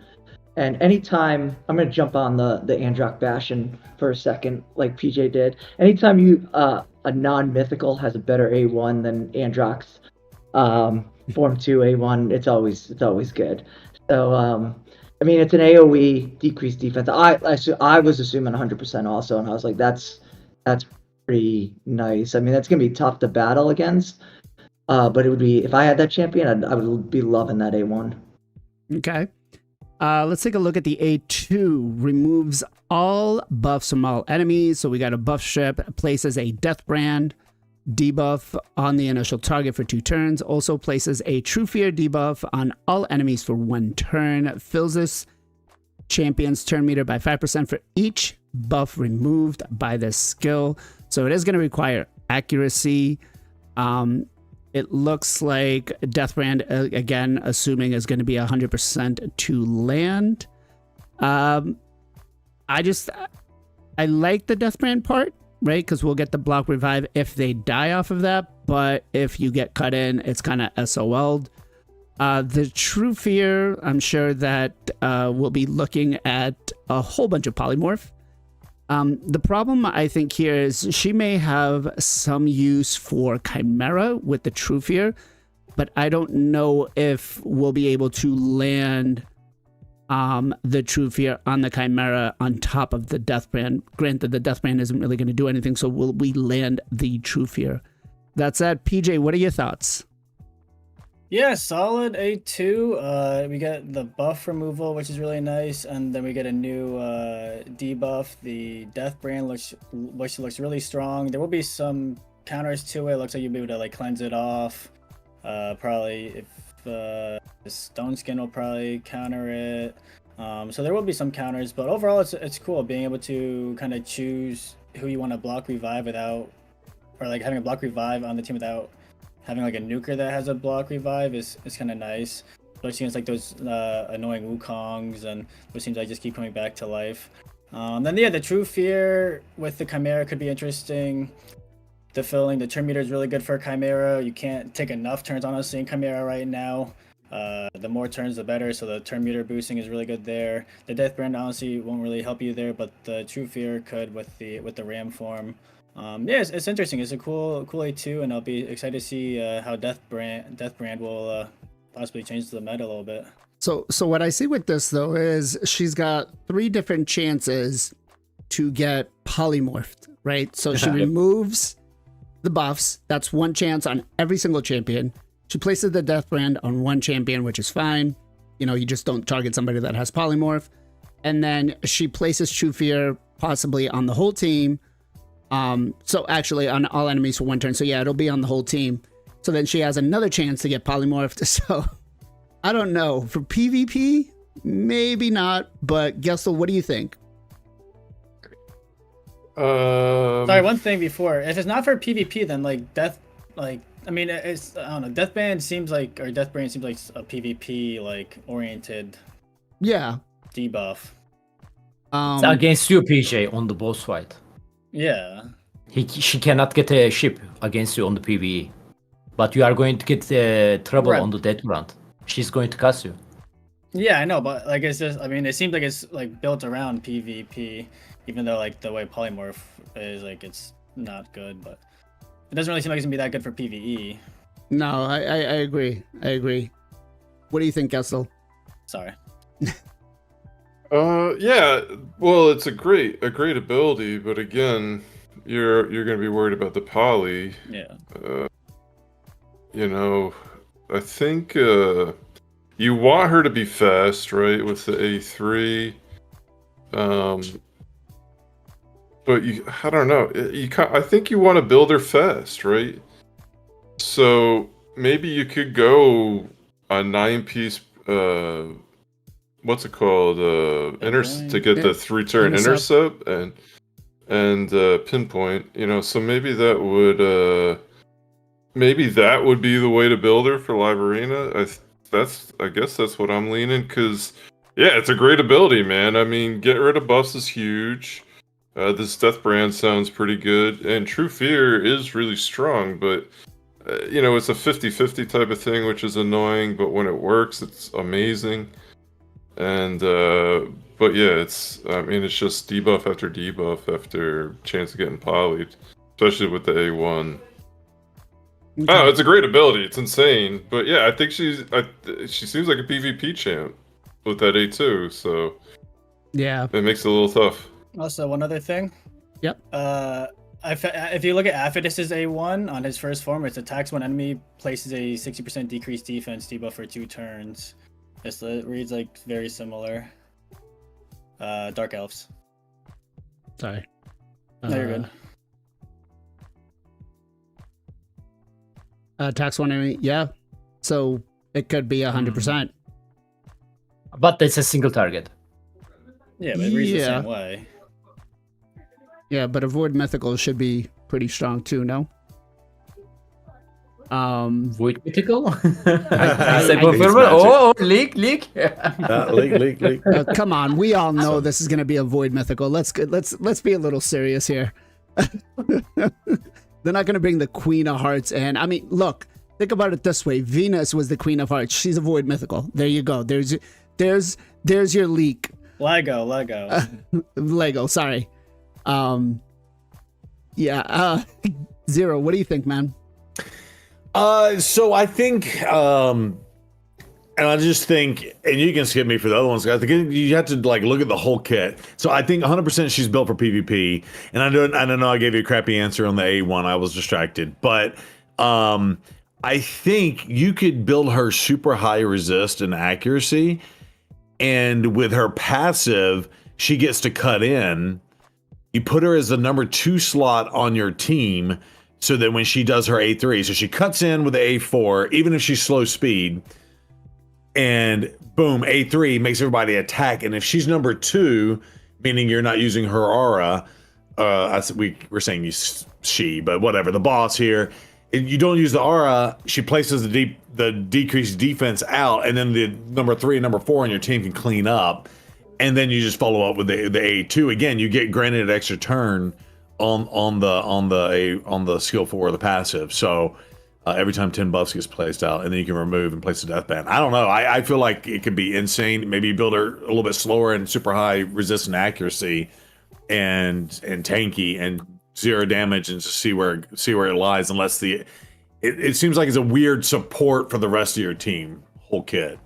And anytime I'm gonna jump on the Androck Bastion for a second, like PJ did. Anytime you a non-mythical has a better A1 than Androck's Form 2 A1, it's always good. So I mean, it's an AOE decreased defense. I was assuming 100% also, and I was like, that's pretty nice. I mean, that's gonna be tough to battle against. But it would be, if I had that champion, I would be loving that A1. Okay. Let's take a look at the A2. Removes all buffs from all enemies. So we got a buff strip, places a death brand debuff on the initial target for 2 turns. Also places a True Fear debuff on all enemies for 1 turn. Fills this champion's turn meter by 5% for each buff removed by this skill. So it is going to require accuracy. It looks like Deathbrand, again, assuming is going to be 100% to land. I like the Deathbrand part, right? Because we'll get the block revive if they die off of that. But if you get cut in, it's kind of SOL'd. The True Fear, I'm sure that we'll be looking at a whole bunch of polymorph. The problem I think here is she may have some use for Chimera with the True Fear, but I don't know if we'll be able to land the True Fear on the Chimera on top of the Deathbrand. Granted, the Deathbrand isn't really going to do anything, so will we land the True Fear? That's that. PJ, what are your thoughts? Yeah, solid A2. We get the buff removal, which is really nice, and then we get a new debuff. The Death Brand which looks really strong. There will be some counters to it. Looks like you'll be able to like cleanse it off. Probably if the Stone Skin will probably counter it. So there will be some counters, but overall it's cool being able to kind of choose who you want to block revive without, or like having a block revive on the team without having like a nuker that has a block revive is kind of nice. Especially against like those annoying Wukongs and those teams that just keep coming back to life. Then yeah, the True Fear with the Chimera could be interesting. The filling, the turn meter is really good for Chimera. You can't take enough turns honestly in Chimera right now. The more turns the better, so the turn meter boosting is really good there. The Death Brand honestly won't really help you there, but the True Fear could with the Ram form. Yeah, it's interesting. It's a cool A2, and I'll be excited to see how Death Brand will possibly change the meta a little bit. So what I see with this though is she's got 3 different chances to get polymorphed, right? So she removes the buffs. That's 1 chance on every single champion. She places the Death Brand on 1 champion, which is fine. You know, you just don't target somebody that has polymorph. And then she places True Fear possibly on the whole team. So actually on all enemies for 1 turn. So yeah, it'll be on the whole team. So then she has another chance to get polymorphed. So I don't know. For PvP, maybe not. But Gestal, what do you think? Sorry, one thing before. If it's not for PvP, then I mean, it's, I don't know. Death Brand seems like a PvP like oriented. Yeah. Debuff. It's against you, PJ, on the boss fight. Yeah. She cannot get a ship against you on the PvE. But you are going to get trouble on the death round. She's going to cast you. Yeah, I know, but like it's just, I mean, it seems like it's like built around PvP, even though like the way polymorph is like it's not good, but it doesn't really seem like it's gonna be that good for PvE. No, I agree. I agree. What do you think, Gestal? Sorry. Yeah. Well, it's a great ability, but again, you're gonna be worried about the poly. Yeah. You know, I think you want her to be fast, right, with the A3. But I don't know. I think you want to build her fast, right? So maybe you could go a 9-piece. What's it called? To get the 3-turn intercept and pinpoint. You know, so maybe that would be the way to build her for live arena. I guess that's what I'm leaning, because yeah, it's a great ability, man. I mean, get rid of buffs is huge. This Death Brand sounds pretty good, and True Fear is really strong, but you know, it's a 50-50 type of thing, which is annoying, but when it works, it's amazing. And but yeah, it's just debuff after debuff after chance of getting polyed, especially with the A1. Okay. Oh, it's a great ability. It's insane. But yeah, I think she seems like a PvP champ with that A2, so Yeah. it makes it a little tough. Also, one other thing. Yep. If you look at Aphidus's A1 on his first form, it's attacks when enemy places a 60% decreased defense debuff for 2 turns. It reads like very similar. Dark Elves. Sorry. No, you're good. Tax one enemy, yeah. So it could be 100%. But it's a single target. Yeah, but it reads the same way. Yeah, but Avoid Mythical should be pretty strong too, no? Void Mythical? I I said think confirm. Oh, leak. Leak. Come on, we all know this is going to be a Void Mythical. Let's be a little serious here. They're not going to bring the Queen of Hearts in. I mean, look, think about it this way. Venus was the Queen of Hearts. She's a Void Mythical. There you go. There's your leak. Lego. Lego, sorry. Zero, what do you think, man? So I think, and I just think, and you can skip me for the other ones. I think you have to like look at the whole kit. So I think 100% she's built for PvP. And I don't know I gave you a crappy answer on the A1. I was distracted, but I think you could build her super high resist and accuracy, and with her passive, she gets to cut in. You put her as the number 2 slot on your team, so that when she does her A3, so she cuts in with the A4, even if she's slow speed, and boom, A3 makes everybody attack. And if she's number 2, meaning you're not using her aura, we're saying she, but whatever, the boss here, you don't use the aura, she places the decreased defense out, and then the number 3 and number 4 on your team can clean up, and then you just follow up with the A2. Again, you get granted an extra turn on the skill 4 or the passive. So every time 10 buffs gets placed out, and then you can remove and place a death band. I don't know. I feel like it could be insane. Maybe you build her a little bit slower and super high resistance accuracy, and tanky and 0 damage, and just see where it lies. Unless it seems like it's a weird support for the rest of your team whole kit.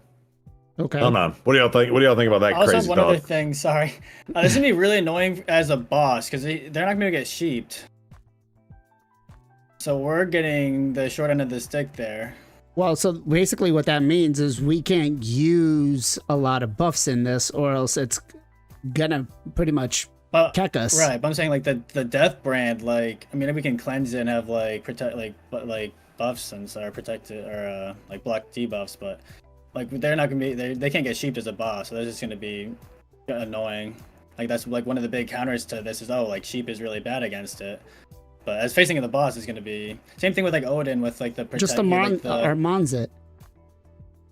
Okay. I don't know. What do y'all think? What do y'all think about that? I also crazy have one thought? other thing. Sorry, this is gonna be really annoying as a boss because they're not gonna get sheeped. So we're getting the short end of the stick there. Well, so basically what that means is we can't use a lot of buffs in this, or else it's gonna pretty much keck us. Right, but I'm saying like the death brand, like I mean, if we can cleanse it and have like protect like buffs and are protected or like block debuffs, but like they're not gonna be they can't get sheeped as a boss, so they're just gonna be annoying. Like that's like one of the big counters to this is like sheep is really bad against it. But as facing the boss is going to be same thing with like Odin with like the just Armands it.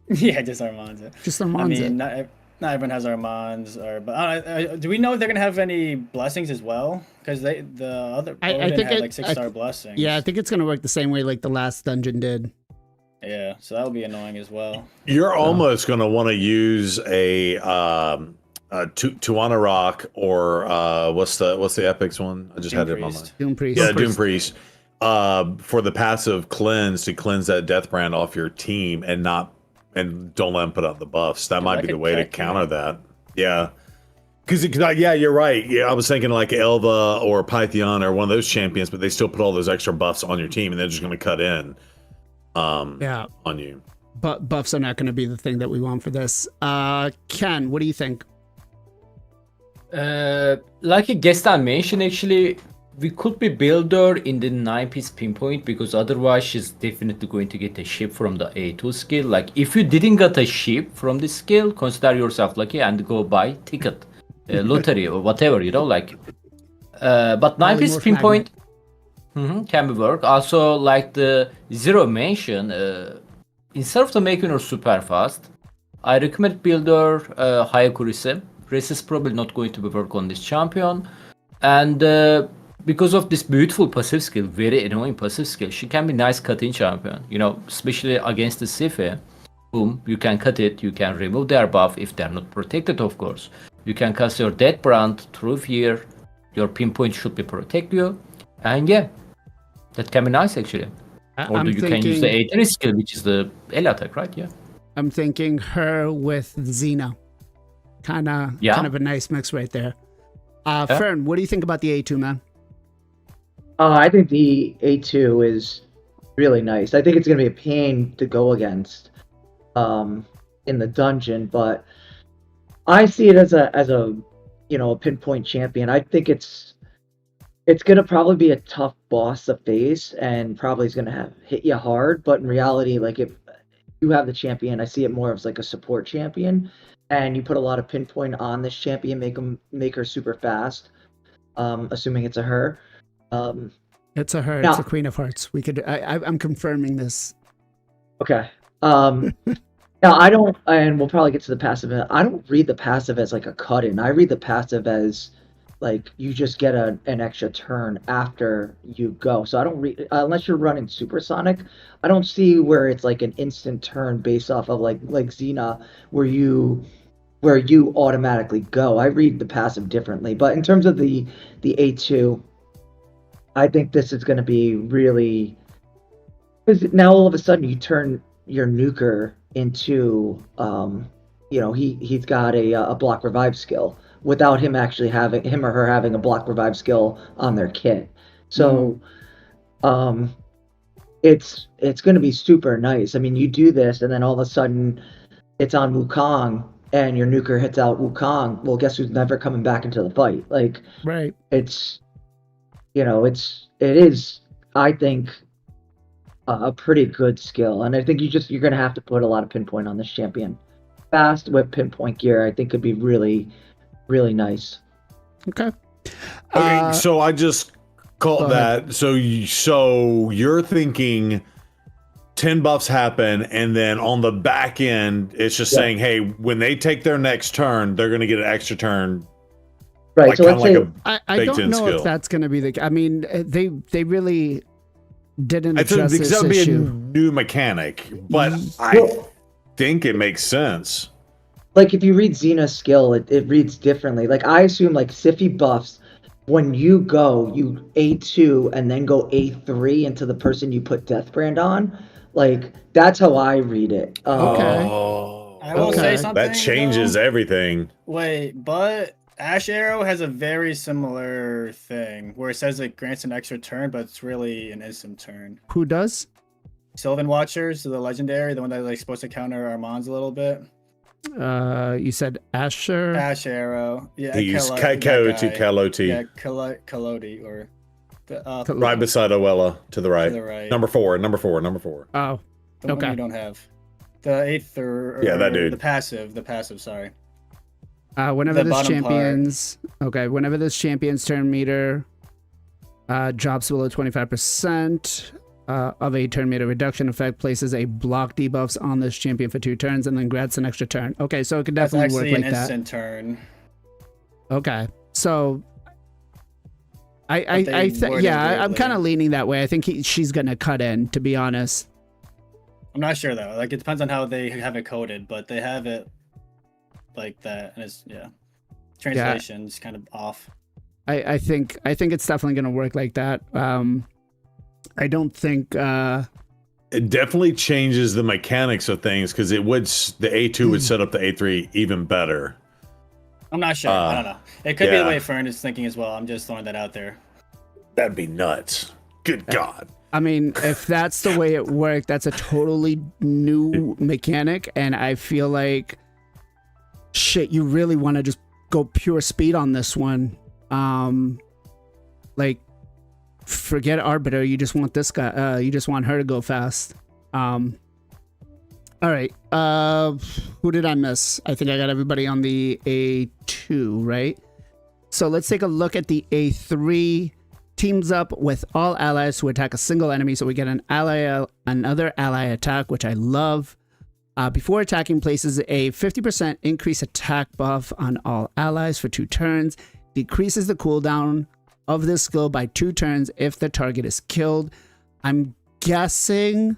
Yeah, just Armands it. Just Armands I mean, it. not everyone has Armands, but do we know if they're going to have any blessings as well? Because the other Odin had like 6-star blessings. Yeah, I think it's going to work the same way like the last dungeon did. Yeah, so that would be annoying as well. You're almost going to want to use a Tuana Rock or what's the Epic's one? I just had it in my mind. Doom Priest. Yeah, Doom Priest. for the passive cleanse to cleanse that death brand off your team and don't let them put out the buffs. That might be the way to counter that. Yeah. Because yeah, you're right. Yeah, I was thinking like Elva or Pythion or one of those champions, but they still put all those extra buffs on your team, and they're just going to cut in on you. But buffs are not going to be the thing that we want for this. Ken, what do you think? Like Gestal mentioned, actually, we could be builder in the 9-piece pinpoint because otherwise she's definitely going to get a ship from the A2 skill. Like if you didn't get a ship from this skill, consider yourself lucky and go buy ticket. Lottery or whatever, like but 9-piece pinpoint can be work. Also, like the Zero mentioned, instead of the making her super fast, I recommend builder high accuracy. Race is probably not going to be work on this champion, and because of this beautiful passive skill, very annoying passive skill, she can be nice cut-in champion, especially against the Sife. Boom, you can cut it, you can remove their buff if they're not protected, of course. You can cast your Death Brand through here. Your pinpoint should be protect you. And yeah, that can be nice actually. Or you can use the A3 skill, which is the L attack, right? Yeah. I'm thinking her with Xena. Kind of a nice mix right there. Fern, what do you think about the A2, man? I think the A2 is really nice. I think it's going to be a pain to go against in the dungeon, but I see it as a pinpoint champion. I think it's gonna probably be a tough boss to face, and probably is gonna hit you hard. But in reality, like if you have the champion, I see it more as like a support champion, and you put a lot of pinpoint on this champion, make her super fast. Assuming it's a her. It's a her. It's a Queen of Hearts. I'm confirming this. Okay. Now, I don't, and we'll probably get to the passive. I don't read the passive as like a cut-in. I read the passive as like you just get an extra turn after you go. So I don't read, unless you're running supersonic, I don't see where it's like an instant turn based off of like Xena, where you automatically go. I read the passive differently. But in terms of the A2, I think this is going to be really, because now all of a sudden you turn your nuker into he's got a block revive skill without him actually having a block revive skill on their kit. So it's going to be super nice. I mean, you do this and then all of a sudden it's on Wukong and your nuker hits out Wukong. Well, guess who's never coming back into the fight? Like, right. It is, I think, a pretty good skill, and I think you're going to have to put a lot of pinpoint on this champion. Fast with pinpoint gear, I think, could be really, really nice. Okay. So I just called that. So you're thinking 10 buffs happen, and then on the back end, it's just saying, hey, when they take their next turn, they're going to get an extra turn. Right. Like, so let's say I don't know if that's going to be the. I mean, they really didn't address this that would be issue. a new mechanic, but I think it makes sense. Like if you read Xena's skill, it reads differently. Like I assume like Siffy buffs, when you go, you A2 and then go A3 into the person you put Death Brand on. Like that's how I read it. Okay. I will say something. That changes everything. Wait, but Ash Arrow has a very similar thing where it says it grants an extra turn, but it's really an instant turn. Who does? Sylvan Watchers, the legendary, the one that like supposed to counter Armand's a little bit. You said Asher. Ash Arrow. Yeah. He used Kaloti. Yeah, Kaloti or right beside Oella to the right. To the right. Number four. Oh, the one okay. you don't have. The 8th or that dude. The passive, sorry. Whenever this champion's turn meter drops below 25% of a turn meter reduction effect, places a block debuffs on this champion for 2 turns and then grants an extra turn. Okay, so it could definitely work like that. That's actually an instant turn. Okay, so I'm kind of leaning that way. I think she's gonna cut in, to be honest. I'm not sure though. Like it depends on how they have it coded, but they have it like that, and it's translation's kind of off. I think it's definitely gonna work like that. I don't think. It definitely changes the mechanics of things because the A2 would set up the A3 even better. I'm not sure. I don't know. It could be the way Fern is thinking as well. I'm just throwing that out there. That'd be nuts. Good God. I mean, if that's the way it worked, that's a totally new mechanic, and I feel like shit. You really want to just go pure speed on this one. Like, forget Arbiter. You just want this guy. You just want her to go fast. All right. Who did I miss? I think I got everybody on the A2, right? So let's take a look at the A3. Teams up with all allies to attack a single enemy, so we get another ally attack, which I love. Before attacking, places a 50% increase attack buff on all allies for 2 turns. Decreases the cooldown of this skill by 2 turns if the target is killed. I'm guessing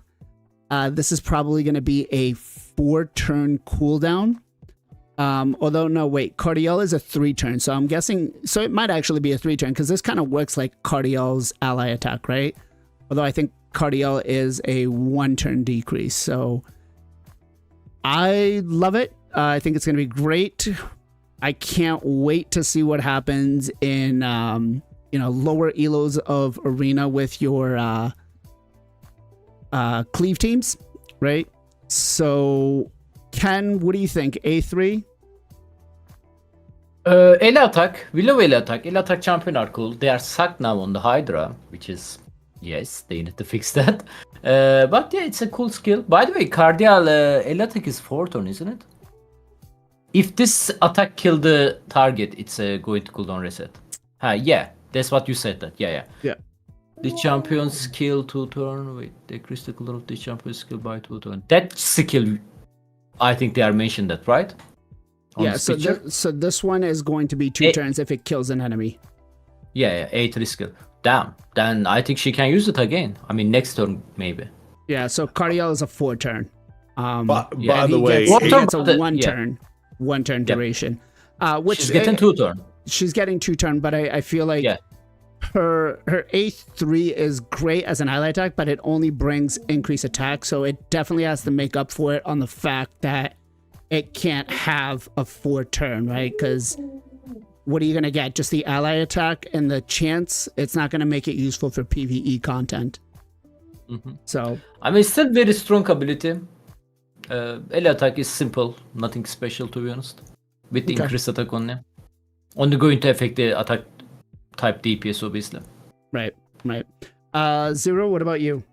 this is probably going to be a 4-turn cooldown. Although, no, wait, Cardiel is a 3-turn, so I'm guessing, so it might actually be a 3-turn, because this kind of works like Cardiel's ally attack, right? Although I think Cardiel is a 1-turn decrease, so I love it. I think it's going to be great. I can't wait to see what happens in, lower elos of Arena with your cleave teams, right? So, Ken, what do you think? A3? Ele attack. We love ele attack. Ele attack champion are cool. They are sucked now on the Hydra, which is, yes, they need to fix that. But yeah, it's a cool skill. By the way, Cardial ele attack is 4 turn, isn't it? If this attack kill the target, it's going to cooldown reset. Yeah, that's what you said. That yeah. The champion's skill 2 turn. Wait, decrease the cooldown of the champion's skill by 2 turn. That skill, I think they are mentioned that, right? Yeah, so this one is going to be 2 turns if it kills an enemy. Yeah, A3 skill. Damn. Then I think she can use it again. I mean, next turn maybe. Yeah, so Cardiel is a 4-turn. By the way, he gets a 1-turn duration. Which she's getting 2 turn. She's getting 2 turn, but I feel like her A3 is great as an ally attack, but it only brings increased attack, so it definitely has to make up for it on the fact that it can't have a 4-turn, right? Because what are you going to get? Just the ally attack and the chance? It's not going to make it useful for PvE content. So, I mean, still very strong ability. Ele attack is simple, nothing special to be honest. With increased attack only. Only going to affect the attack type DPS, obviously. Right. Zero, what about you?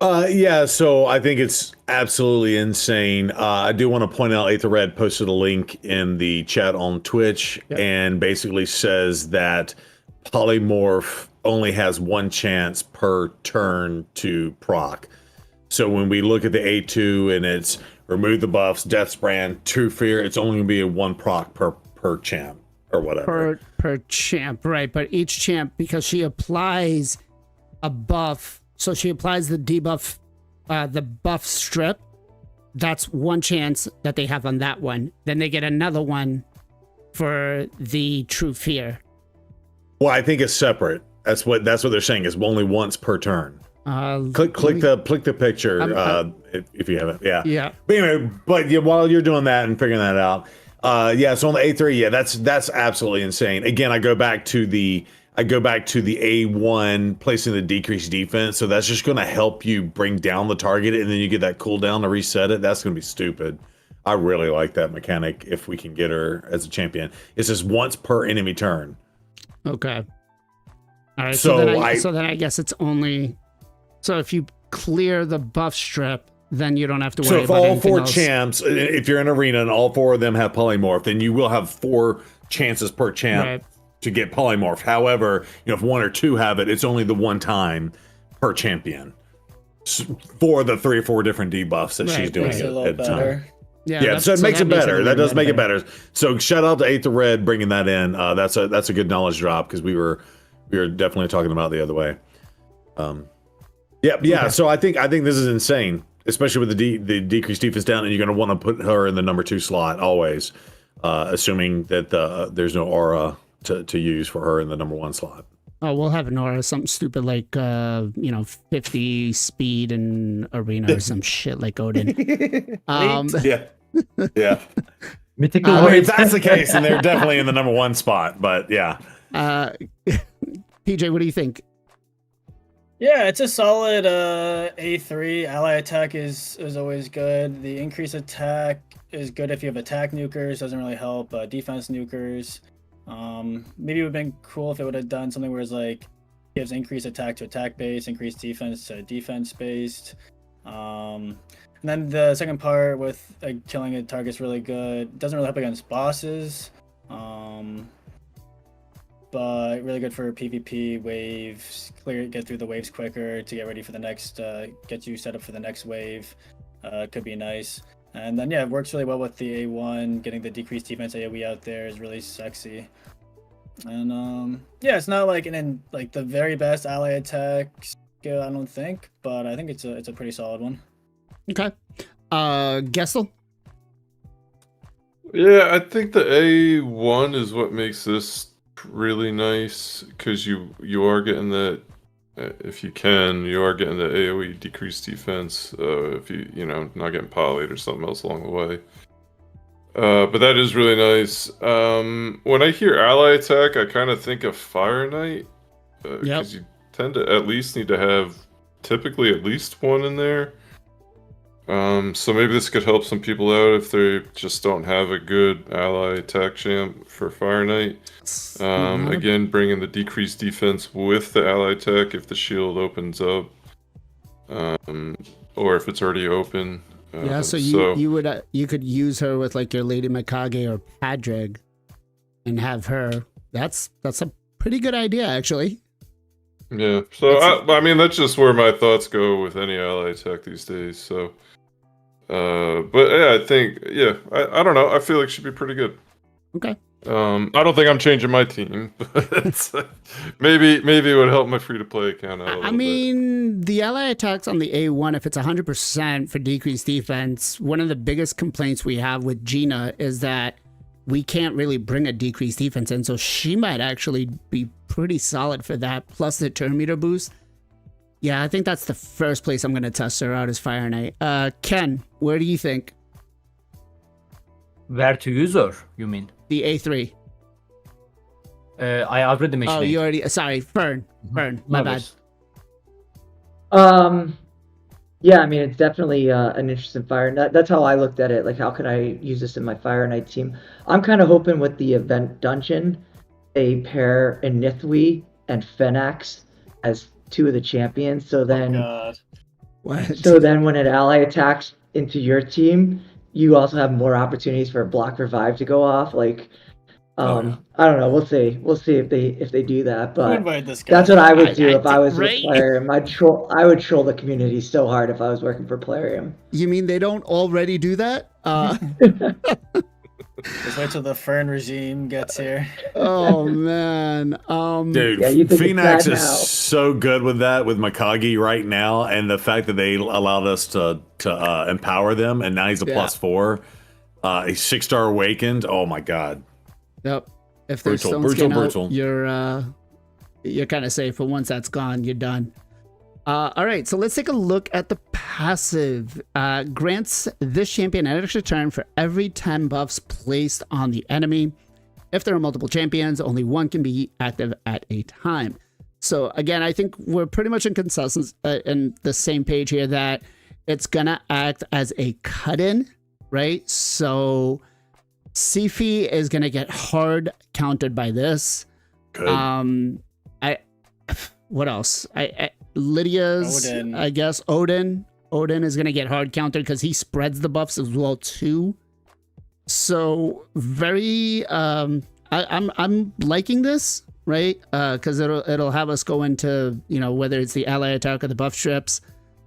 Yeah, so I think it's absolutely insane. I do want to point out Aetherred posted a link in the chat on Twitch and basically says that Polymorph only has 1 chance per turn to proc. So when we look at the A2 and it's remove the buffs, Death's Brand, True Fear, it's only going to be a 1 proc per champ or whatever. Per champ, right. But each champ, because she applies a buff, so she applies the debuff, the buff strip. That's 1 chance that they have on that one. Then they get another one for the True Fear. Well, I think it's separate. That's what they're saying. Is only once per turn. Click the picture if you haven't. Yeah. But anyway, while you're doing that and figuring that out, so on the A3, that's absolutely insane. Again, I go back to the A1 placing the decreased defense, so that's just going to help you bring down the target, and then you get that cooldown to reset it. That's going to be stupid. I really like that mechanic if we can get her as a champion. It's just once per enemy turn. Okay. All right. So then I guess it's only. So if you clear the buff strip, then you don't have to worry about anything else. So if all 4 champs, if you're in arena and all 4 of them have polymorph, then you will have 4 chances per champ to get polymorph. However, if 1 or 2 have it, it's only the 1 time per champion for the 3 or 4 different debuffs that she's doing at the time. Yeah, so it makes it better. That does make it better. So shout out to Aetherred bringing that in. That's a good knowledge drop because we were definitely talking about it the other way. Okay. So I think this is insane, especially with the decreased defense down, and you're going to want to put her in the number 2 slot always, assuming that there's no aura to use for her in the number 1 slot. Oh, we'll have an aura, something stupid like 50 speed in arena or some shit like Odin. Yeah. Yeah. Mythical I mean, Void. if that's the case, then they're definitely in the number 1 spot. But yeah. PJ, what do you think? Yeah, it's a solid A3. Ally attack is always good. The increased attack is good if you have attack nukers. Doesn't really help defense nukers. Maybe it would have been cool if it would have done something where it's like gives increased attack to attack based, increased defense to defense based. And then the second part with killing a target's really good. Doesn't really help against bosses. But really good for PvP waves, get through the waves quicker to get ready for the next, get you set up for the next wave. Could be nice. And then, yeah, it works really well with the A1. Getting the decreased defense AoE out there is really sexy. And, yeah, it's not like the very best ally attack skill, I don't think, but I think it's a pretty solid one. Okay. Gestal? Yeah, I think the A1 is what makes this really nice, because you are getting that, if you can, you are getting the AoE decreased defense, if not getting polyed or something else along the way. But that is really nice. When I hear ally attack, I kind of think of Fire Knight, because you tend to at least need to have typically at least one in there. So maybe this could help some people out if they just don't have a good ally attack champ for Fire Knight. Again, bringing the decreased defense with the ally attack if the shield opens up, or if it's already open. So you could use her with like your Lady Mikage or Padraig, and have her. That's a pretty good idea, actually. Yeah. So I mean, that's just where my thoughts go with any ally attack these days. So. But yeah, I think, I don't know. I feel like she'd be pretty good. Okay. I don't think I'm changing my team, but maybe it would help my free-to-play account out a little bit. The ally attacks on the A1, if it's 100% for decreased defense, one of the biggest complaints we have with Gina is that we can't really bring a decreased defense in, so she might actually be pretty solid for that, plus the turn meter boost. Yeah, I think that's the first place I'm going to test her out is Fire Knight. Ken, where do you think? Where to use her, you mean? The A3. I already mentioned it. You already... Sorry, Fern. My bad. Yeah, I mean, it's definitely an interesting Fire Knight. That's how I looked at it. Like, how can I use this in my Fire Knight team? I'm kind of hoping with the event dungeon, they pair Nithwi and Fenax as two of the champions. So then, when an ally attacks into your team, you also have more opportunities for a block revive to go off. Like, I don't know. We'll see if they do that. But that's what I would do if I was with Plarium. I would troll the community so hard if I was working for Plarium. You mean they don't already do that? Just wait till the Fern regime gets here. Oh man, dude, Phoenix is so good with that with Mikage right now, and the fact that they allowed us to empower them, and now he's a +4. He's 6-star awakened. Oh my god. Yep. If there's brutal. You're kind of safe, but once that's gone, you're done. All right, so let's take a look at the passive. Grants this champion an extra turn for every 10 buffs placed on the enemy. If there are multiple champions, only one can be active at a time. So again, I think we're pretty much in consensus in the same page here that it's gonna act as a cut-in, right? So Sifi is gonna get hard countered by this. Good. What else? Lydia's, Odin. I guess Odin is gonna get hard countered because he spreads the buffs as well too. So very, I'm liking this, right? Because it'll have us go into whether it's the ally attack or the buff strips.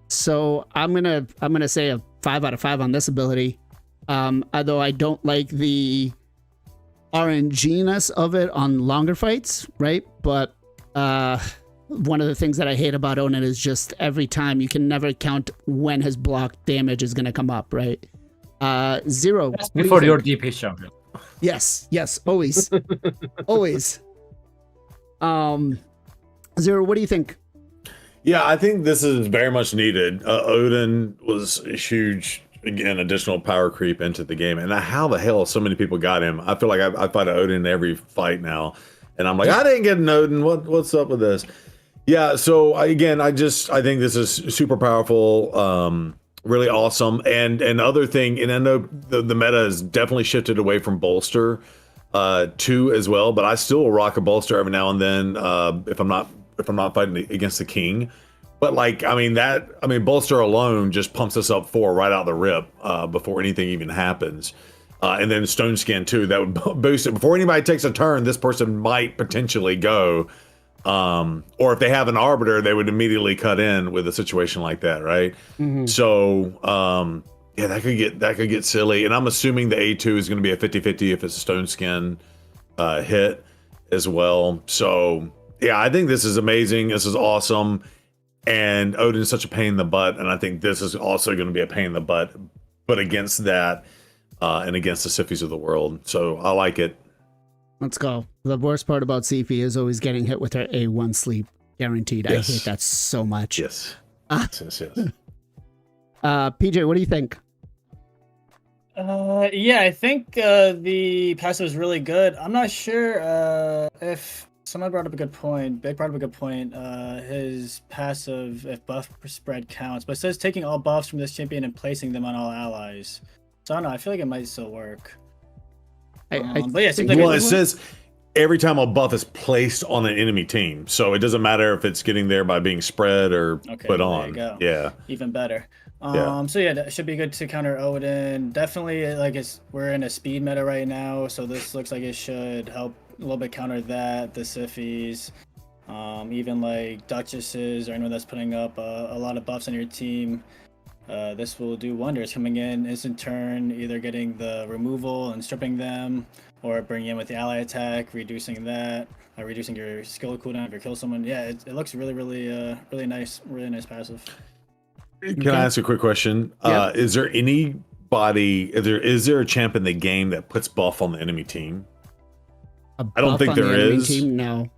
So I'm gonna say a 5 out of 5 on this ability. Although I don't like the RNG-ness of it on longer fights, right? But one of the things that I hate about Odin is just every time you can never count when his block damage is going to come up, right? Zero. That's before your DPS champion. Yes, always. Always. Zero, what do you think? Yeah, I think this is very much needed. Odin was a huge, again, additional power creep into the game. And how the hell so many people got him? I feel like I fight Odin in every fight now. And I'm like, I didn't get an Odin. What's up with this? Yeah, so I think this is super powerful, really awesome. And other thing, and I know the meta has definitely shifted away from bolster too as well, but I still will rock a bolster every now and then if I'm not fighting against the king. But bolster alone just pumps us up 4 right out the rip before anything even happens. And then stone skin too, that would boost it. Before anybody takes a turn, this person might potentially go. Or if they have an arbiter, they would immediately cut in with a situation like that, right? Mm-hmm. So yeah, that could get silly. And I'm assuming the A2 is going to be a 50-50 if it's a stone skin hit as well. So yeah, I think this is amazing. This is awesome. And Odin is such a pain in the butt, and I think this is also going to be a pain in the butt, but against that and against the Sifis of the world. So I like it. Let's go. The worst part about Sifi is always getting hit with her A1 sleep. Guaranteed. Yes. I hate that so much. Yes. Yes. PJ, what do you think? Yeah, I think the passive is really good. I'm not sure if someone brought up a good point. Big brought up a good point. His passive, if buff spread counts, but it says taking all buffs from this champion and placing them on all allies. So I don't know. I feel like it might still work. But yeah, it seems like it says every time a buff is placed on an enemy team, so it doesn't matter if it's getting there by being spread or put on. There you go. Yeah, even better. Yeah. So yeah, that should be good to counter Odin. Definitely, we're in a speed meta right now, so this looks like it should help a little bit counter that, the Sifis, even like Duchesses or anyone that's putting up a lot of buffs on your team. This will do wonders. Coming in instant turn, either getting the removal and stripping them, or bringing in with the ally attack, reducing that, reducing your skill cooldown if you kill someone. Yeah, it looks really nice passive. Can I ask a quick question? Yeah. Is there anybody? Is there a champ in the game that puts buff on the enemy team? I don't think there is. No.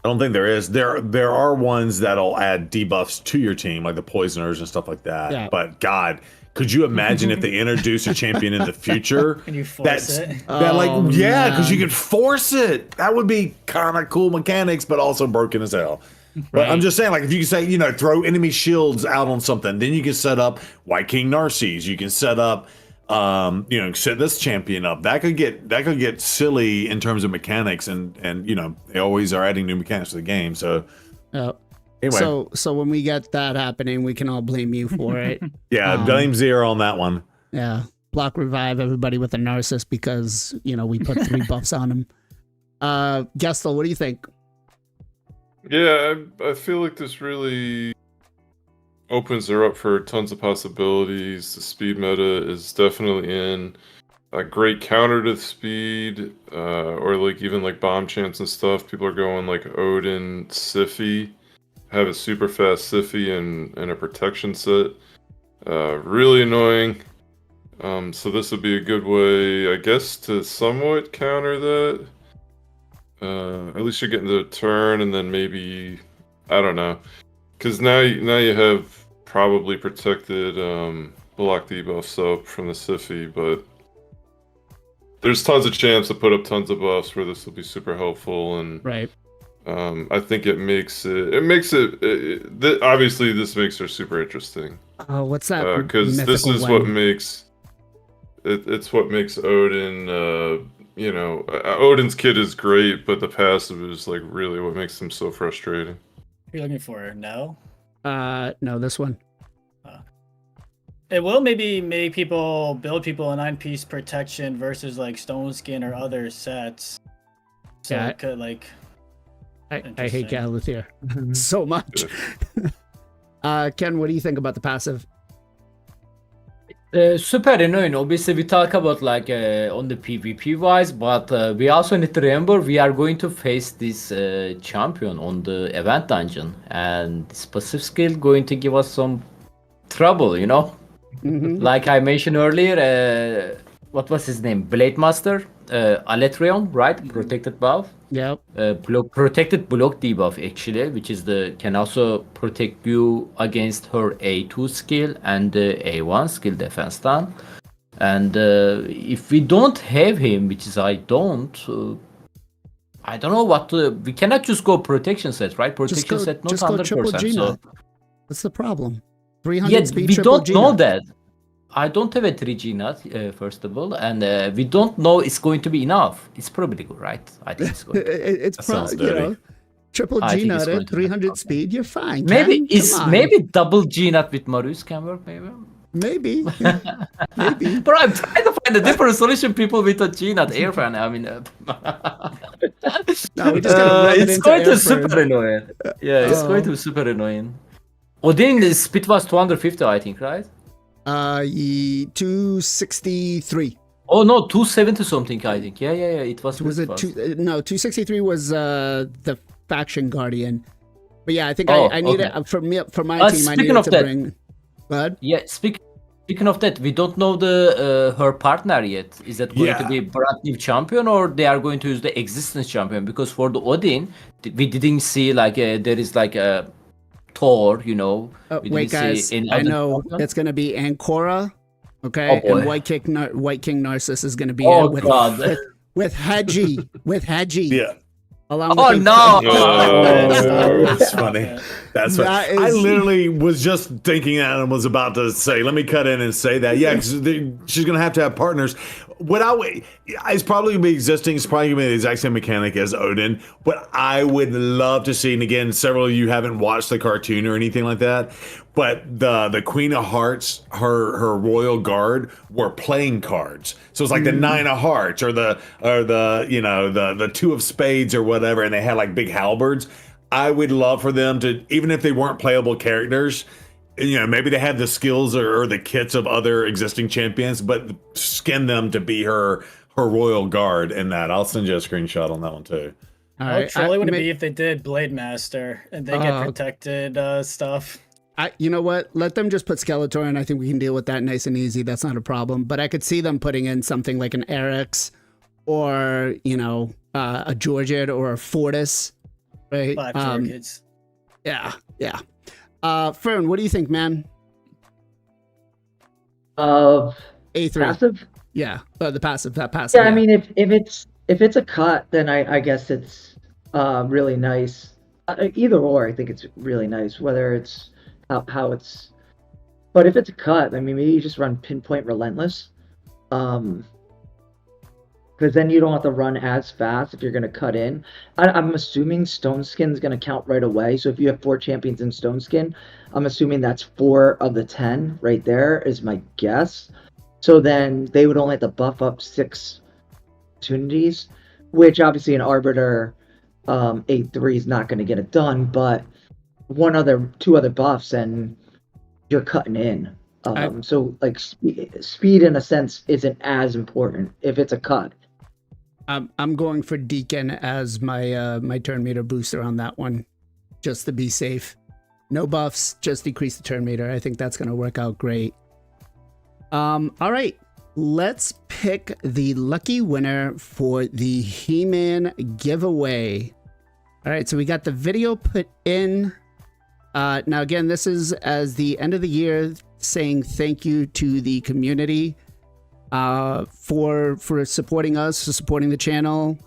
I don't think there is. There are ones that'll add debuffs to your team, like the poisoners and stuff like that. Yeah. But God, could you imagine if they introduce a champion in the future? Can you force it? Because you could force it. That would be kind of cool mechanics, but also broken as hell. But I'm just saying, like, if you can say, throw enemy shields out on something, then you can set up White King Narses. You can set up, set this champion up. That could get silly in terms of mechanics, and they always are adding new mechanics to the game. So anyway, so when we get that happening, we can all blame you for it. yeah, blame Zero on that one. Yeah, block revive everybody with a Narcissus because we put 3 buffs on him. Gestal, what do you think? Yeah, I feel like this really opens her up for tons of possibilities. The speed meta is definitely in. A great counter to speed, or even bomb chance and stuff. People are going like Odin, Sify, have a super fast Sify and a protection set. Really annoying. So this would be a good way, I guess, to somewhat counter that. At least you're getting the turn, and then maybe, I don't know, because now you have probably protected block debuffs up from the Sify, but there's tons of chance to put up tons of buffs where this will be super helpful, and right. I think it makes it obviously this makes her super interesting. Oh, what's that? Because this is what makes it's what makes Odin. Odin's kit is great, but the passive is really what makes them so frustrating. You're looking for no? No, this one. It will maybe make people build a 9-piece protection versus Stone Skin or other sets. So Yeah. it could I hate Galluth here so much. Ken, what do you think about the passive? Super annoying. Obviously, we talk about on the PvP wise, but we also need to remember we are going to face this champion on the event dungeon, and this passive skill going to give us some trouble, Mm-hmm. Like I mentioned earlier, what was his name? Blade Master. Aletreon, right? Protected buff. Yep. Protected block debuff actually, which is can also protect you against her A2 skill and the A1 skill defense stun. And if we don't have him, which is I don't know what to. We cannot just go protection set, right? Protection set not just go triple 100%. G So nut. What's the problem? 300 yeah, speed we triple don't G know nut. that. I don't have a 3G nut, first of all, and we don't know it's going to be enough. It's probably good, right? I think it's good. It's sounds you dirty. know, triple I G think it's nut going at to be 300 okay. speed. You're fine. Maybe Ken. Come on. maybe double G nut with Marius can work, maybe. Maybe. Maybe. But I'm trying to find a different solution. People with a G nut air fan. I mean, No, we just gotta rub it it's into going to air be super first. annoying. Yeah, it's going to be super annoying. Odin the speed was 250, I think, right? 263. Oh no, 270 something, I think. Yeah, it was. Was it fast. no, 263 was the faction guardian. But yeah, I think Oh, I need okay. it for my team. I Speaking needed of to that- bring. But Yeah, speaking of that, we don't know the her partner yet. Is that going to Yeah. be brand new champion or they are going to use the existence champion? Because for the Odin, we didn't see like there is like a Thor, you know. We wait, didn't guys, see any I other know champion. it's gonna be Ancora, okay, Oh, boy. and White King Narcissus is gonna be Oh it with god. with Haji, Yeah. along Oh with no. That's funny. That's funny. That I is- literally was just thinking that and was about to say, let me cut in and say that. Yeah, because she's going to have partners. It's probably going to be existing. It's probably going to be the exact same mechanic as Odin. But I would love to see, and again, several of you haven't watched the cartoon or anything like that, but the Queen of Hearts, her royal guard were playing cards. So it's like the Nine of Hearts or the Two of Spades or whatever, and they had like big halberds. I would love for them to, even if they weren't playable characters, maybe they have the skills or the kits of other existing champions, but skin them to be her royal guard in that. I'll send you a screenshot on that one too. All How right, trolly would it may- be if they did Blade Master and they get protected stuff? you know what? Let them just put Skeletor, and I think we can deal with that nice and easy. That's not a problem. But I could see them putting in something like an Eric's, or a Georgid or a Fortis, right? 5 kids. Yeah. Fern, what do you think, man? Of A3. passive? Yeah, the passive. That passive. Yeah, I mean, if it's a cut, then I guess it's really nice. Either or, I think it's really nice. Whether it's how it's, but if it's a cut, I mean, maybe you just run Pinpoint Relentless, because then you don't have to run as fast if you're gonna cut in. I'm assuming Stone Skin's gonna count right away. So if you have 4 champions in Stone Skin, I'm assuming that's 4 of the 10 right there is my guess. So then they would only have to buff up 6 opportunities, which obviously an Arbiter A3 is not going to get it done, but 2 other buffs and you're cutting in. So like speed in a sense isn't as important if it's a cut. I'm going for Deacon as my turn meter booster on that one, just to be safe. No buffs, just decrease the turn meter. I think that's going to work out great. All right, let's pick the lucky winner for the He-Man giveaway. All right, so we got the video put in. Now, again, this is as the end of the year saying thank you to the community for supporting us, for supporting the channel.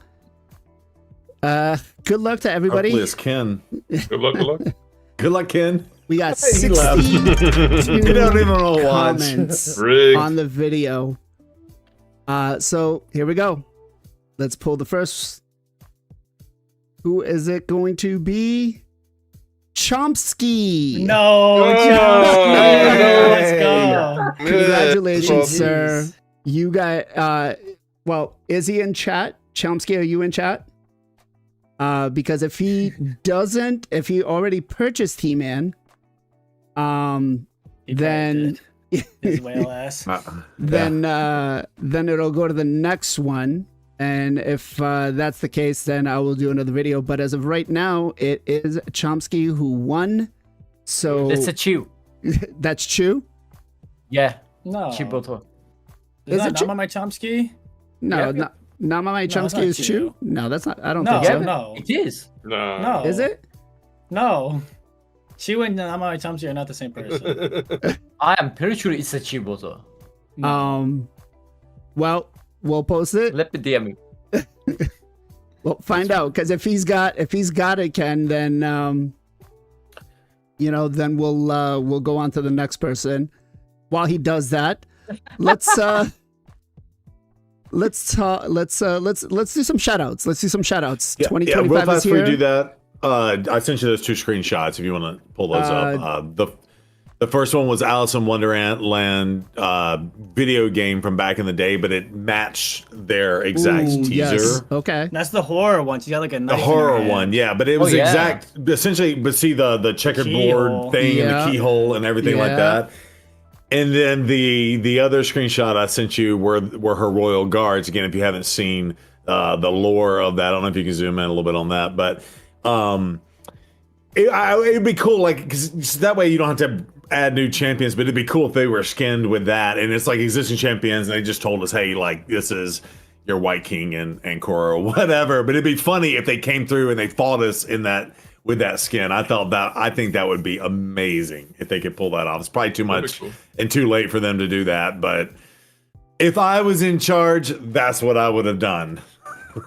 Good luck to everybody. Hopefully it's Ken. Good luck. Good luck, Ken. We got He left. 62 You don't even know watch. comments Rigged. on the video. So here we go. Let's pull the first. Who is it going to be? Chomsky. No, Oh, let's go. Congratulations, Yeah. sir. You got well, is he in chat? Chomsky, are you in chat? Because if he doesn't, if he already purchased He-Man, He then probably did. His whale ass. then it'll go to the next one, and if that's the case, then I will do another video. But as of right now, it is Chomsky who won. So That's a chew. that's Chew. Yeah. No. Chiboto. Is Is that it not on my Chomsky? No, Yeah. not Namamai No, Chomsky it's not is Chew? Chew. No, that's not. I don't No, think Yeah, so. no. it is. No. No. Is it? No. Chew and Namamai Chomsky are not the same person. I am pretty sure it's a Chibozo. Well, we'll post it. Let me DM you. Well, find out, because if he's got it, Ken, then then we'll go on to the next person. While he does that, let's do some shout outs. Let's do some shout outs. 2025 real is fast here. before you do that, I sent you those 2 screenshots if you want to pull those up. The first one was Alice in Wonderland video game from back in the day, but it matched their exact Ooh, teaser. yes. Okay. That's the horror one. She got like a The knife in her horror hand. one, yeah, but it was yeah. exact. Essentially, but see the checkered Keyhole. board thing and Yeah. the keyhole and everything like Yeah. that. And then the other screenshot I sent you were her royal guards. Again, if you haven't seen the lore of that, I don't know if you can zoom in a little bit on that, but it'd be cool, like, because that way you don't have to add new champions, but it'd be cool if they were skinned with that, and it's like existing champions, and they just told us, hey, like, this is your White King and Korra or whatever. But it'd be funny if they came through and they fought us in that with that skin. I think that would be amazing if they could pull that off. It's probably too much cool. and too late for them to do that, but if I was in charge, that's what I would have done.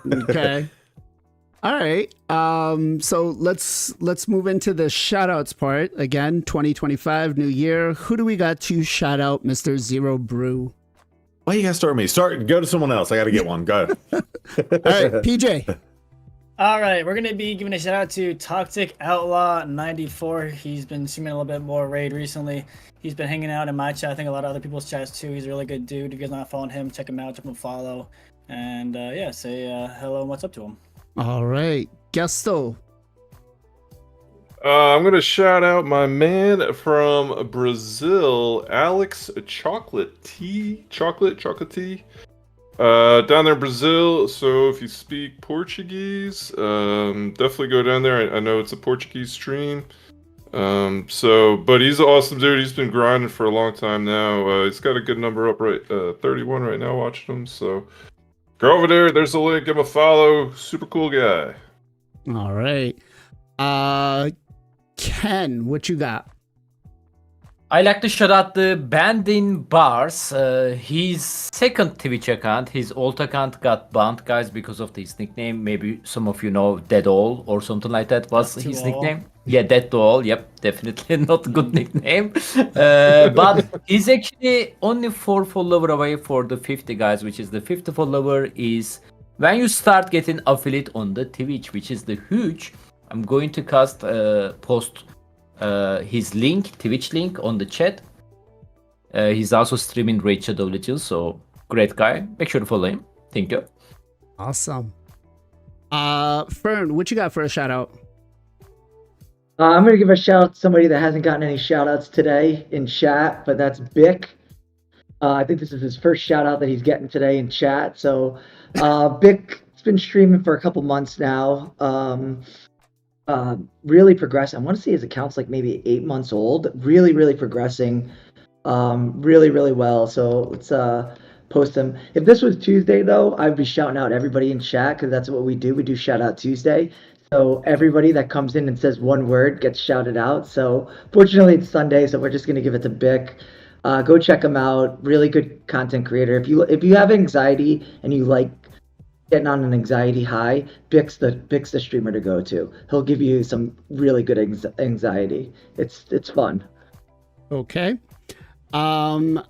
Okay. All right. So let's move into the shout outs part. Again, 2025, new year. Who do we got to shout out, Mr. Zero Brew? Why you gotta start with me? Go to someone else. I gotta get one. Go. All right, PJ. All right, we're gonna be giving a shout out to Toxic Outlaw 94. He's been streaming a little bit more raid recently. He's been hanging out in my chat. I think a lot of other people's chats too. He's a really good dude. If you guys not following him, check him out. Check him a follow, and say hello and what's up to him. All right, Gestal. I'm gonna shout out my man from Brazil, Alex Chocolate Tea. Down there in Brazil. So if you speak Portuguese, definitely go down there. I know it's a Portuguese stream. But he's an awesome dude. He's been grinding for a long time now. He's got a good number up, right? 31 right now, watching him. So go over there. There's a link. Give him a follow. Super cool guy. All right. Ken, what you got? I like to shout out the Bandin Bars. His second Twitch account, his old account got banned, guys, because of his nickname. Maybe some of you know Dead All or something like that was Dead to his All. nickname. Yeah, Dead to All. Yep, definitely not a good nickname. But he's actually only 4 follower away for the 50, guys, which is the 50 follower is when you start getting affiliate on the Twitch, which is the huge. I'm going to post his link, Twitch link on the chat. He's also streaming Raid Shadow Legends, so great guy. Make sure to follow him. Thank you. Awesome. Fern, what you got for a shout out? I'm going to give a shout out to somebody that hasn't gotten any shout outs today in chat, but that's Bick. I think this is his first shout out that he's getting today in chat. So Bick's been streaming for a couple months now. Really progressing. I want to say his account's like maybe 8 months old. Really progressing. Really well. So let's post him. If this was Tuesday though, I'd be shouting out everybody in chat because that's what we do. We do shout out Tuesday. So everybody that comes in and says one word gets shouted out. So fortunately it's Sunday, so we're just gonna give it to Bick. Go check him out. Really good content creator. If you have anxiety and you like getting on an anxiety high, Bick's the streamer to go to. He'll give you some really good anxiety. It's fun. Okay. Back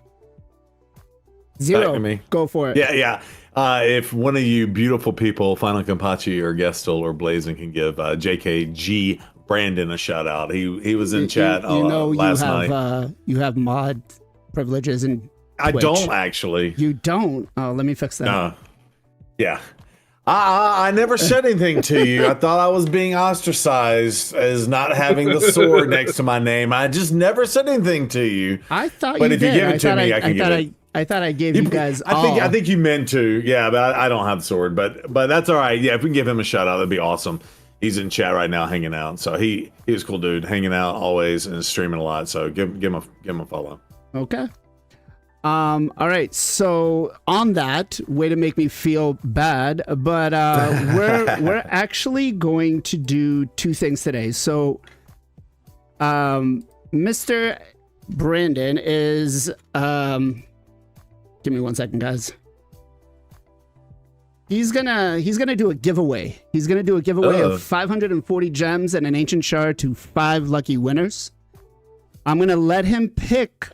Zero. to me. Go for it. Yeah. If one of you beautiful people, FinalKenpachi or Gestal or Blazing, can give JKG Brandon a shout out. He was in chat last night. You have mod privileges and I Twitch. don't actually. You don't. Oh, let me fix that. No. Yeah. I never said anything to you. I thought I was being ostracized as not having the sword next to my name. I just never said anything to you. I thought But you if you did. give it to me, I can give it. I thought I gave you guys I think you meant to. Yeah, but I don't have the sword. But that's all right. Yeah, if we can give him a shout out, that'd be awesome. He's in chat right now, hanging out. So he was a cool dude, hanging out always and streaming a lot. So give him a follow. Okay. All right. So on that, way to make me feel bad, but we're actually going to do two things today. So, Mr. Brandon is give me 1 second, guys. He's gonna do a giveaway. He's gonna do a giveaway of 540 gems and an ancient shard to 5 lucky winners. I'm gonna let him pick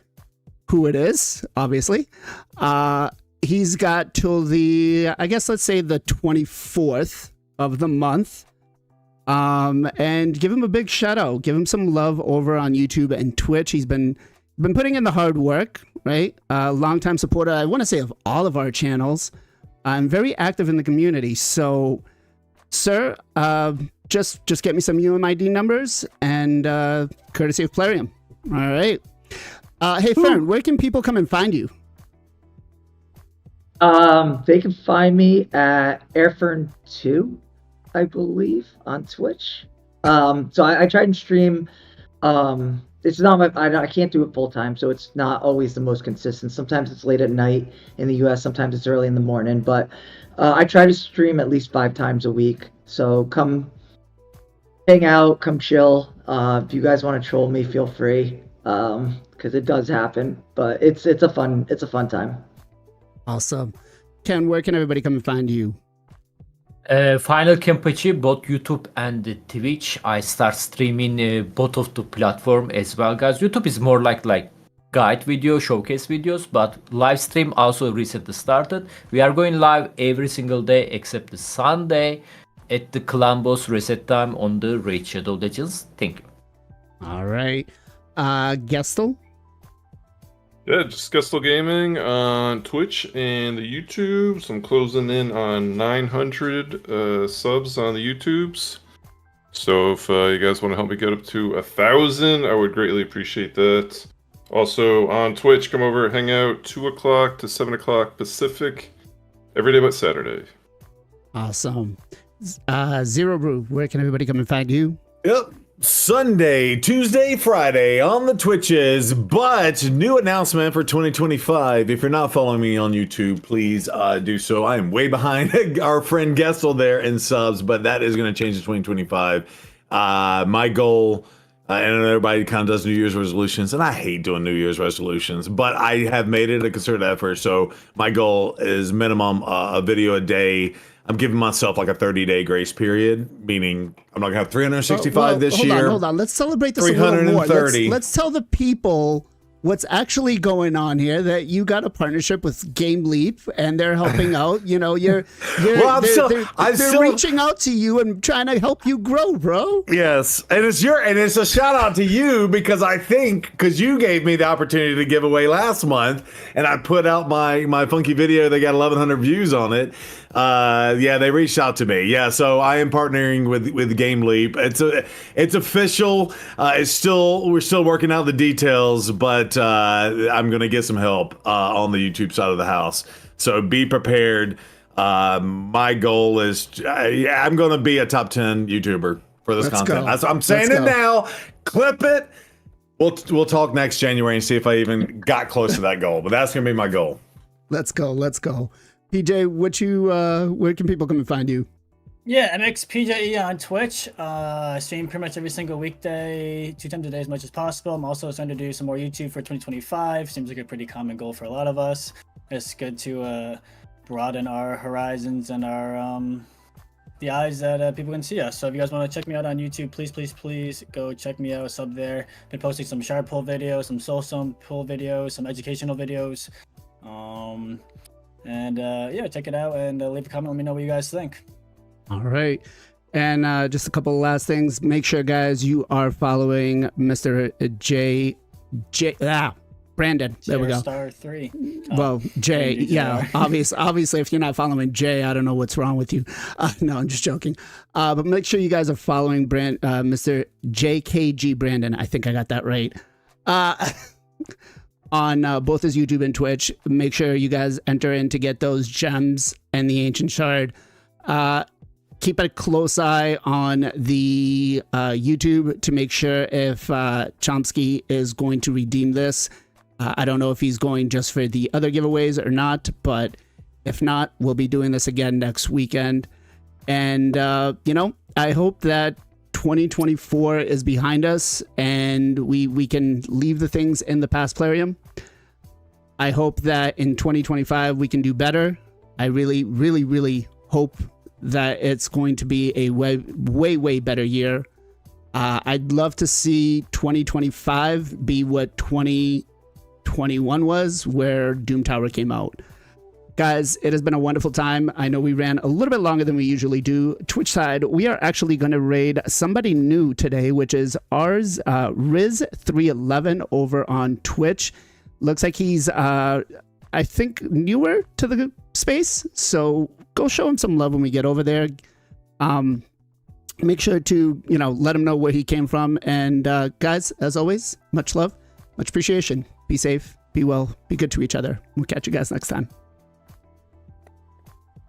who it is, obviously. He's got till the, I guess, let's say the 24th of the month. And give him a big shout out. Give him some love over on YouTube and Twitch. He's been putting in the hard work, right? Longtime supporter, I want to say, of all of our channels. I'm very active in the community. So, sir, just get me some UMID numbers and courtesy of Plarium. All right. Hey, Fern, where can people come and find you? They can find me at Airfern2, I believe, on Twitch. So I try and stream. It's not I can't do it full time, so it's not always the most consistent. Sometimes it's late at night in the US, sometimes it's early in the morning, but I try to stream at least 5 times a week. So come hang out, come chill. If you guys want to troll me, feel free. Because it does happen, but it's a fun time. Awesome. Ken, where can everybody come and find you? FinalKenpachi, both YouTube and Twitch. I start streaming both of the platform as well, guys. YouTube is more like guide video, showcase videos, but live stream also recently started. We are going live every single day except the Sunday at the Clan Boss reset time on the Raid Shadow Legends. Thank you. All right. Gestal? Yeah, just Gestal Gaming on Twitch and the YouTubes. I'm closing in on 900 subs on the YouTubes. So if you guys want to help me get up to 1,000, I would greatly appreciate that. Also on Twitch, come over, hang out 2 o'clock to 7 o'clock Pacific every day but Saturday. Awesome. Zero Brew, where can everybody come and find you? Yep. Sunday, Tuesday, Friday on the Twitches, but new announcement for 2025. If you're not following me on YouTube, please do so. I am way behind our friend Gestal there in subs, but that is going to change in 2025. My goal, and I know everybody kind of does New Year's resolutions, and I hate doing New Year's resolutions, but I have made it a concerted effort. So my goal is minimum a video a day. I'm giving myself like a 30-day grace period, meaning I'm not gonna have 365 this year. Hold on. Let's celebrate this a little more. Let's tell the people what's actually going on here. That you got a partnership with Game Leap, and they're helping out. You know, they're reaching out to you and trying to help you grow, bro. Yes, and it's a shout out to you because you gave me the opportunity to give away last month, and I put out my funky video. They got 1,100 views on it. Yeah, they reached out to me. Yeah, so I am partnering with Game Leap. It's official. We're still working out the details, but I'm gonna get some help on the YouTube side of the house. So be prepared. My goal is I'm gonna be a top 10 YouTuber for this content. I'm saying it now. Clip it. We'll talk next January and see if I even got close to that goal. But that's gonna be my goal. Let's go. PJ, where can people come and find you? Yeah, MXPJE on Twitch. Stream pretty much every single weekday, 2 times a day as much as possible. I'm also starting to do some more YouTube for 2025. Seems like a pretty common goal for a lot of us. It's good to broaden our horizons and our the eyes that people can see us. So if you guys want to check me out on YouTube, please go check me out. Sub there. Been posting some shard pull videos, some soul stone pull videos, some educational videos. Yeah, check it out and leave a comment. Let me know what you guys think. All right. And just a couple of last things. Make sure, guys, you are following Mr. Brandon. There we go. Star 3. Well, Jay, yeah. Obviously, if you're not following Jay, I don't know what's wrong with you. No, I'm just joking. But make sure you guys are following Mr. JKG Brandon. I think I got that right. On both his YouTube and Twitch. Make sure you guys enter in to get those gems and the Ancient Shard. Keep a close eye on the YouTube to make sure if Chomsky is going to redeem this. I don't know if he's going just for the other giveaways or not, but if not, we'll be doing this again next weekend. And, you know, I hope that 2024 is behind us and we can leave the things in the past, Plarium. I hope that in 2025 we can do better. I really, really, really hope that it's going to be a way better year. I'd love to see 2025 be what 2021 was, where Doom Tower came out. Guys, it has been a wonderful time. I know we ran a little bit longer than we usually do. Twitch side, we are actually going to raid somebody new today, which is ours, Riz311 over on Twitch. Looks like he's, I think, newer to the space. So go show him some love when we get over there. Make sure to, you know, let him know where he came from. And guys, as always, much love, much appreciation. Be safe, be well, be good to each other. We'll catch you guys next time.